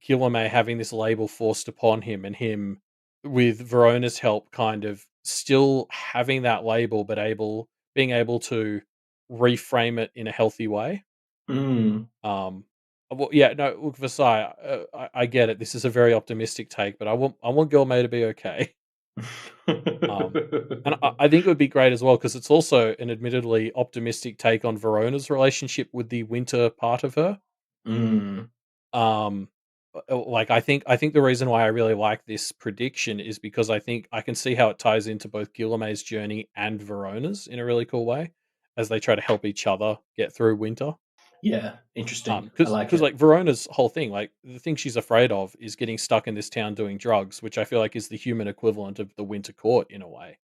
Guilherme having this label forced upon him and him with Verona's help kind of still having that label, but being able to reframe it in a healthy way. mm. Um, well, yeah, no, look, Versailles. I get it. This is a very optimistic take, but I want Girl May to be okay. Um, and I think it would be great as well because it's also an admittedly optimistic take on Verona's relationship with the winter part of her. Mm, Um, like I think the reason why I really like this prediction is because I think I can see how it ties into both Guilherme's journey and Verona's in a really cool way as they try to help each other get through winter. yeah, interesting. I like Because it. like Verona's whole thing, like the thing she's afraid of is getting stuck in this town doing drugs, which I feel like is the human equivalent of the Winter Court in a way.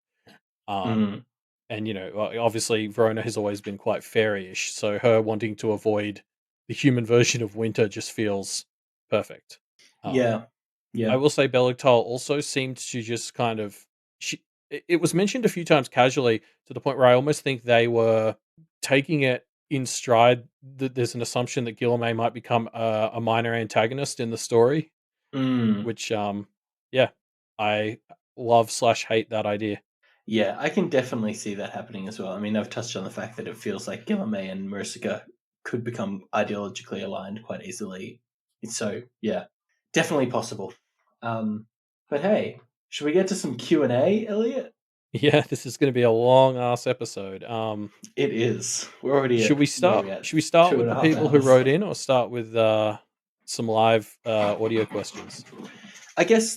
Um, Mm, and obviously Verona has always been quite fairyish, so her wanting to avoid the human version of winter just feels perfect. Um, yeah, I yeah. will say Belictal also seemed to just kind of she. It was mentioned a few times casually to the point where I almost think they were taking it in stride. That there's an assumption that Guilherme might become a minor antagonist in the story, Mm. which yeah, I love/hate that idea. Yeah, I can definitely see that happening as well. I mean, I've touched on the fact that it feels like Guilherme and Mercica could become ideologically aligned quite easily. So, yeah, definitely possible. Um, but hey, should we get to some Q&A, Elliot? Yeah, this is going to be a long ass episode. It is. We're already Should at, we what are start? we at? Should we start Two with and a the half people who hours. wrote in, or start with some live audio questions? I guess,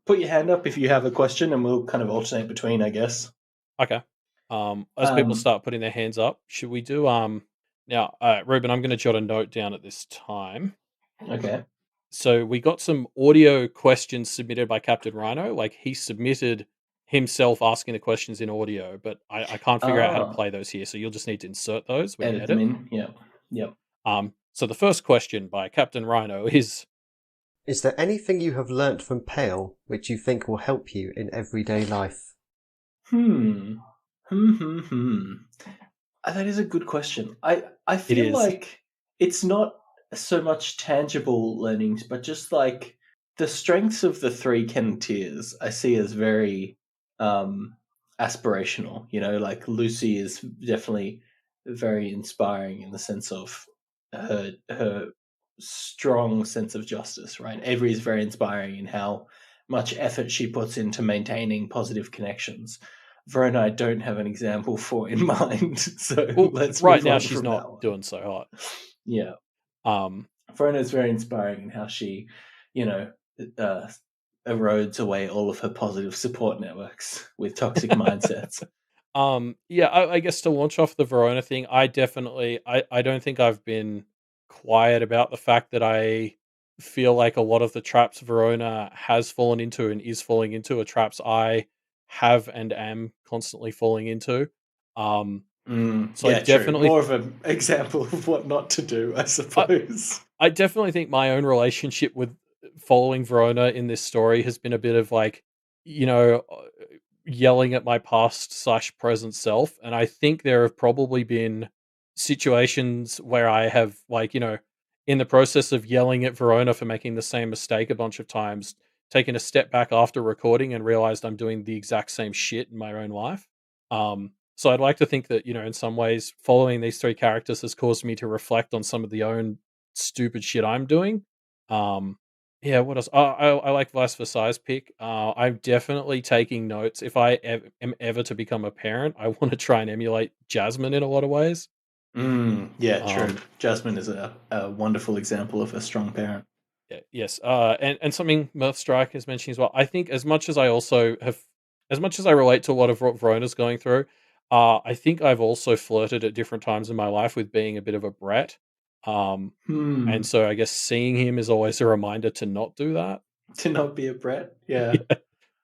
put your hand up if you have a question and we'll kind of alternate between, I guess. Okay. As people Um, start putting their hands up, should we do now, Ruben? I'm going to jot a note down at this time. okay. So we got some audio questions submitted by Captain Rhino. Like he submitted himself asking the questions in audio, but I can't figure out how to Ah, play those here. So you'll just need to insert those when you edit them edit. in. Yep. Yep. So the first question by Captain Rhino is Is there anything you have learnt from Pale which you think will help you in everyday life? Hmm. Hmm. That is a good question. I it feel is. like it's not so much tangible learnings, but just like the strengths of the three Kennetiers I see as very um aspirational. Like Lucy is definitely very inspiring in the sense of her strong sense of justice, right? Avery is very inspiring in how much effort she puts into maintaining positive connections. Verona, I don't have an example for in mind, so Well, let's right move now on she's from not that one. doing so hot. Yeah, Um, Verona is very inspiring in how she, you know, uh, erodes away all of her positive support networks with toxic mindsets. yeah, I guess to launch off the Verona thing, I don't think I've been quiet about the fact that I feel like a lot of the traps Verona has fallen into and is falling into are traps I have and am constantly falling into. Um, so I Yeah, true. definitely, More of an example of what not to do, I I, suppose. I definitely think my own relationship with following Verona in this story has been a bit of like, you know, uh, yelling at my past/present self. And I think there have probably been situations where I have, like, in the process of yelling at Verona for making the same mistake a bunch of times, taken a step back after recording and realized I'm doing the exact same shit in my own life. So I'd like to think that, in some ways, following these three characters has caused me to reflect on some of the own stupid shit I'm doing. Um, yeah, what else? I like Vice Versa's pick. I'm definitely taking notes. If I am ever to become a parent, I want to try and emulate Jasmine in a lot of ways. Yeah, true. Um, Jasmine is a wonderful example of a strong parent. yes, and something Mirth Strike is mentioning as well. I think as much as I also have, as much as I relate to a lot of what Verona's going through, I think I've also flirted at different times in my life with being a bit of a brat. Um, and so I guess seeing him is always a reminder to not do that. To not be a brat. Yeah.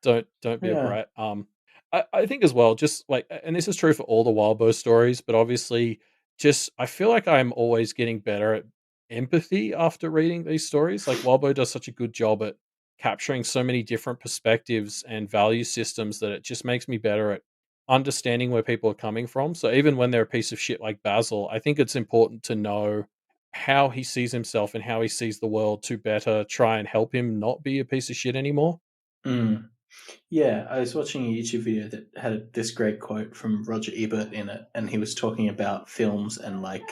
Yeah, don't be a Yeah. brat. I think as well, just like, and this is true for all the Wild Boar stories, but obviously, just I feel like I'm always getting better at empathy after reading these stories. Like Wild Boar does such a good job at capturing so many different perspectives and value systems that it just makes me better at understanding where people are coming from. So even when they're a piece of shit like Basil, I think it's important to know how he sees himself and how he sees the world to better try and help him not be a piece of shit anymore. Mm. Yeah, I was watching a YouTube video that had this great quote from Roger Ebert in it, and he was talking about films and like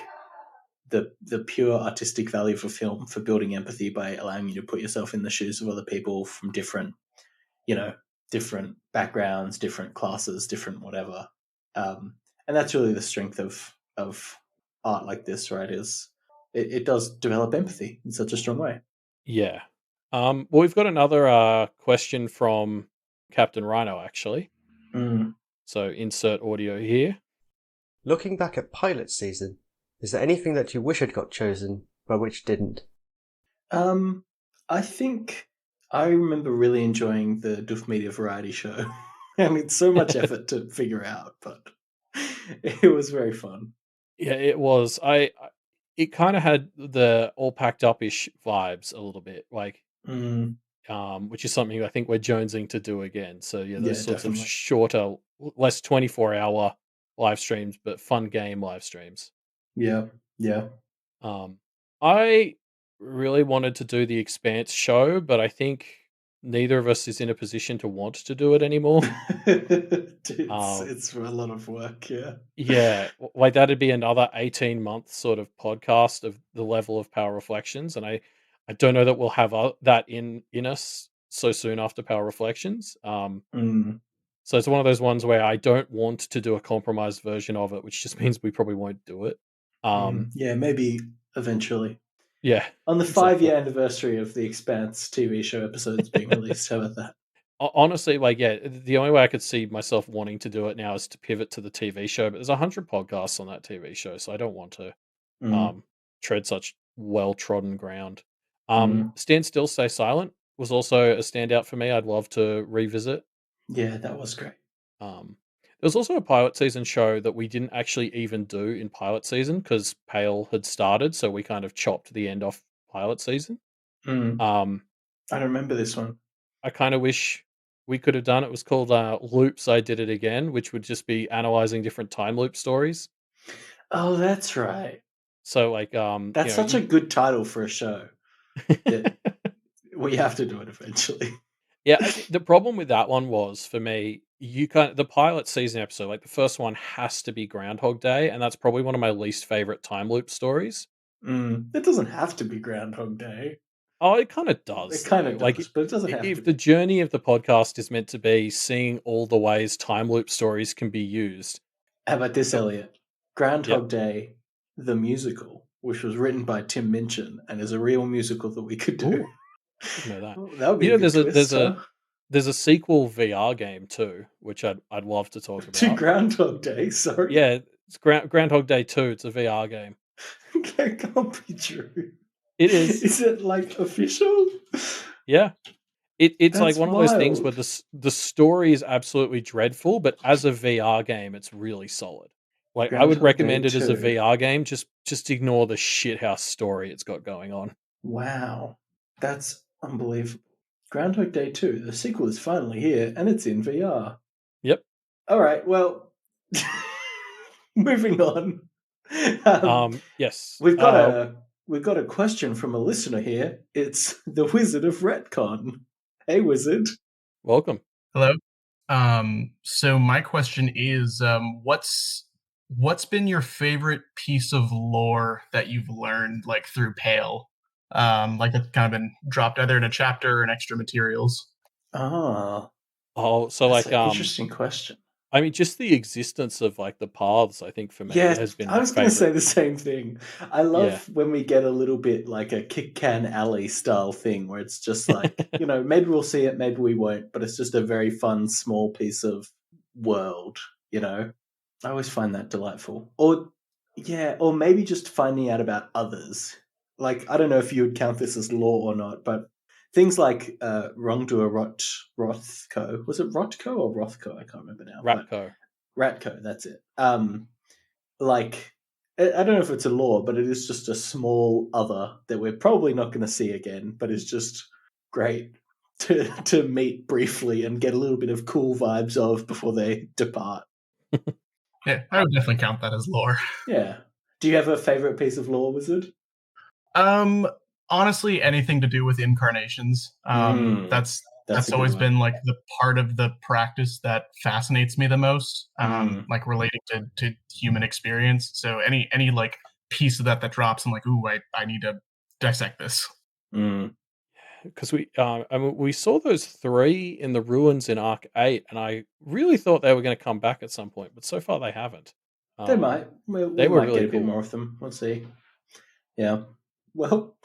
the pure artistic value of a film for building empathy by allowing you to put yourself in the shoes of other people from different, different backgrounds, different classes, different whatever. And that's really the strength of art like this, right? Is it does develop empathy in such a strong way. Yeah. Well, we've got another question from Captain Rhino, actually. Mm. So insert audio here. Looking back at pilot season, is there anything that you wish had got chosen, but which didn't? I think I remember really enjoying the Doof Media variety show. I mean, so much effort to figure out, but it was very fun. Yeah, it was. It kind of had the all packed up ish vibes a little bit, like, Mm, which is something I think we're jonesing to do again. So yeah, those yeah, sorts of definitely. shorter, less 24-hour live streams, but fun game live streams. Yeah, yeah. Um, I really wanted to do the Expanse show, but I think neither of us is in a position to want to do it anymore. Um, It's a lot of work. Yeah. yeah, like that'd be another 18-month sort of podcast of the level of Power Reflections, and I don't know that we'll have that in us so soon after Power Reflections. Mm, So it's one of those ones where I don't want to do a compromised version of it, which just means we probably won't do it. yeah, maybe eventually. Yeah, On the exactly. 5-year anniversary of the Expanse TV show episodes being released, how about that? Honestly, like, yeah, the only way I could see myself wanting to do it now is to pivot to the TV show. But there's 100 podcasts on that TV show, so I don't want to Mm, tread such well trodden ground. mm. Stand Still, Stay Silent was also a standout for me. I'd love to revisit. Yeah, that was great. There was also a pilot season show that we didn't actually even do in pilot season because Pale had started, so we kind of chopped the end off pilot season. Mm. Um, I remember this one. I kind of wish we could have done it. It was called Loops. I Did It Again, which would just be analyzing different time loop stories. Oh, that's right. So, like, That's such a good title for a show that we have to do it eventually. yeah, the problem with that one was for me, the pilot season episode, like the first one, has to be Groundhog Day, and that's probably one of my least favorite time loop stories. It doesn't have to be Groundhog Day. Oh, it kind of It does kind though. of Like, does, but it doesn't have to if the be. journey of the podcast is meant to be seeing all the ways time loop stories can be used, How about this, uh, Elliot? yeah. Groundhog Day, the musical, which was written by Tim Minchin and is a real musical that we could do. Ooh, didn't know that. Oh, that would be You a know, good twist, huh? there's a sequel VR game too, which I'd love to talk To about. Groundhog Day, sorry. Yeah, it's Groundhog Day 2. It's a VR game. That can't be true. It is. Is it like official? Yeah. It's like That's one of those things where wild. the story is absolutely dreadful, but as a VR game, it's really solid. Like I would Groundhog Day recommend it as a 2. VR game. Just ignore the shithouse story it's got going on. Wow. That's unbelievable. Groundhog Day 2, the sequel is finally here and it's in VR. Yep. All right, well, moving on. Um, Yes. we've got a question from a listener here. It's the Wizard of Retcon. Hey, Wizard. Welcome. Hello. So my question is, what's been your favorite piece of lore that you've learned like through Pale? Like it's kind of been dropped either in a chapter or in extra materials. Ah, Oh, so that's like an interesting question. I mean, just the existence of like the paths, I think for me Yes, has been I my was going to say favorite. the same thing. I love when we get a little bit like a kick can alley style thing where it's just like, maybe we'll see it, maybe we won't, but it's just a very fun, small piece of world, I always find that delightful. Or maybe just finding out about others. Like, I don't know if you would count this as lore or not, but things like Wrongdoer Rothko. Was it Rotko or Rothko? I can't remember now. Ratko. Ratko, that's it. Like, I don't know if it's a lore, but it is just a small other that we're probably not going to see again, but is just great to meet briefly and get a little bit of cool vibes of before they depart. Yeah, I would definitely count that as lore. Yeah. Do you have a favorite piece of lore, Wizard? Honestly, anything to do with incarnations. That's always been like the part of the practice that fascinates me the most. Like relating to human experience. So any like piece of that drops, I'm like, ooh, I need to dissect this. Because we saw those 3 in the ruins in Arc 8, and I really thought they were going to come back at some point, but so far they haven't. They might. We they were might really get a bit cool. more of them. We'll see. Yeah. Well,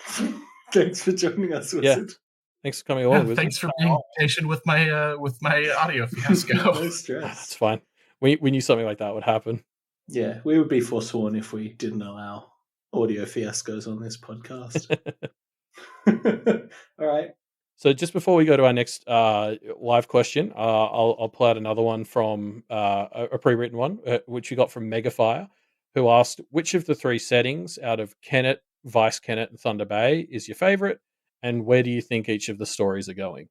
thanks for joining us, Wizard. Yeah. Thanks for coming along, Wizard. Thanks for being patient with my audio fiasco. No stress. It's fine. We knew something like that would happen. Yeah, we would be forsworn if we didn't allow audio fiascos on this podcast. All right. So just before we go to our next live question, I'll pull out another one from a pre-written one, which we got from Megafire, who asked, which of the 3 settings out of Kennet, Vice Kennet, and Thunder Bay is your favorite, and where do you think each of the stories are going?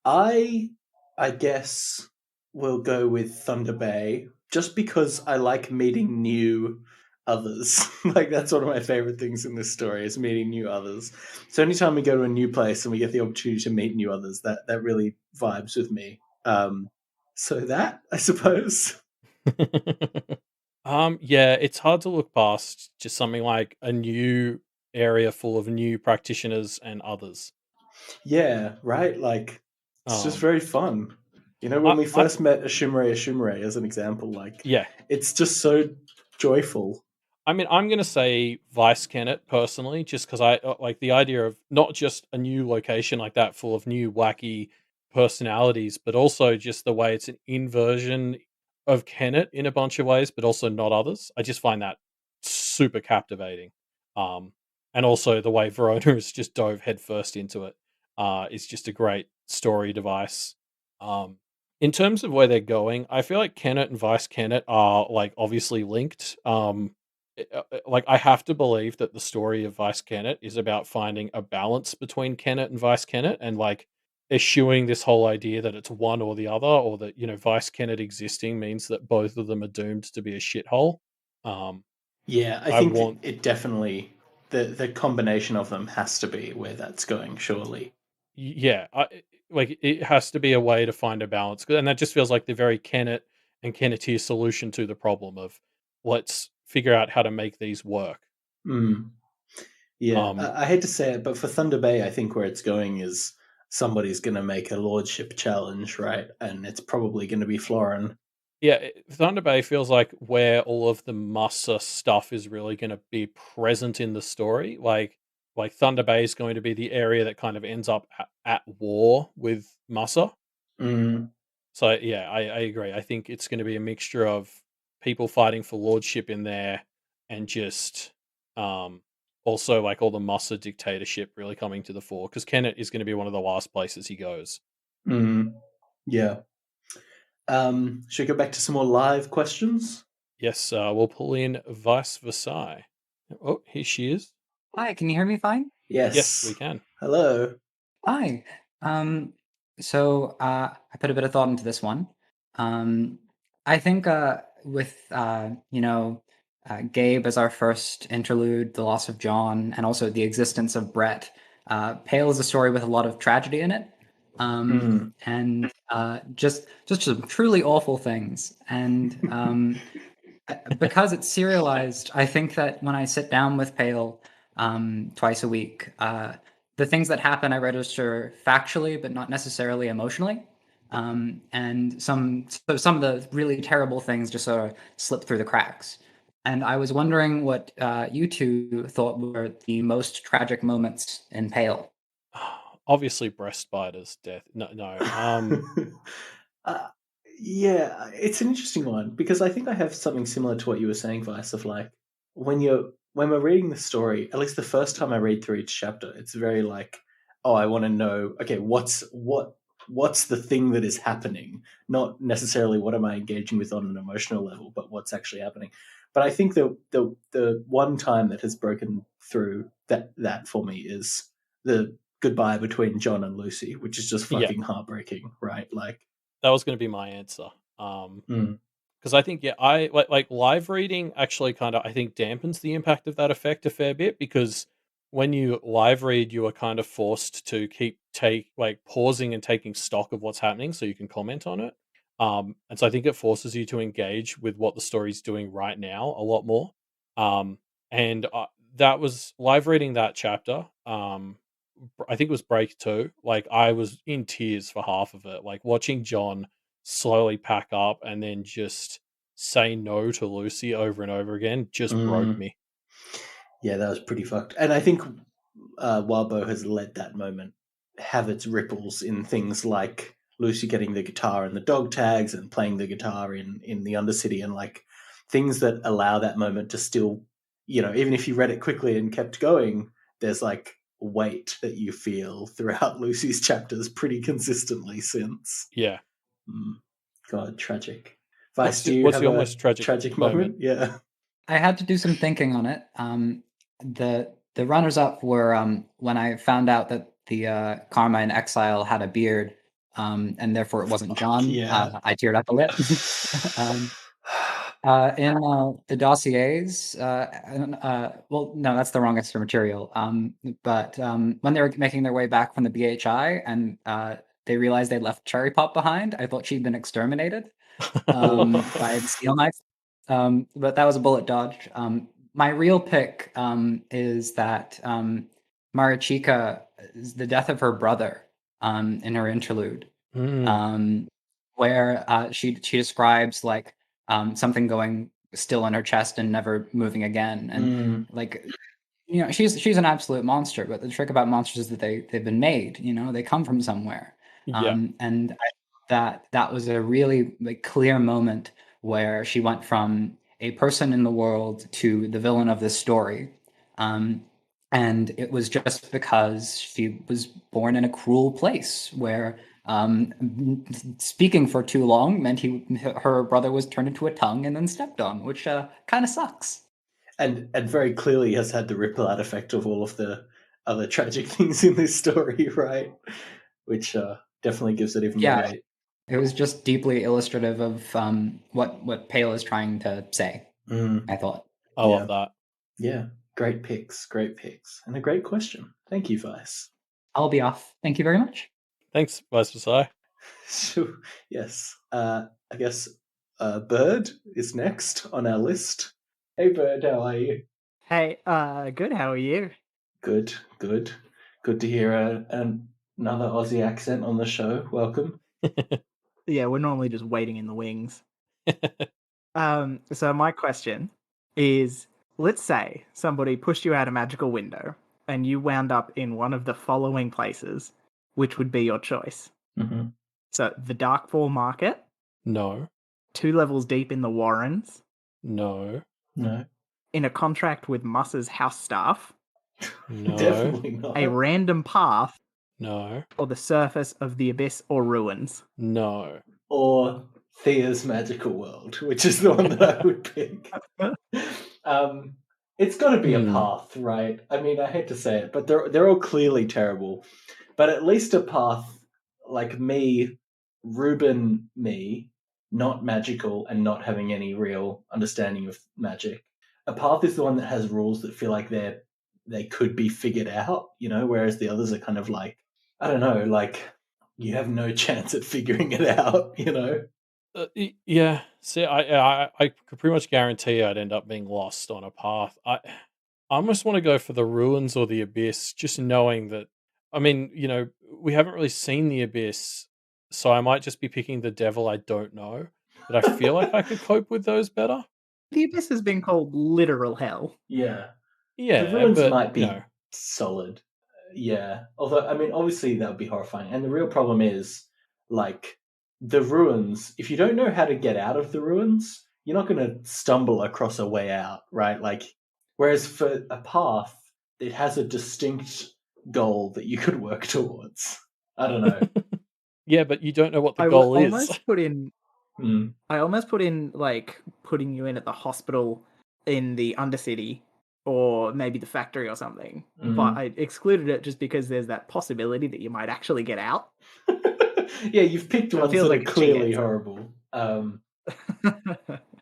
I guess we'll go with Thunder Bay, just because I like meeting new others. Like, that's one of my favorite things in this story, is meeting new others. So anytime we go to a new place and we get the opportunity to meet new others, that really vibes with me. So that, I suppose. Yeah, it's hard to look past just something like a new area full of new practitioners and others. Yeah, right? Like, it's just very fun. When we first met Ashimre as an example, like, yeah, it's just so joyful. I mean, I'm going to say Vice Kennet personally, just because I like the idea of not just a new location like that full of new wacky personalities, but also just the way it's an inversion of Kennet in a bunch of ways, but also not others. I just find that super captivating. And also the way Verona has just dove headfirst into it is just a great story device. In terms of where they're going, I feel like Kennet and Vice Kennet are like obviously linked. Like, I have to believe that the story of Vice Kennet is about finding a balance between Kennet and Vice Kennet, and like eschewing this whole idea that it's one or the other, or that Vice Kennet existing means that both of them are doomed to be a shithole. Yeah, I think it definitely, the combination of them has to be where that's going, surely. Yeah, like it has to be a way to find a balance, and that just feels like the very Kennet and Kenneteer solution to the problem of let's figure out how to make these work. Yeah, I hate to say it, but for Thunder Bay, I think where it's going is somebody's going to make a lordship challenge, right? And it's probably going to be Florin. Yeah, Thunder Bay feels like where all of the Musa stuff is really going to be present in the story. Like Thunder Bay is going to be the area that kind of ends up at war with Musa. So yeah, I agree. I think it's going to be a mixture of people fighting for lordship in there, and just also like all the Musa dictatorship really coming to the fore, because Kennet is going to be one of the last places he goes. Yeah. Should we go back to some more live questions? Yes, we'll pull in Vice Versailles. Oh, here she is. Hi, can you hear me fine? Yes, we can. Hello. Hi. So I put a bit of thought into this one. I think with Gabe as our first interlude, the loss of John, and also the existence of Brett, Pale is a story with a lot of tragedy in it, and just some truly awful things. And because it's serialized, I think that when I sit down with Pale twice a week, the things that happen I register factually, but not necessarily emotionally. and some of the really terrible things just sort of slip through the cracks. And I was wondering what you two thought were the most tragic moments in Pale. Obviously, breast spider's death. No. uh, yeah, it's an interesting one because I think I have something similar to what you were saying, Vice, of like when we're reading the story, at least the first time I read through each chapter, it's very like, oh, I want to know, okay, what's the thing that is happening? Not necessarily what am I engaging with on an emotional level, but what's actually happening. But I think the one time that has broken through that for me is the goodbye between John and Lucy, which is just Yeah. fucking heartbreaking, right? Like That was going to be my answer. mm, Because I think, yeah, I like live reading actually kind of, I think, dampens the impact of that effect a fair bit, because when you live read, you are kind of forced to keep pausing and taking stock of what's happening so you can comment on it. And so I think it forces you to engage with what the story's doing right now a lot more. And that was live reading that chapter. I think it was break 2. Like, I was in tears for half of it. Like, watching John slowly pack up and then just say no to Lucy over and over again just broke me. yeah, that was pretty fucked. And I think Wildbow has let that moment have its ripples in things like Lucy getting the guitar and the dog tags and playing the guitar in the Undercity, and like things that allow that moment to still, even if you read it quickly and kept going, there's like weight that you feel throughout Lucy's chapters pretty consistently since. Yeah. God, tragic. Vice, do you What's have your a most tragic moment? Yeah. I had to do some thinking on it. The runners up were when I found out that the Karma in Exile had a beard, and therefore it wasn't John. yeah. I teared up a bit. In the dossiers, well, no, that's the wrong extra material. But when they were making their way back from the BHI and they realized they left Cherry Pop behind, I thought she'd been exterminated by the Steel Knife. But that was a bullet dodge. My real pick is that Marichika is the death of her brother in her interlude, where she describes like something going still in her chest and never moving again, and like she's an absolute monster. But the trick about monsters is that they've been made. They come from somewhere. Yeah. And that was a really clear moment where she went from a person in the world to the villain of this story. And it was just because she was born in a cruel place where speaking for too long meant her brother was turned into a tongue and then stepped on, which kind of sucks. And very clearly has had the ripple out effect of all of the other tragic things in this story, right? Which definitely gives it even more weight. It was just deeply illustrative of what Pale is trying to say, I thought. I love that. Yeah, great picks, and a great question. Thank you, Vice. I'll be off. Thank you very much. Thanks, Vice Versailles. So, yes, I guess Bird is next on our list. Hey, Bird, how are you? Hey, good. How are you? Good. Good to hear another Aussie accent on the show. Welcome. Yeah, we're normally just waiting in the wings. So my question is, let's say somebody pushed you out a magical window and you wound up in one of the following places. Which would be your choice? Mm-hmm. So, the Darkfall Market? No. 2 levels deep in the Warrens? No. In a contract with Muss's house staff? No. Definitely not. A random path? No. Or the surface of the abyss or ruins? No. Or Thea's magical world, which is the one that I would pick. It's got to be a path, right? I mean, I hate to say it, but they're all clearly terrible. But at least a path like Ruben, not magical and not having any real understanding of magic. A path is the one that has rules that feel like they could be figured out, whereas the others are kind of like, I don't know, like you have no chance at figuring it out, Yeah. See, I could pretty much guarantee I'd end up being lost on a path. I almost want to go for the ruins or the abyss, just knowing that. I mean, we haven't really seen the abyss, so I might just be picking the devil I don't know. But I feel like I could cope with those better. The Abyss has been called literal hell. Yeah. The Yeah, ruins but might be you know, solid. Yeah. Although, I mean, obviously that would be horrifying. And the real problem is, like, the ruins, if you don't know how to get out of the ruins, you're not going to stumble across a way out, right? Like, whereas for a path, it has a distinct goal that you could work towards. I don't know. yeah, but you don't know what the I goal is. almost put in. Mm. I almost put in like putting you in at the hospital in the Undercity or maybe the factory or something. But I excluded it just because there's that possibility that you might actually get out. Yeah, you've picked So it ones feels that like are a clearly cheat. horrible.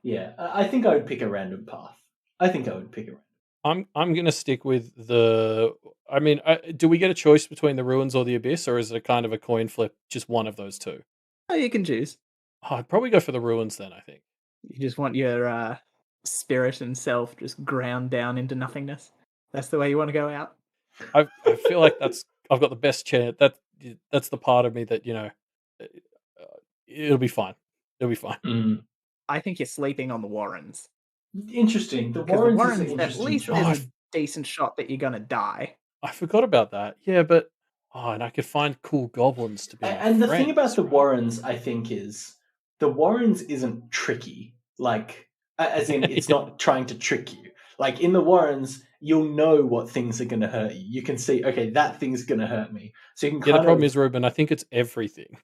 Yeah, I think I would pick a random path. I think I would pick a random. I'm gonna stick with the. I mean, do we get a choice between the ruins or the abyss, or is it a kind of a coin flip, just one of those two? Oh, you can choose. Oh, I'd probably go for the ruins then. I think. You just want your spirit and self just ground down into nothingness. That's the way you want to go out. I feel like I've got the best chance. That's the part of me that uh, it'll be fine. It'll be fine. Mm. I think you're sleeping on the Warrens. Interesting. The Because the Warrens is an Warrens, at interesting least choice. there's a decent shot that you're going to die. I forgot about that. Yeah, but and I could find cool goblins to be. And the thing friends, about the right? Warrens, I think, is the Warrens isn't tricky. Like, as in, it's not trying to trick you. Like, in the Warrens, you'll know what things are going to hurt you. You can see, okay, that thing's going to hurt me. So you can Yeah, kind the problem of... is, Ruben, I think it's everything.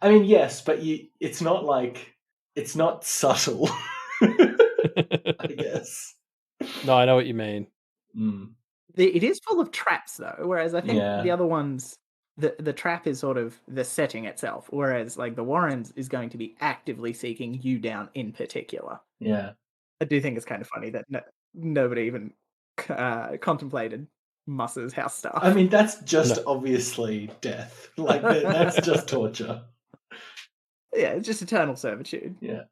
I mean, yes, but it's not like... It's not subtle, I guess. No, I know what you mean. Mm. It is full of traps, though, whereas I think Yeah. the other ones, the trap is sort of the setting itself, whereas like the Warrens is going to be actively seeking you down in particular. Yeah. I do think it's kind of funny that nobody even contemplated Muss's house stuff. I mean, that's just obviously death. Like, that's just torture. Yeah, it's just eternal servitude. Yeah.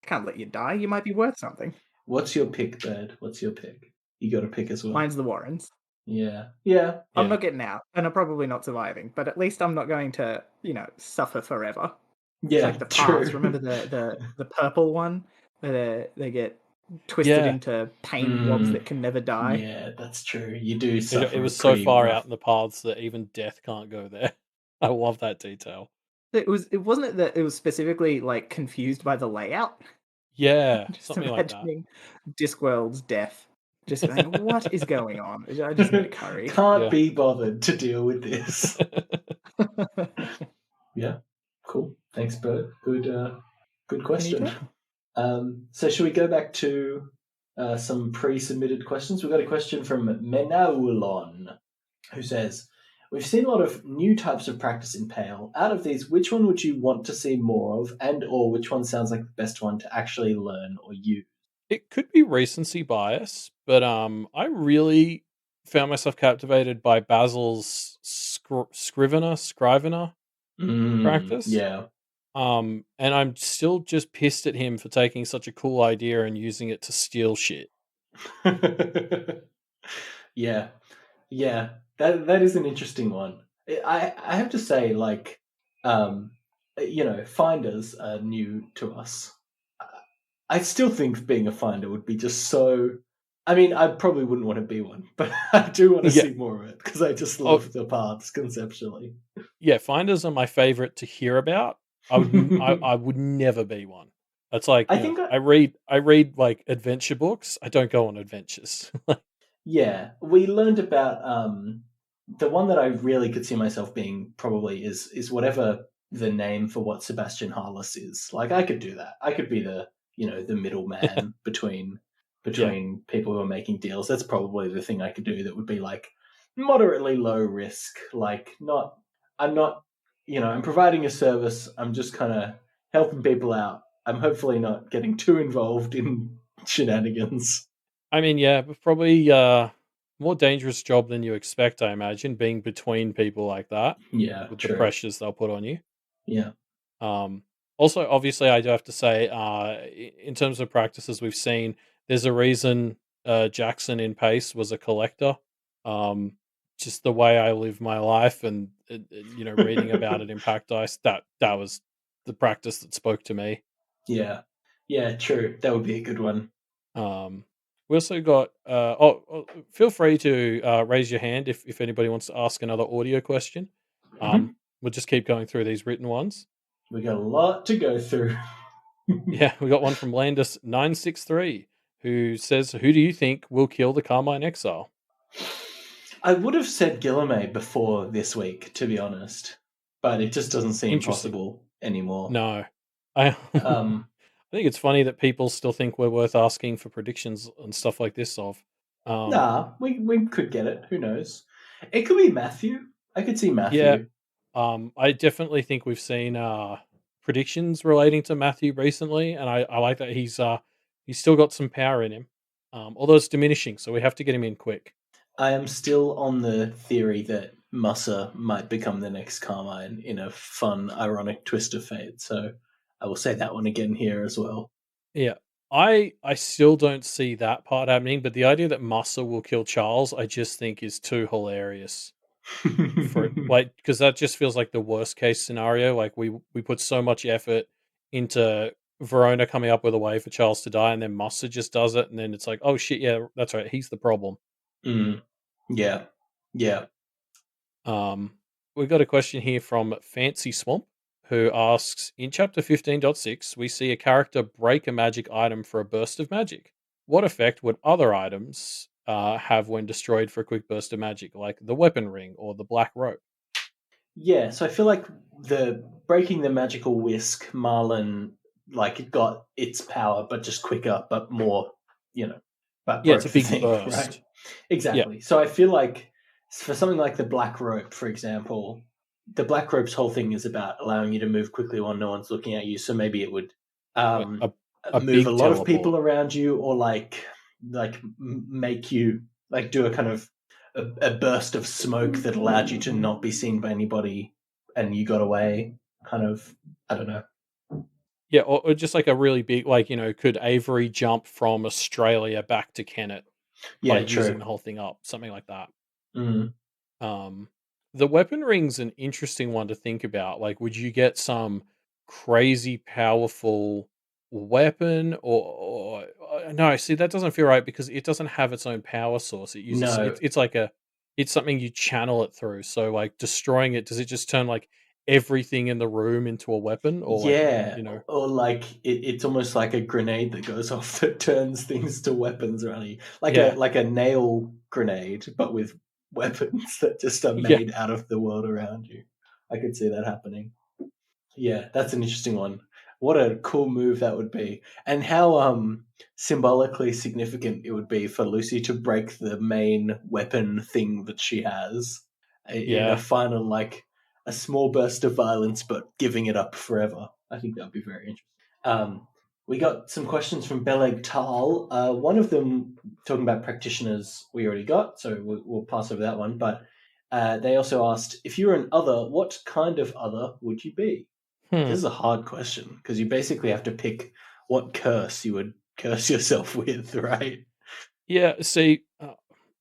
Can't let you die. You might be worth something. What's your pick, Bird? What's your pick? You got to pick as well. Mine's the Warrens. Yeah. Yeah. I'm not getting out, and I'm probably not surviving, but at least I'm not going to, suffer forever. Yeah, It's like the true. paths. Remember the purple one where they get twisted into pain blobs that can never die? Yeah, that's true. You do suffer. It was so far out in the paths that even death can't go there. I love that detail. It wasn't it that it was specifically like confused by the layout? Yeah, Just something like that. imagining Discworld's death. Just going, what is going on? I just need a curry. Can't be bothered to deal with this. Yeah, cool. Thanks, Bert. Good question. So should we go back to some pre-submitted questions? We've got a question from Menaulon, who says, we've seen a lot of new types of practice in Pale. Out of these, which one would you want to see more of, and or which one sounds like the best one to actually learn or use? It could be recency bias, but I really found myself captivated by Basil's Scrivener practice. Yeah. And I'm still just pissed at him for taking such a cool idea and using it to steal shit. Yeah. That is an interesting one. I have to say, like, finders are new to us. I still think being a finder would be just so... I mean, I probably wouldn't want to be one, but I do want to see more of it because I just love the paths conceptually. Yeah, finders are my favorite to hear about. I would never be one. It's like I read like adventure books. I don't go on adventures. Yeah, we learned about the one that I really could see myself being probably is whatever the name for what Sebastian Harless is. Like, I could do that. I could be the middleman between people who are making deals. That's probably the thing I could do that would be like moderately low risk. Like, I'm providing a service. I'm just kind of helping people out. I'm hopefully not getting too involved in shenanigans. I mean, yeah, but probably more dangerous job than you expect, I imagine, being between people like that. Yeah, with true. the pressures they'll put on you. Yeah. Also, obviously, I do have to say, in terms of practices we've seen, there's a reason Jackson in Pace was a collector. just the way I live my life, and reading about it in Paradise, that was the practice that spoke to me. Yeah, true. That would be a good one. We also got. Feel free to raise your hand if anybody wants to ask another audio question. We'll just keep going through these written ones. We got a lot to go through. Yeah, we got one from Landis963 who says, "Who do you think will kill the Carmine Exile?" I would have said Guilherme before this week, to be honest, but it just doesn't seem possible anymore. No, I think it's funny that people still think we're worth asking for predictions and stuff like this of. Nah, we could get it. Who knows? It could be Matthew. I could see Matthew. Yeah, I definitely think we've seen predictions relating to Matthew recently, and I like that he's still got some power in him, although it's diminishing, so we have to get him in quick. I am still on the theory that Musa might become the next Carmine in a fun, ironic twist of fate. So I will say that one again here as well. Yeah, I still don't see that part happening, but the idea that Musa will kill Charles, I just think is too hilarious. Because that just feels like the worst case scenario. Like we put so much effort into Verona coming up with a way for Charles to die, and then Musa just does it, and then it's like, oh shit, yeah, that's right, he's the problem. Yeah. We've got a question here from Fancy Swamp, who asks, in chapter 15.6, we see a character break a magic item for a burst of magic. What effect would other items have when destroyed for a quick burst of magic, like the weapon ring or the black rope? Yeah, so I feel like the breaking the magical whisk, Marlen, like it got its power, but just quicker, but more, but yeah, it's a broke the big thing, burst. right? Exactly. Yeah. So I feel like for something like the black rope, for example, the black rope's whole thing is about allowing you to move quickly while no one's looking at you. So maybe it would move a lot of people around you, or like make you like do a kind of a burst of smoke that allowed you to not be seen by anybody, and you got away. Kind of, I don't know. Yeah, or just like a really big, like, could Avery jump from Australia back to Kennet by using the whole thing up? Something like that. The weapon ring's an interesting one to think about. Like, would you get some crazy powerful weapon, or no? See, that doesn't feel right because it doesn't have its own power source. It uses it's like it's something you channel it through. So, like, destroying it, does it just turn like everything in the room into a weapon? Or or like it's almost like a grenade that goes off that turns things to weapons around you, like a nail grenade, but with weapons that just are made out of the world around you. I could see that happening. Yeah, that's an interesting one. What a cool move that would be, and how symbolically significant it would be for Lucy to break the main weapon thing that she has in a final, like a small burst of violence, but giving it up forever. I think that would be very interesting. We got some questions from Beleg Tal. One of them talking about practitioners we already got, so we'll pass over that one. But they also asked, if you were an other, what kind of other would you be? This is a hard question because you basically have to pick what curse you would curse yourself with, right? Yeah, see,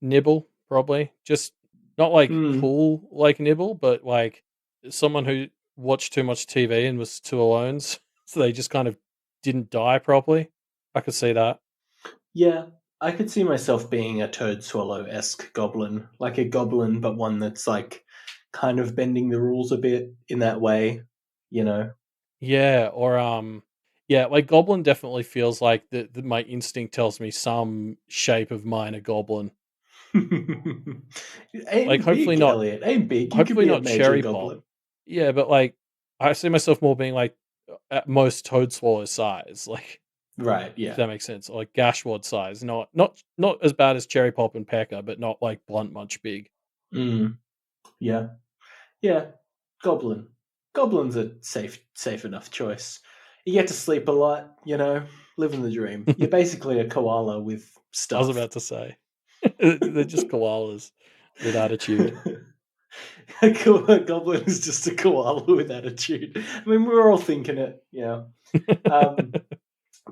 Nibble, probably. Just not like cool like Nibble, but like someone who watched too much TV and was too alone, so they just kind of didn't die properly. I could see that. Yeah, I could see myself being a Toad Swallow-esque goblin, like a goblin, but one that's like kind of bending the rules a bit in that way, Yeah, or like goblin definitely feels like that. My instinct tells me some shape of mine a goblin. Like hopefully not, Elliot. Aim big. You hopefully could be not a major cherry goblin. pop. Yeah, but like I see myself more being like at most Toad Swallow size, like right. Yeah, if that makes sense, or like Gashwad size. Not as bad as Cherry Pop and Pecker, but not like Blunt Munch big. Yeah. Goblin. Goblin's a safe enough choice. You get to sleep a lot, living the dream. You're basically a koala with stuff. I was about to say. They're just koalas with attitude. A goblin is just a koala with attitude. I mean, we're all thinking it, yeah.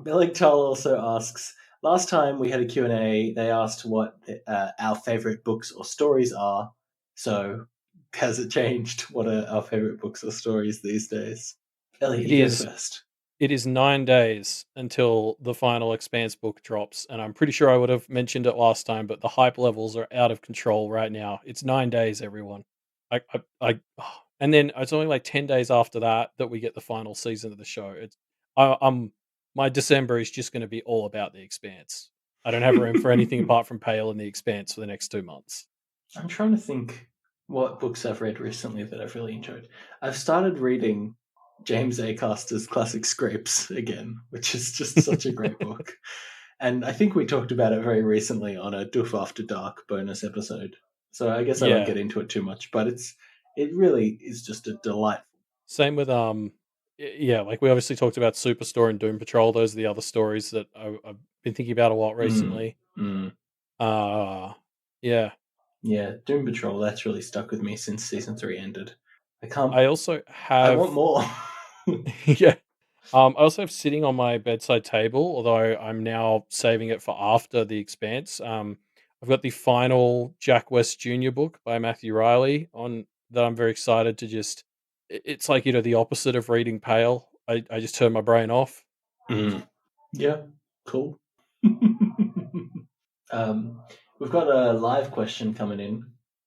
Beleg Tal also asks, last time we had a Q&A, they asked what our favourite books or stories are. So, has it changed? What are our favorite books or stories these days? Elliot, you go first. It is 9 days until the final Expanse book drops, and I'm pretty sure I would have mentioned it last time, but the hype levels are out of control right now. It's 9 days, everyone. And then it's only like 10 days after that we get the final season of the show. My December is just going to be all about the Expanse. I don't have room for anything apart from Pale and the Expanse for the next 2 months. I'm trying to think what books I've read recently that I've really enjoyed. I've started reading James Acaster's Classic Scrapes again, which is just such a great book. And I think we talked about it very recently on a Doof After Dark bonus episode. So I guess I won't get into it too much, but it really is just a delight. Same with like we obviously talked about Superstore and Doom Patrol. Those are the other stories that I've been thinking about a lot recently. Yeah, Doom Patrol, that's really stuck with me since season 3 ended. I also have. I want more. Yeah. I also have sitting on my bedside table, although I'm now saving it for after the Expanse. I've got the final Jack West Jr. book by Matthew Riley on that. I'm very excited to just. It's like the opposite of reading Pale. I just turn my brain off. Yeah, cool. We've got a live question coming in.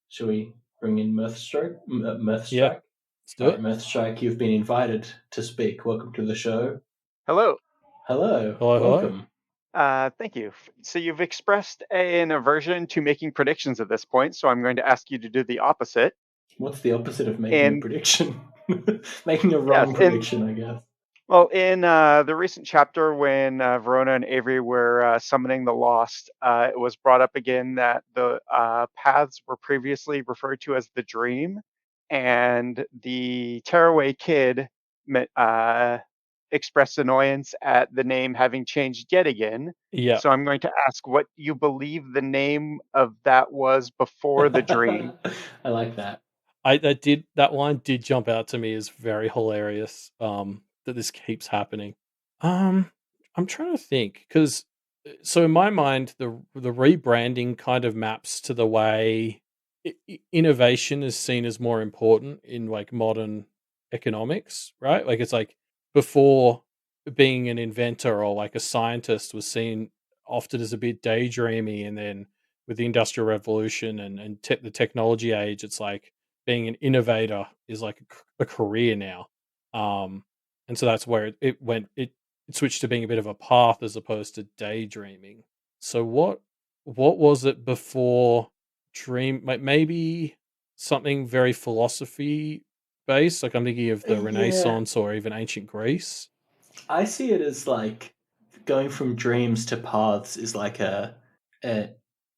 Shall we bring in Mirthstrike? Yeah, let's do it. Mirthstrike, you've been invited to speak. Welcome to the show. Hello. Hello. Welcome. Thank you. So you've expressed an aversion to making predictions at this point, so I'm going to ask you to do the opposite. What's the opposite of making a prediction? Making a wrong prediction, I guess. Well, in the recent chapter when Verona and Avery were summoning the Lost, it was brought up again that the paths were previously referred to as the Dream, and the Tearaway Kid expressed annoyance at the name having changed yet again. Yeah. So I'm going to ask what you believe the name of that was before the Dream. I like that. That line did jump out to me as very hilarious. That this keeps happening. I'm trying to think because so in my mind the rebranding kind of maps to the way innovation is seen as more important in like modern economics, right? Like it's like before being an inventor or like a scientist was seen often as a bit daydreamy, and then with the Industrial Revolution and the technology age, it's like being an innovator is like a career now. And so that's where it went. It switched to being a bit of a path as opposed to daydreaming. So what was it before dream? Like maybe something very philosophy based. Like I'm thinking of the Renaissance or even ancient Greece. I see it as like going from dreams to paths is like a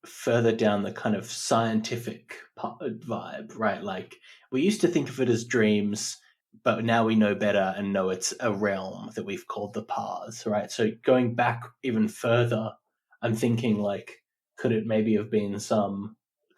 further down the kind of scientific vibe, right? Like we used to think of it as dreams, but now we know better and know it's a realm that we've called the paths, right? So going back even further, I'm thinking like, could it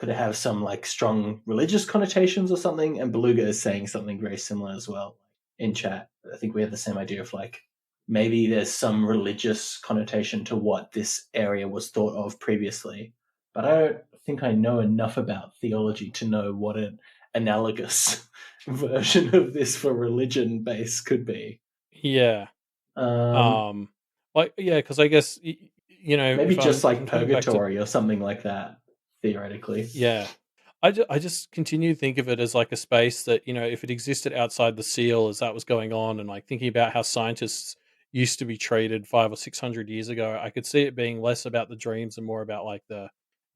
have some like strong religious connotations or something? And Beluga is saying something very similar as well in chat. I think we have the same idea of like, maybe there's some religious connotation to what this area was thought of previously. But I don't think I know enough about theology to know what an analogous version of this for religion base could be. Yeah. Because I guess maybe just like purgatory or something like that, theoretically. Yeah. I just continue to think of it as like a space that, if it existed outside the seal as that was going on, and like thinking about how scientists used to be treated 500 or 600 years ago, I could see it being less about the dreams and more about like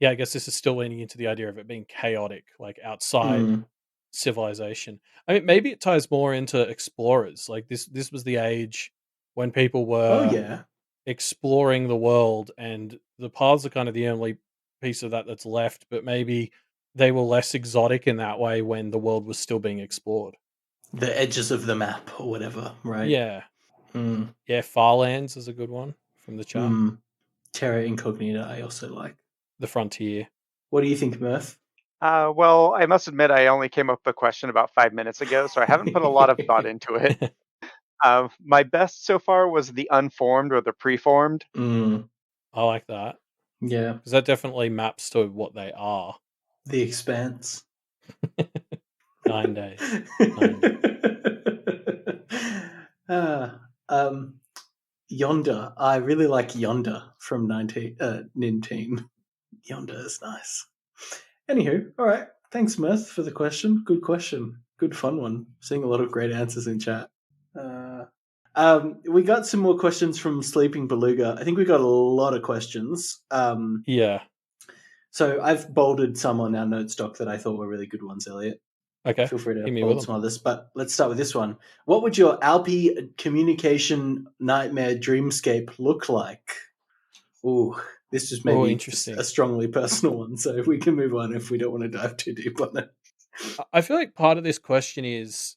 I guess this is still leaning into the idea of it being chaotic, like outside civilization. I mean, maybe it ties more into explorers. Like this was the age when people were exploring the world, and the paths are kind of the only piece of that that's left, but maybe they were less exotic in that way when the world was still being explored. The edges of the map or whatever, right? Yeah. Yeah, Farlands is a good one from the chat. Terra Incognita I also like. The Frontier. What do you think, Mirth? Well, I must admit I only came up with a question about 5 minutes ago, so I haven't put a lot of thought into it. My best so far was the unformed or the preformed. I like that. Yeah. Because that definitely maps to what they are. The Expanse. 9 days. 9 days. Yonder. I really like Yonder from 19. Yonder is nice. Anywho, all right. Thanks, Mirth, for the question. Good question. Good fun one. Seeing a lot of great answers in chat. We got some more questions from Sleeping Beluga. I think we got a lot of questions. Yeah. So I've bolded some on our notes doc that I thought were really good ones, Elliot. Okay. Feel free to Hit me with bold them. some others, but let's start with this one. What would your Alpi communication nightmare dreamscape look like? Ooh, this is maybe interesting. a strongly personal one, so we can move on if we don't want to dive too deep on it. I feel like part of this question is,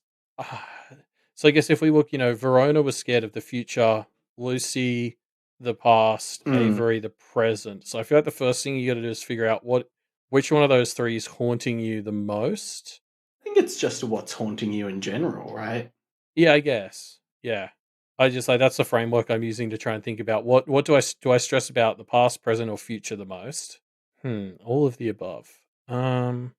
so I guess if we look, Verona was scared of the future, Lucy, the past, Avery, the present. So I feel like the first thing you got to do is figure out which one of those three is haunting you the most. I think it's just what's haunting you in general, right? Yeah, I guess. Yeah. I just that's the framework I'm using to try and think about what do I stress about, the past, present, or future the most? All of the above. I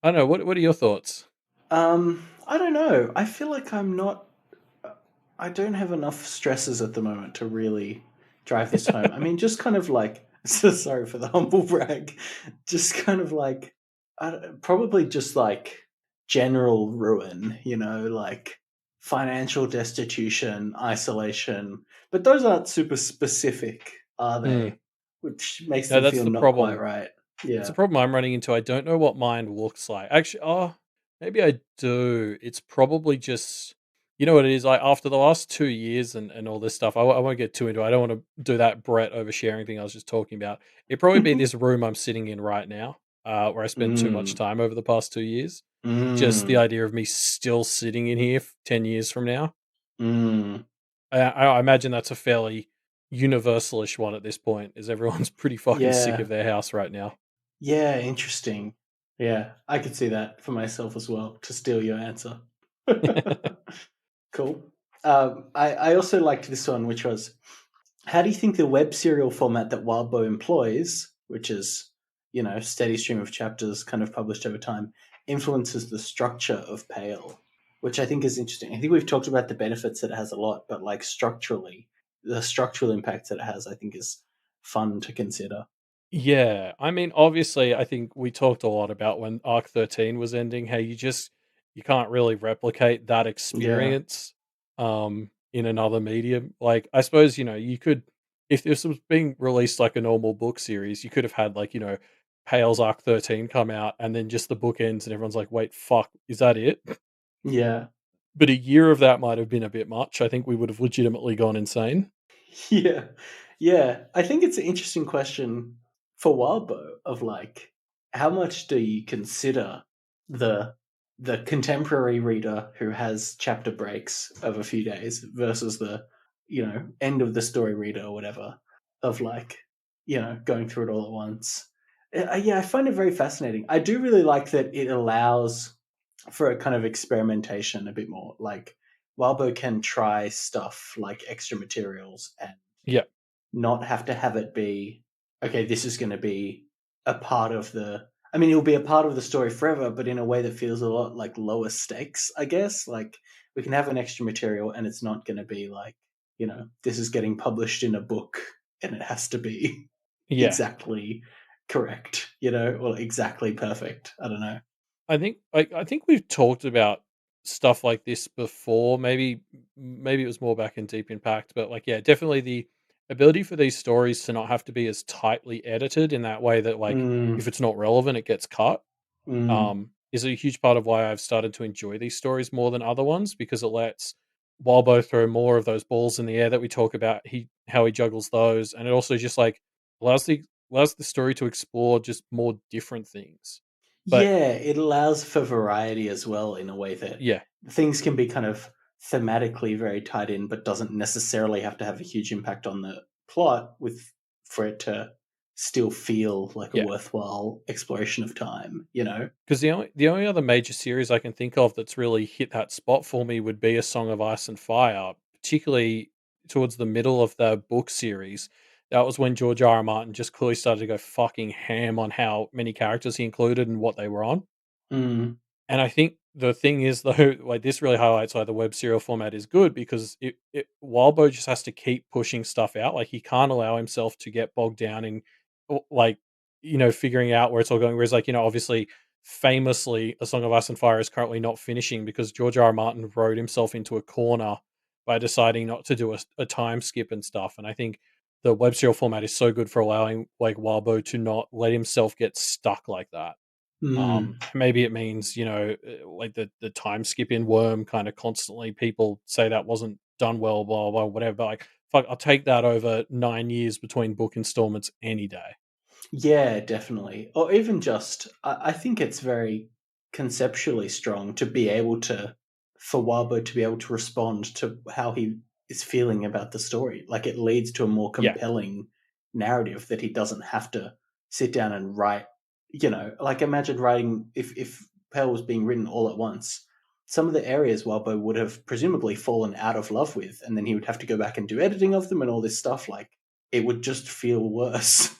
don't know. What are your thoughts? I don't know. I feel like I don't have enough stresses at the moment to really drive this home. I mean, just kind of like, so sorry for the humble brag, just kind of like, probably just like general ruin, like financial destitution, isolation. But those aren't super specific, are they? Which makes them that's feel the not problem. quite right. Yeah. It's a problem I'm running into. I don't know what mine looks like. Actually, maybe I do. It's probably just, you know what it is? After the last 2 years and all this stuff, I won't get too into it. I don't want to do that Brett oversharing thing I was just talking about. It'd probably be this room I'm sitting in right now, where I spent too much time over the past 2 years. Just the idea of me still sitting in here 10 years from now. I imagine that's a fairly universalish one at this point, is everyone's pretty fucking sick of their house right now. Yeah, interesting. Yeah, I could see that for myself as well, to steal your answer. Cool. I also liked this one, which was, how do you think the web serial format that Wildbow employs, which is, steady stream of chapters kind of published over time, influences the structure of Pale? Which I think is interesting. I think we've talked about the benefits that it has a lot, but like structurally, the structural impact that it has, I think, is fun to consider. Yeah, I mean, obviously, I think we talked a lot about when Arc 13 was ending, how you can't really replicate that experience in another medium. Like, I suppose, you could, if this was being released like a normal book series, you could have had like, Pale's Arc 13 come out and then just the book ends and everyone's like, wait, fuck, is that it? Yeah. But a year of that might have been a bit much. I think we would have legitimately gone insane. Yeah. Yeah. I think it's an interesting question for Wildbow of like, how much do you consider the contemporary reader who has chapter breaks of a few days versus the, end of the story reader or whatever, of like, going through it all at once. Yeah, I find it very fascinating. I do really like that it allows for a kind of experimentation a bit more. Like, Wildbow can try stuff like extra materials and not have to have it be, okay, this is going to be a part of it'll be a part of the story forever, but in a way that feels a lot like lower stakes, I guess. Like, we can have an extra material and it's not going to be like, this is getting published in a book and it has to be exactly correct, or exactly perfect. I don't know. I think we've talked about stuff like this before. Maybe it was more back in Deep Impact, but like, yeah, definitely the ability for these stories to not have to be as tightly edited in that way that like if it's not relevant, it gets cut. Is a huge part of why I've started to enjoy these stories more than other ones, because it lets Walbo throw more of those balls in the air that we talk about. How he juggles those, and it also just like allows the story to explore just more different things. But yeah, it allows for variety as well in a way that things can be kind of thematically very tied in, but doesn't necessarily have to have a huge impact on the plot for it to still feel like a worthwhile exploration of time, Because the only other major series I can think of that's really hit that spot for me would be A Song of Ice and Fire, particularly towards the middle of the book series. That was when George R. R. Martin just clearly started to go fucking ham on how many characters he included and what they were on. Mm. And I think the thing is, though, like this really highlights why the web serial format is good, because Wildbow just has to keep pushing stuff out. Like he can't allow himself to get bogged down in like, figuring out where it's all going. Whereas, like, obviously, famously, A Song of Ice and Fire is currently not finishing because George R. R. Martin wrote himself into a corner by deciding not to do a time skip and stuff. And I think the web serial format is so good for allowing like Wildbow to not let himself get stuck like that. Maybe it means, like the time skip in Worm kind of constantly people say that wasn't done well, blah, blah, whatever. But like, fuck, I'll take that over 9 years between book installments any day. Yeah, definitely. Or even just, I think it's very conceptually strong to be able to, for Wildbow to be able to respond to how he is feeling about the story. Like it leads to a more Yeah. compelling narrative that he doesn't have to sit down and write. Like imagine writing, if Pale was being written all at once, some of the areas Wildbow would have presumably fallen out of love with, and then he would have to go back and do editing of them and all this stuff. Like it would just feel worse.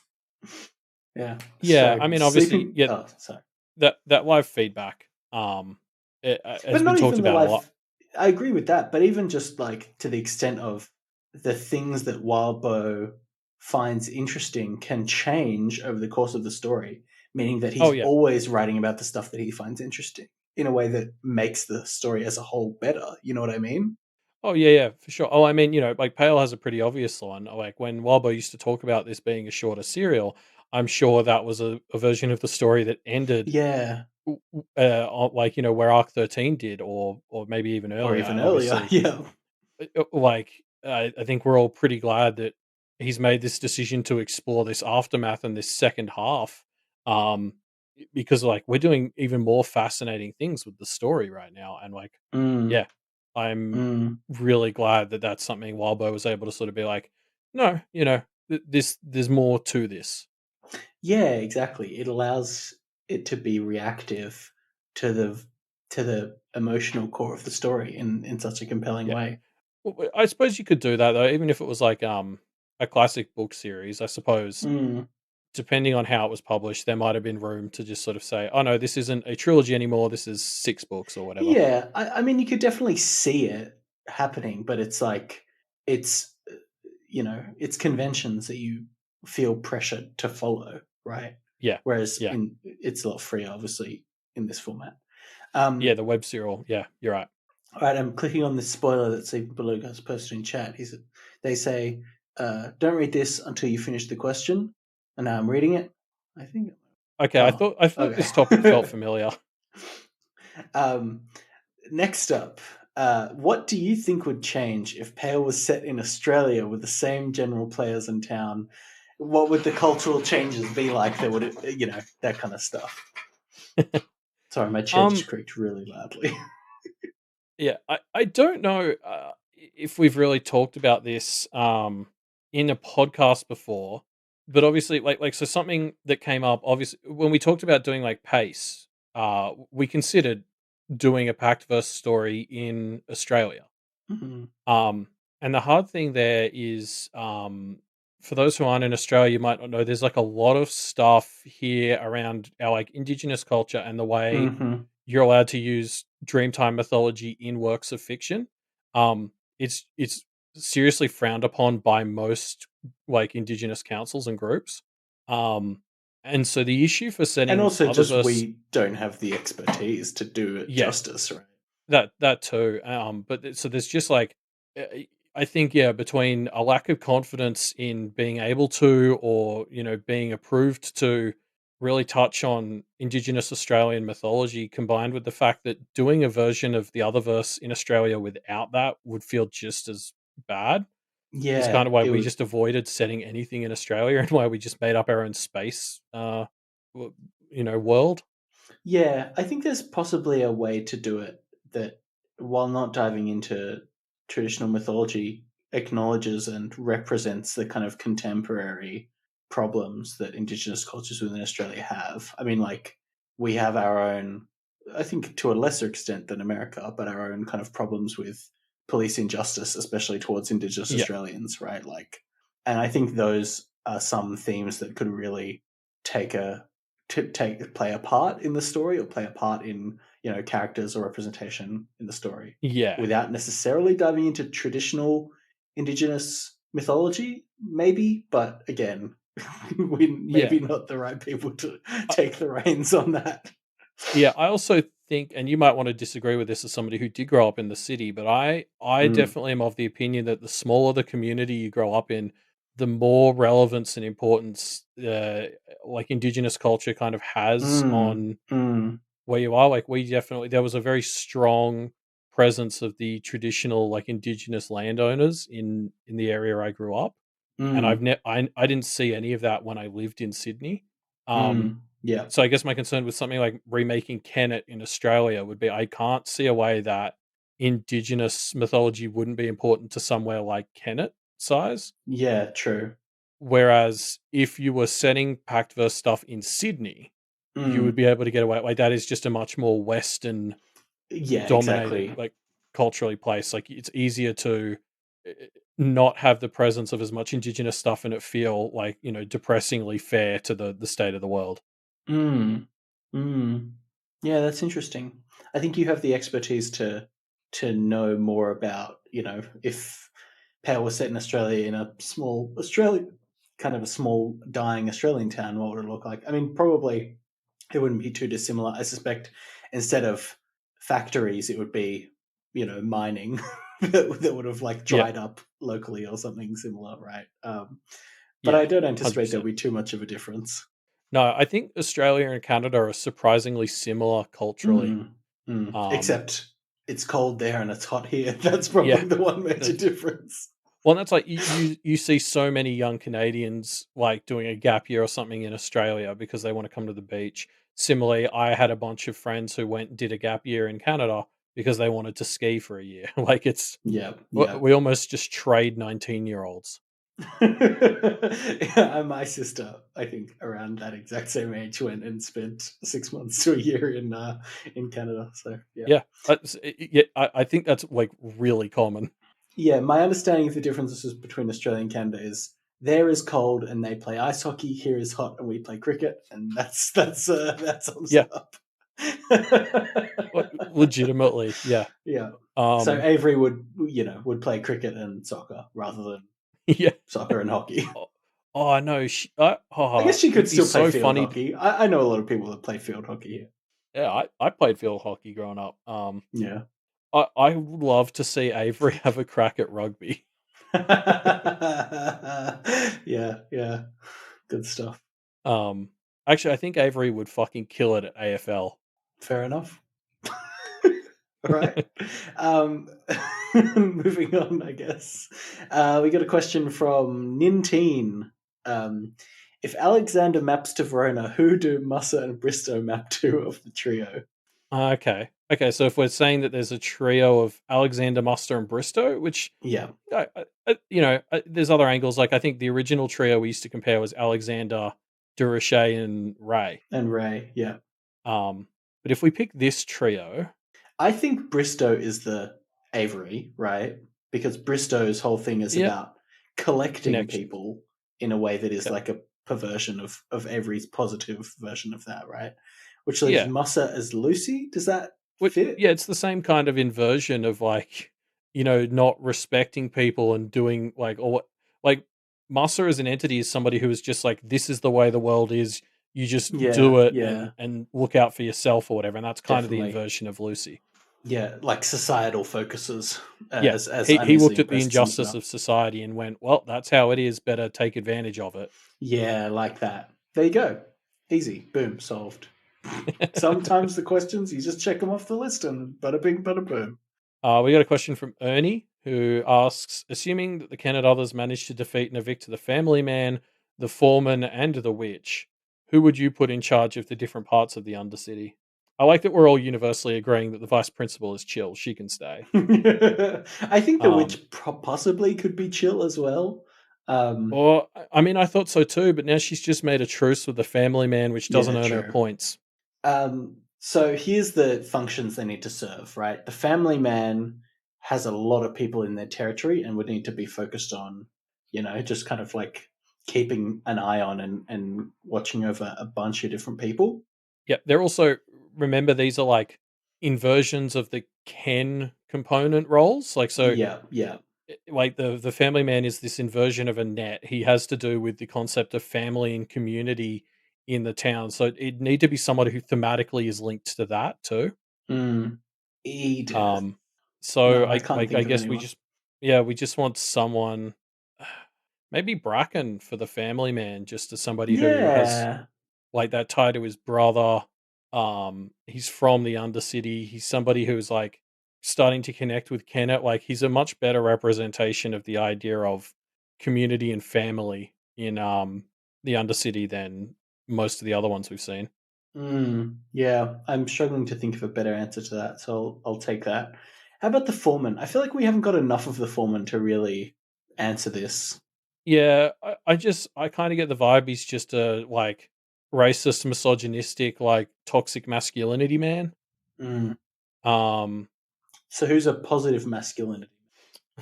Yeah. Yeah, So I mean, obviously, sleeping. yeah, Oh, sorry. that live feedback, it But has been not talked even the about a lot. life. I agree with that. But even just like to the extent of the things that Wildbow finds interesting can change over the course of the story, meaning that he's Oh yeah, always writing about the stuff that he finds interesting in a way that makes the story as a whole better. You know what I mean? oh yeah, for sure. Oh, I mean, like Pale has a pretty obvious line. Like when Wildbow used to talk about this being a shorter serial, I'm sure that was a version of the story that ended Yeah. like where Arc 13 did, or maybe even Or earlier. even And earlier. obviously, Yeah. like I think we're all pretty glad that he's made this decision to explore this aftermath and this second half, um, because like we're doing even more fascinating things with the story right now. And like, Mm, yeah, I'm mm. really glad that that's something Wildbow was able to sort of be like, no, there's more to this. Yeah, exactly. It allows it to be reactive to the emotional core of the story in such a compelling Yeah. way. Well, I suppose you could do that though, even if it was like a classic book series. I suppose Mm. depending on how it was published, there might have been room to just sort of say, "Oh no, this isn't a trilogy anymore. This is 6 books or whatever." Yeah, I mean, you could definitely see it happening, but it's like it's it's conventions that you feel pressured to follow, right? Yeah, Whereas yeah, in it's a lot freer, obviously, in this format. yeah. The web serial. Yeah, you're right. All right, I'm clicking on this spoiler that Stephen Beluga has posted in chat. They say, "Don't read this until you finish the question," and now I'm reading it. I think. Okay, I Oh, thought this topic felt okay. familiar. um, Next up, what do you think would change if Pale was set in Australia with the same general players in town? What would the cultural changes be like? That would, that kind of stuff. Sorry, my chair just Um, creaked really loudly. yeah, I don't know if we've really talked about this in a podcast before, but obviously, like so something that came up obviously when we talked about doing like pace, we considered doing a Pact verse story in Australia. Mhm. Um, and the hard thing there is, for those who aren't in Australia, you might not know there's like a lot of stuff here around our like indigenous culture and the way Mhm. you're allowed to use Dreamtime mythology in works of fiction. It's seriously frowned upon by most like indigenous councils and groups. Um, and so the issue for And setting also, other just verse, we don't have the expertise to do it yeah, justice, right? that too. But so there's just like uh, I think yeah, between a lack of confidence in being able to, or being approved to really touch on Indigenous Australian mythology, combined with the fact that doing a version of the other verse in Australia without that would feel just as bad. Is kind Yeah, of why it we would. just avoided setting anything in Australia and why we just made up our own space, world. Yeah, I think there's possibly a way to do it that, while not diving into traditional mythology, acknowledges and represents the kind of contemporary problems that Indigenous cultures within Australia have. I mean, like, we have our own, I think to a lesser extent than America, but our own kind of problems with police injustice, especially towards Indigenous Yeah, Australians, right? Like, and I think those are some themes that could really take a play a part in the story or play a part in characters or representation in the story. Yeah. Without necessarily diving into traditional Indigenous mythology, maybe, but again, we maybe not the right people to take the reins on that. Yeah, I also think, and you might want to disagree with this as somebody who did grow up in the city, but I definitely am of the opinion that the smaller the community you grow up in, the more relevance and importance like Indigenous culture kind of has on where you are. Like there was a very strong presence of the traditional like Indigenous landowners in the area I grew up, and I didn't see any of that when I lived in Sydney. Yeah. So I guess my concern with something like remaking Kennet in Australia would be I can't see a way that Indigenous mythology wouldn't be important to somewhere like Kennet size. Yeah, true. Whereas if you were setting Pact-verse stuff in Sydney, you would be able to get away. Like that is just a much more Western dominated, exactly. like culturally placed. Like it's easier to not have the presence of as much Indigenous stuff and it feel like, depressingly fair to the state of the world. Yeah, that's interesting. I think you have the expertise to know more about, if Pale was set in Australia in a small dying Australian town, what would it look like? I mean, probably it wouldn't be too dissimilar. I suspect instead of factories, it would be, mining that would have like dried up locally or something similar, right? But I don't anticipate 100%. there'll be too much of a difference. No, I think Australia and Canada are surprisingly similar culturally. Except it's cold there and it's hot here. That's probably the one major difference. Well, that's like you see so many young Canadians like doing a gap year or something in Australia because they want to come to the beach. Similarly, I had a bunch of friends who went and did a gap year in Canada because they wanted to ski for a year. Like we almost just trade 19-year-olds. My sister, I think, around that exact same age, went and spent 6 months to a year in Canada. So I think that's like really common. Yeah, my understanding of the differences between Australia and Canada is there is cold and they play ice hockey. Here is hot and we play cricket, and that sums it up. Legitimately, yeah. Yeah. So Avery would play cricket and soccer rather than soccer and hockey. Oh no! I guess she could still play field hockey. I know a lot of people that play field hockey here. Yeah, I played field hockey growing up. Yeah. I would love to see Avery have a crack at rugby. Yeah. Good stuff. Actually, I think Avery would fucking kill it at AFL. Fair enough. All right. Moving on, I guess. We got a question from Ninteen. If Alexander maps to Verona, who do Musser and Bristow map to of the trio? Okay. So if we're saying that there's a trio of Alexander, Muster, and Bristow, which there's other angles. Like I think the original trio we used to compare was Alexander, Durocher, and Ray. Yeah. But if we pick this trio, I think Bristow is the Avery, right? Because Bristow's whole thing is about collecting people in a way that is like a perversion of Avery's positive version of that, right? Which leaves Musser as Lucy. Does that fit? Yeah, it's the same kind of inversion of like, not respecting people and doing like Musser as an entity is somebody who is just like, this is the way the world is. You just do it and look out for yourself or whatever. And that's kind of the inversion of Lucy. Yeah, like societal focuses. As he looked at the injustice of society and went, well, that's how it is. Better take advantage of it. Yeah, like that. There you go. Easy. Boom. Solved. Sometimes the questions, you just check them off the list and bada bing, bada boom. We got a question from Ernie who asks, assuming that the Kennet others managed to defeat and evict the family man, the foreman, and the witch, who would you put in charge of the different parts of the Undercity? I like that we're all universally agreeing that the vice principal is chill. She can stay. I think the witch possibly could be chill as well. I thought so too, but now she's just made a truce with the family man, which doesn't earn her points. So here's the functions they need to serve, right? The family man has a lot of people in their territory and would need to be focused on, just kind of like keeping an eye on and watching over a bunch of different people. Yeah, they're also, remember, these are like inversions of the Ken component roles. Like, so Yeah. like the family man is this inversion of a net. He has to do with the concept of family and community in the town. So it'd need to be somebody who thematically is linked to that too. Edith. So No, I can't think I of guess anyone. we just want someone, maybe Bracken for the family man, just as somebody who has Yeah. like that tie to his brother. He's from the Undercity. He's somebody who's like starting to connect with Kennet. Like, he's a much better representation of the idea of community and family in the Undercity than most of the other ones we've seen. Yeah, I'm struggling to think of a better answer to that, so I'll take that. How about the foreman? I feel like we haven't got enough of the foreman to really answer this. Yeah, I kind of get the vibe he's just a like racist, misogynistic, like toxic masculinity man. Mm. Um, So who's a positive masculinity?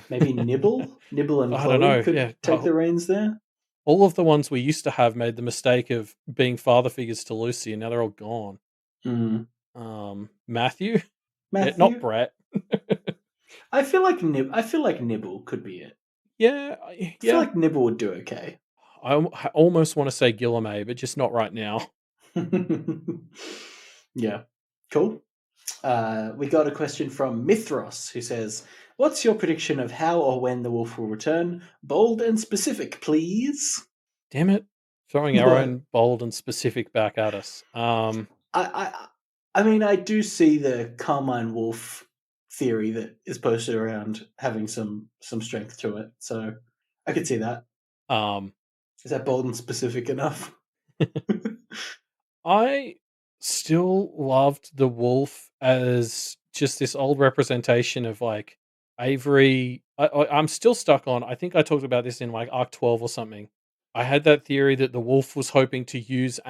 Maybe Nibble? Nibble and I don't Chloe know. could Yeah, take the reins there? all of the ones we used to have made the mistake of being father figures to Lucy, and now they're all gone. Matthew, yeah, not Matthew? Brett. I feel like Nibble could be it. Yeah, I feel like Nibble would do okay. I almost want to say Guilherme, but just not right now. Yeah, cool. We got a question from Mithros, who says, "What's your prediction of how or when the wolf will return? Bold and specific, please." Damn it, throwing our own bold and specific back at us. I mean, I do see the Carmine Wolf theory that is posted around having some strength to it, so I could see that. Is that bold and specific enough? I still loved the wolf as just this old representation of like Avery. I'm still stuck on. I think I talked about this in like Arc 12 or something. I had that theory that the wolf was hoping to use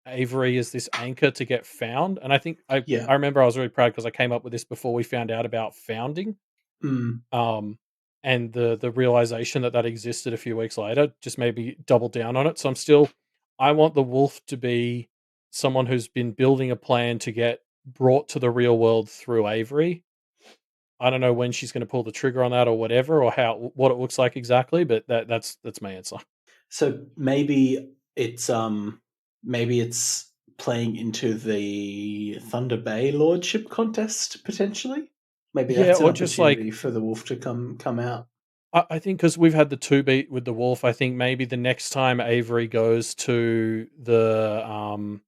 Avery as this anchor to get found, and I think I remember I was really proud because I came up with this before we found out about founding. And the realization that existed a few weeks later just made me double down on it. So I want the wolf to be someone who's been building a plan to get brought to the real world through Avery. I don't know when she's going to pull the trigger on that or whatever, or what it looks like exactly, but that's my answer. So maybe it's playing into the Thunder Bay Lordship contest potentially. Maybe that's an opportunity for the wolf to come out. I think because we've had the 2-beat with the wolf, I think maybe the next time Avery goes to the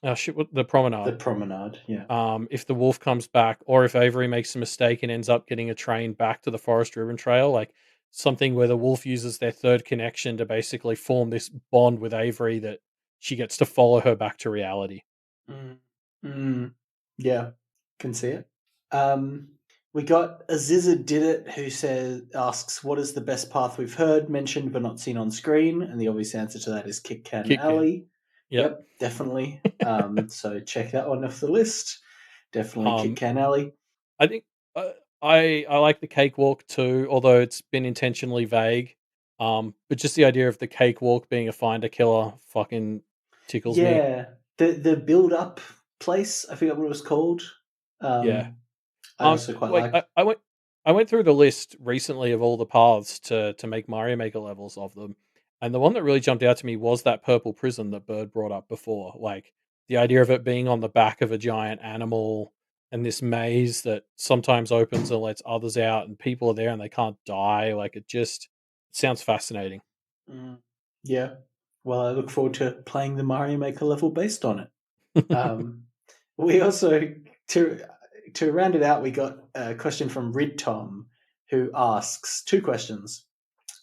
the promenade. The promenade, yeah. If the wolf comes back, or if Avery makes a mistake and ends up getting a train back to the Forest Ribbon Trail, like something where the wolf uses their third connection to basically form this bond with Avery that she gets to follow her back to reality. Yeah, can see it. We got Aziza Did It, who asks, "What is the best path we've heard, mentioned, but not seen on screen?" And the obvious answer to that is Kick Can Alley. Yep, definitely. So check that one off the list. Definitely Kick Can Alley. I think I like the cakewalk too, although it's been intentionally vague. But just the idea of the cakewalk being a find a killer fucking tickles me. Yeah, the build up place, I forget what it was called. Yeah, I also quite like. I went through the list recently of all the paths to make Mario Maker levels of them, and the one that really jumped out to me was that purple prison that Bird brought up before. Like the idea of it being on the back of a giant animal and this maze that sometimes opens and lets others out, and people are there and they can't die. Like it sounds fascinating. Yeah. Well, I look forward to playing the Mario Maker level based on it. We also, to round it out, we got a question from Rid Tom, who asks 2 questions.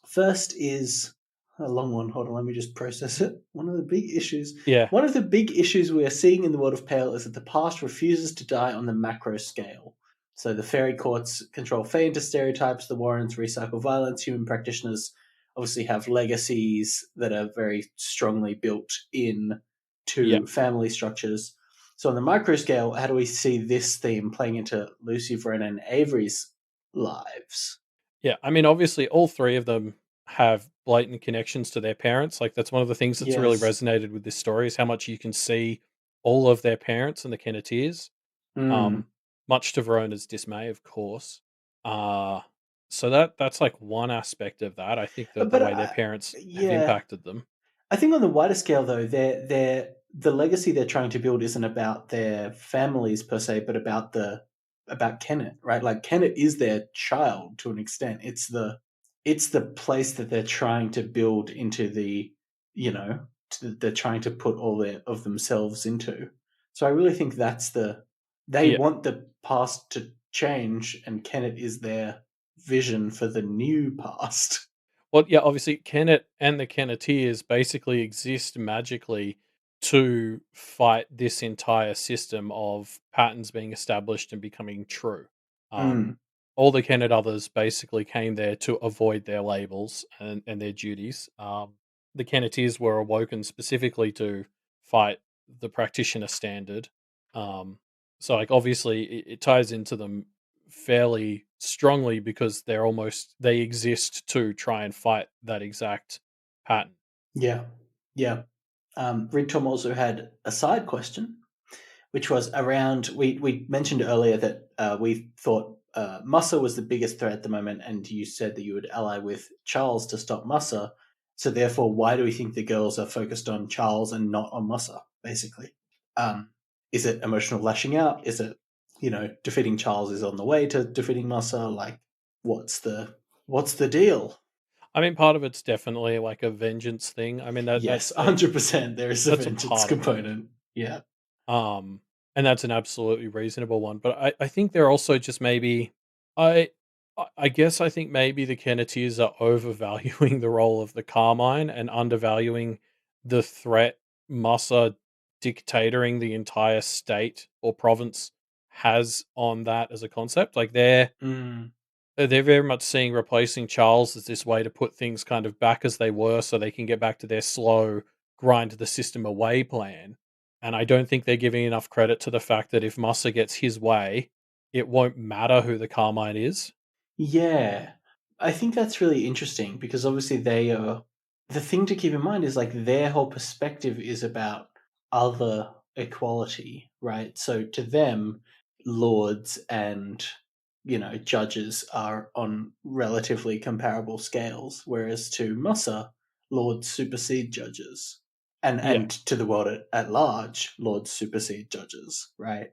First is a long one. Hold on, let me just process it. One of the big issues we are seeing in the world of Pale is that the past refuses to die on the macro scale. So the fairy courts control fey into stereotypes, the Warrens recycle violence, human practitioners obviously have legacies that are very strongly built in to family structures. So on the micro scale, how do we see this theme playing into Lucy, Verona, and Avery's lives? Yeah, I mean, obviously, all 3 of them have blatant connections to their parents. Like that's one of the things that's really Yes. resonated with this story is how much you can see all of their parents and the Kennetiers. Mm. Much to Verona's dismay, of course. Uh so that's like one aspect of that. I think that the But way their parents have yeah, impacted them. I think on the wider scale, though, the legacy they're trying to build isn't about their families per se, but about Kennet, right? Like Kennet is their child to an extent. It's the place that they're trying to build into the, they're trying to put all of themselves into. So I really think they Yeah. want the past to change, and Kennet is their vision for the new past. Well, yeah, obviously Kennet and the Kennetiers basically exist magically to fight this entire system of patterns being established and becoming true. Um, Mm, all the Kennet others basically came there to avoid their labels and their duties. The Kennetiers were awoken specifically to fight the practitioner standard. Um, so, like, obviously, it ties into them fairly strongly because they exist to try and fight that exact pattern. yeah, yeah. Rid Tom also had a side question, which was around. We mentioned earlier that we thought Mussa was the biggest threat at the moment, and you said that you would ally with Charles to stop Mussa. So therefore, why do we think the girls are focused on Charles and not on Mussa? Basically, is it emotional lashing out? Is it defeating Charles is on the way to defeating Mussa? Like, what's the deal? I mean, part of it's definitely like a vengeance thing. I mean Yes, 100%. There is a that's a vengeance part of it. component. Yeah. Um, and that's an absolutely reasonable one. But I think they're also just maybe I I guess I think maybe the Kennetiers are overvaluing the role of the Carmine and undervaluing the threat Massa dictatoring the entire state or province has on that as a concept. Like Mm. they're very much seeing replacing Charles as this way to put things kind of back as they were so they can get back to their slow grind the system away plan. And I don't think they're giving enough credit to the fact that if Mussa gets his way, it won't matter who the Carmine is. Yeah. I think that's really interesting because obviously they are. The thing to keep in mind is like their whole perspective is about other equality, right? So to them, lords and judges are on relatively comparable scales, whereas to Mussa, lords supersede judges, and Yeah. to the world at large, lords supersede judges, right?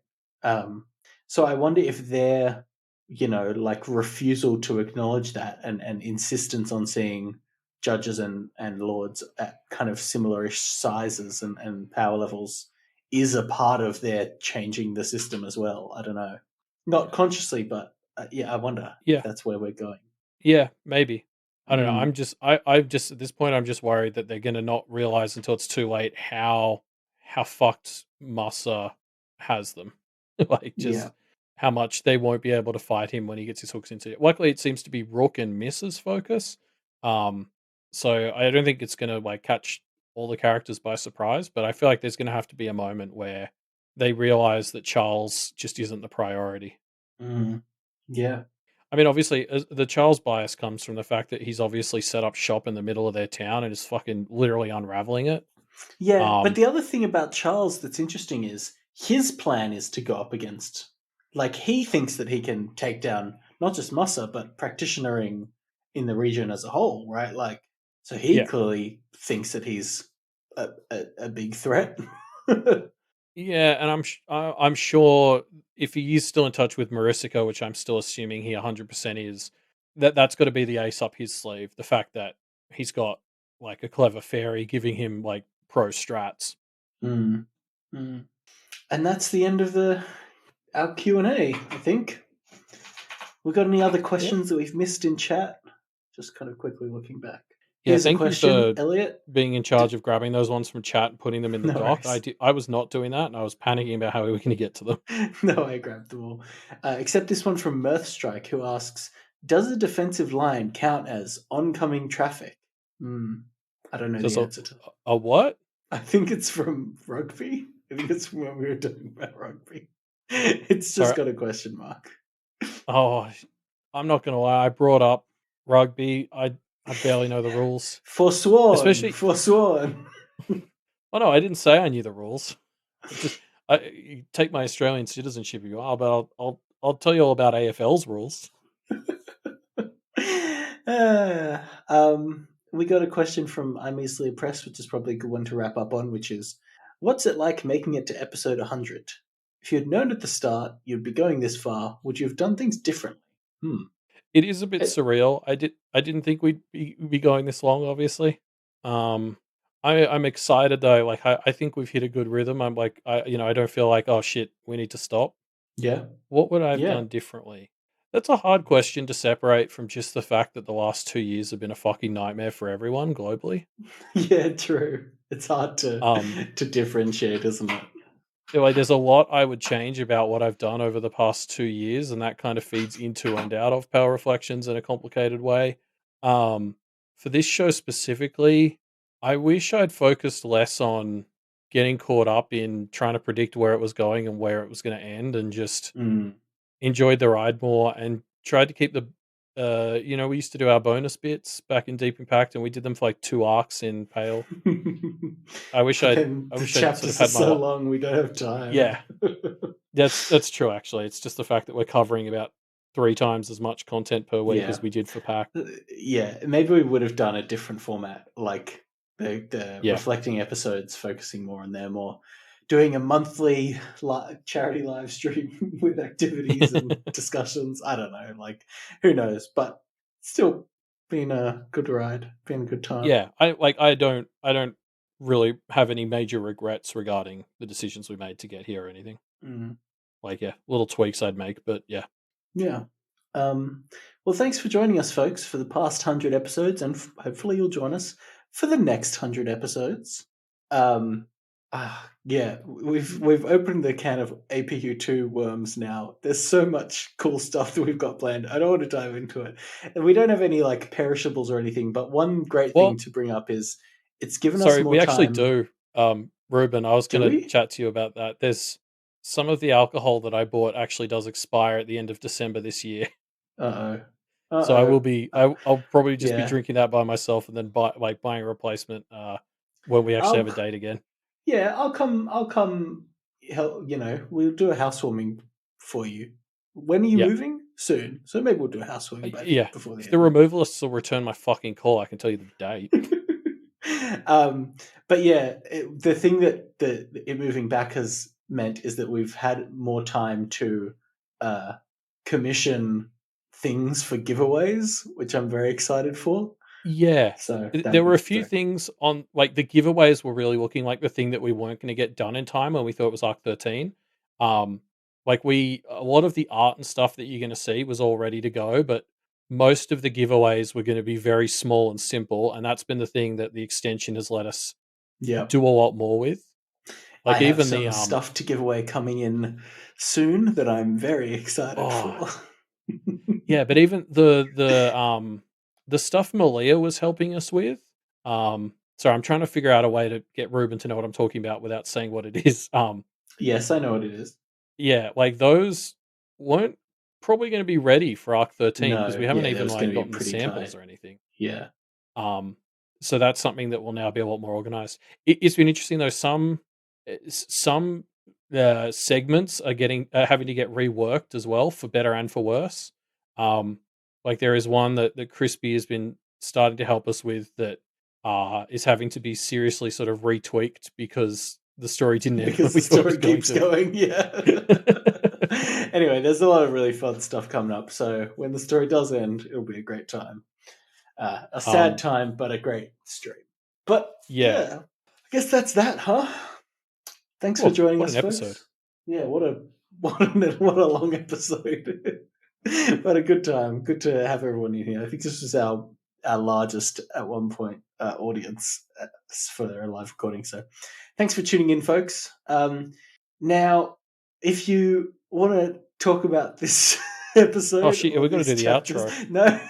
So I wonder if their like refusal to acknowledge that and insistence on seeing judges and lords at kind of similar-ish sizes and power levels is a part of their changing the system as well. I don't know. Not consciously, but yeah, I wonder if Yeah. that's where we're going. Yeah, maybe. I don't know. Mm, I'm just at this point I'm just worried that they're gonna not realize until it's too late how fucked Massa has them. Like yeah. just how much they won't be able to fight him when he gets his hooks into it. Luckily it seems to be Rook and Miss's focus. Um so I don't think it's gonna like catch all the characters by surprise, but I feel like there's gonna have to be a moment where they realize that Charles just isn't the priority. Mm, yeah. I mean, obviously, the Charles bias comes from the fact that he's obviously set up shop in the middle of their town and is fucking literally unraveling it. Yeah, but Um, the other thing about Charles that's interesting is his plan is to go up against, like, he thinks that he can take down not just Mussa, but practitionering in the region as a whole, right? Like, so he yeah, clearly thinks that he's a big threat. yeah, and I'm sure if he is still in touch with Marisica, which I'm still assuming he 100% is, that's got to be the ace up his sleeve. The fact that he's got like a clever fairy giving him like pro strats. Mm, mm. And that's the end of our Q&A, I think. We got any other Yeah, questions that we've missed in chat? Just kind of quickly looking back. yeah. Here's a Thank you question, for Elliot. being in charge of grabbing those ones from chat and putting them in the No doc. worries. I was not doing that, and I was panicking about how we were going to get to them. No, I grabbed them all. Except this one from Mirthstrike, who asks, does a defensive line count as oncoming traffic? I don't know Just the answer to that. a what? I think it's from rugby. I think it's from when we were talking about rugby. It's just Sorry. got a question mark. Oh, I'm not gonna lie. I brought up rugby. I barely know the rules. Forsworn. Especially- Forsworn. Oh no, I didn't say I knew the rules. You take my Australian citizenship, you go, but I'll tell you all about AFL's rules. We got a question from I'm Easily Oppressed, which is probably a good one to wrap up on, which is, what's it like making it to episode 100? If you'd known at the start you'd be going this far, would you have done things differently? It is a bit surreal. I didn't think we'd be going this long, obviously. I'm excited though. Like I think we've hit a good rhythm. I'm like I don't feel like, oh shit, we need to stop. Yeah. What would I have done differently? That's a hard question to separate from just the fact that the last 2 years have been a fucking nightmare for everyone globally. Yeah, true. It's hard to differentiate, isn't it? Like, there's a lot I would change about what I've done over the past 2 years, and that kind of feeds into and out of Power Reflections in a complicated way. For this show specifically, I wish I'd focused less on getting caught up in trying to predict where it was going and where it was going to end, and just enjoyed the ride more and tried to keep the we used to do our bonus bits back in Deep Impact, and we did them for like 2 arcs in Pale. I wish I'd sort of had so long we don't have time. Yeah. That's true, actually. It's just the fact that we're covering about 3 times as much content per week as we did for Pack. Yeah, maybe we would have done a different format, like the reflecting episodes, focusing more on them, or doing a monthly charity live stream with activities and discussions. I don't know, like, who knows? But still, been a good ride, been a good time. Yeah, I don't really have any major regrets regarding the decisions we made to get here or anything. Like, little tweaks I'd make, but yeah. Yeah. Well, thanks for joining us, folks, for the past 100 episodes, and hopefully you'll join us for the next 100 episodes. We've opened the can of APU2 worms now. There's so much cool stuff that we've got planned. I don't want to dive into it. And we don't have any like perishables or anything, but one great thing to bring up is it's given us more time. Sorry, we actually do. Ruben, I was going to chat to you about that. There's some of the alcohol that I bought actually does expire at the end of December this year. So I will be. I'll probably just be drinking that by myself, and then buying a replacement when we actually have a date again. Yeah, I'll come. We'll do a housewarming for you. When are you moving? Soon. So maybe we'll do a housewarming. Before the removalists will return my fucking call, I can tell you the date. But yeah, the thing that it moving back has meant is that we've had more time to commission things for giveaways, which I'm very excited for. Yeah. So there were a few things on, like, the giveaways were really looking like the thing that we weren't going to get done in time when we thought it was Arc 13. Like, a lot of the art and stuff that you're going to see was all ready to go, but most of the giveaways were going to be very small and simple, and that's been the thing that the extension has let us do a lot more with. Like, I have some stuff to give away coming in soon that I'm very excited for. Yeah, but even the stuff Malia was helping us with. Sorry, I'm trying to figure out a way to get Ruben to know what I'm talking about without saying what it is. Yes, I know what it is. Yeah, like, those weren't probably going to be ready for Arc 13 because we haven't even gotten the samples tight or anything. Yeah. So that's something that will now be a lot more organized. It's been interesting though. Some segments are having to get reworked as well, for better and for worse. Like, there is one that Crispy has been starting to help us with that is having to be seriously sort of retweaked because the story didn't end. Because the story keeps going. Yeah. Anyway, there's a lot of really fun stuff coming up. So when the story does end, it'll be a great time. A sad time, but a great stream. But yeah, I guess that's that, huh? Thanks for joining us, folks. Episode. Yeah, what a long episode. But a good time. Good to have everyone in here. I think this was our largest at one point audience for their live recording. So thanks for tuning in, folks. Now, if you want to talk about this episode, oh shit, are we going to do the outro? No.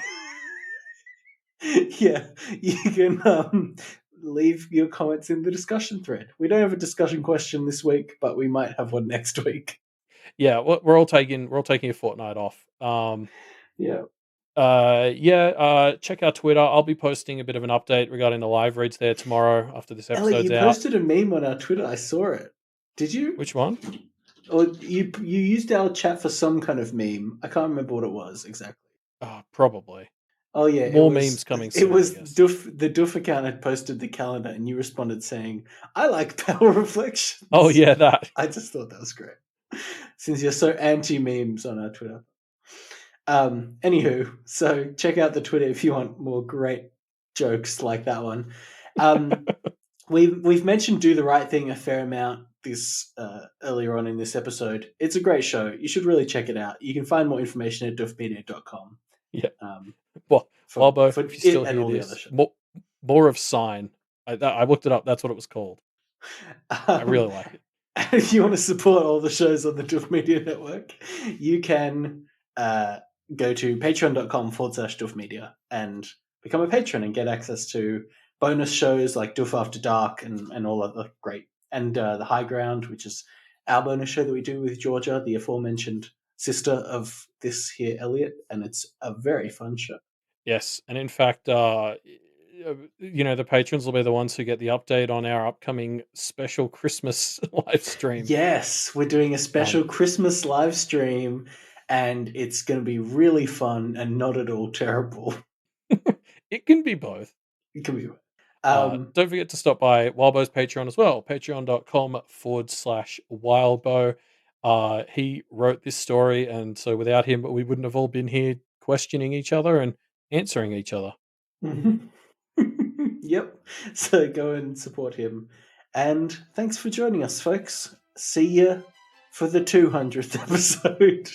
Yeah, you can leave your comments in the discussion thread. We don't have a discussion question this week, but we might have one next week. Yeah, we're all taking a fortnight off. Yeah. Check our Twitter. I'll be posting a bit of an update regarding the live reads there tomorrow after this Elliot, episode's you out. posted a meme on our Twitter. I saw it. Did you? Which one? Or you used our chat for some kind of meme. I can't remember what it was exactly. Probably. Oh yeah, More memes coming soon. It was I guess. the Duff account had posted the calendar, and you responded saying, "I like Power Reflections." Oh yeah, that. I just thought that was great. Since you're so anti memes on our Twitter. Anywho, so check out the Twitter if you want more great jokes like that one. We've mentioned Do the Right Thing a fair amount this earlier on in this episode. It's a great show. You should really check it out. You can find more information at duffmedia.com. Yeah. For Walbo, if you still and hear all this, the other shows. more of Sign. I looked it up. That's what it was called. I really like it. If you want to support all the shows on the Duff Media Network, you can go to patreon.com/Duff Media and become a patron and get access to bonus shows like Duff After Dark and all other great. And The High Ground, which is our bonus show that we do with Georgia, the aforementioned sister of this here Elliot. And it's a very fun show. Yes. And in fact, the patrons will be the ones who get the update on our upcoming special Christmas live stream. Yes, we're doing a special Christmas live stream, and it's going to be really fun and not at all terrible. It can be both. It can be. Don't forget to stop by Wildbow's Patreon as well, patreon.com/Wildbow. He wrote this story, and so without him, we wouldn't have all been here questioning each other and answering each other. Yep. So go and support him. And thanks for joining us, folks. See you for the 200th episode.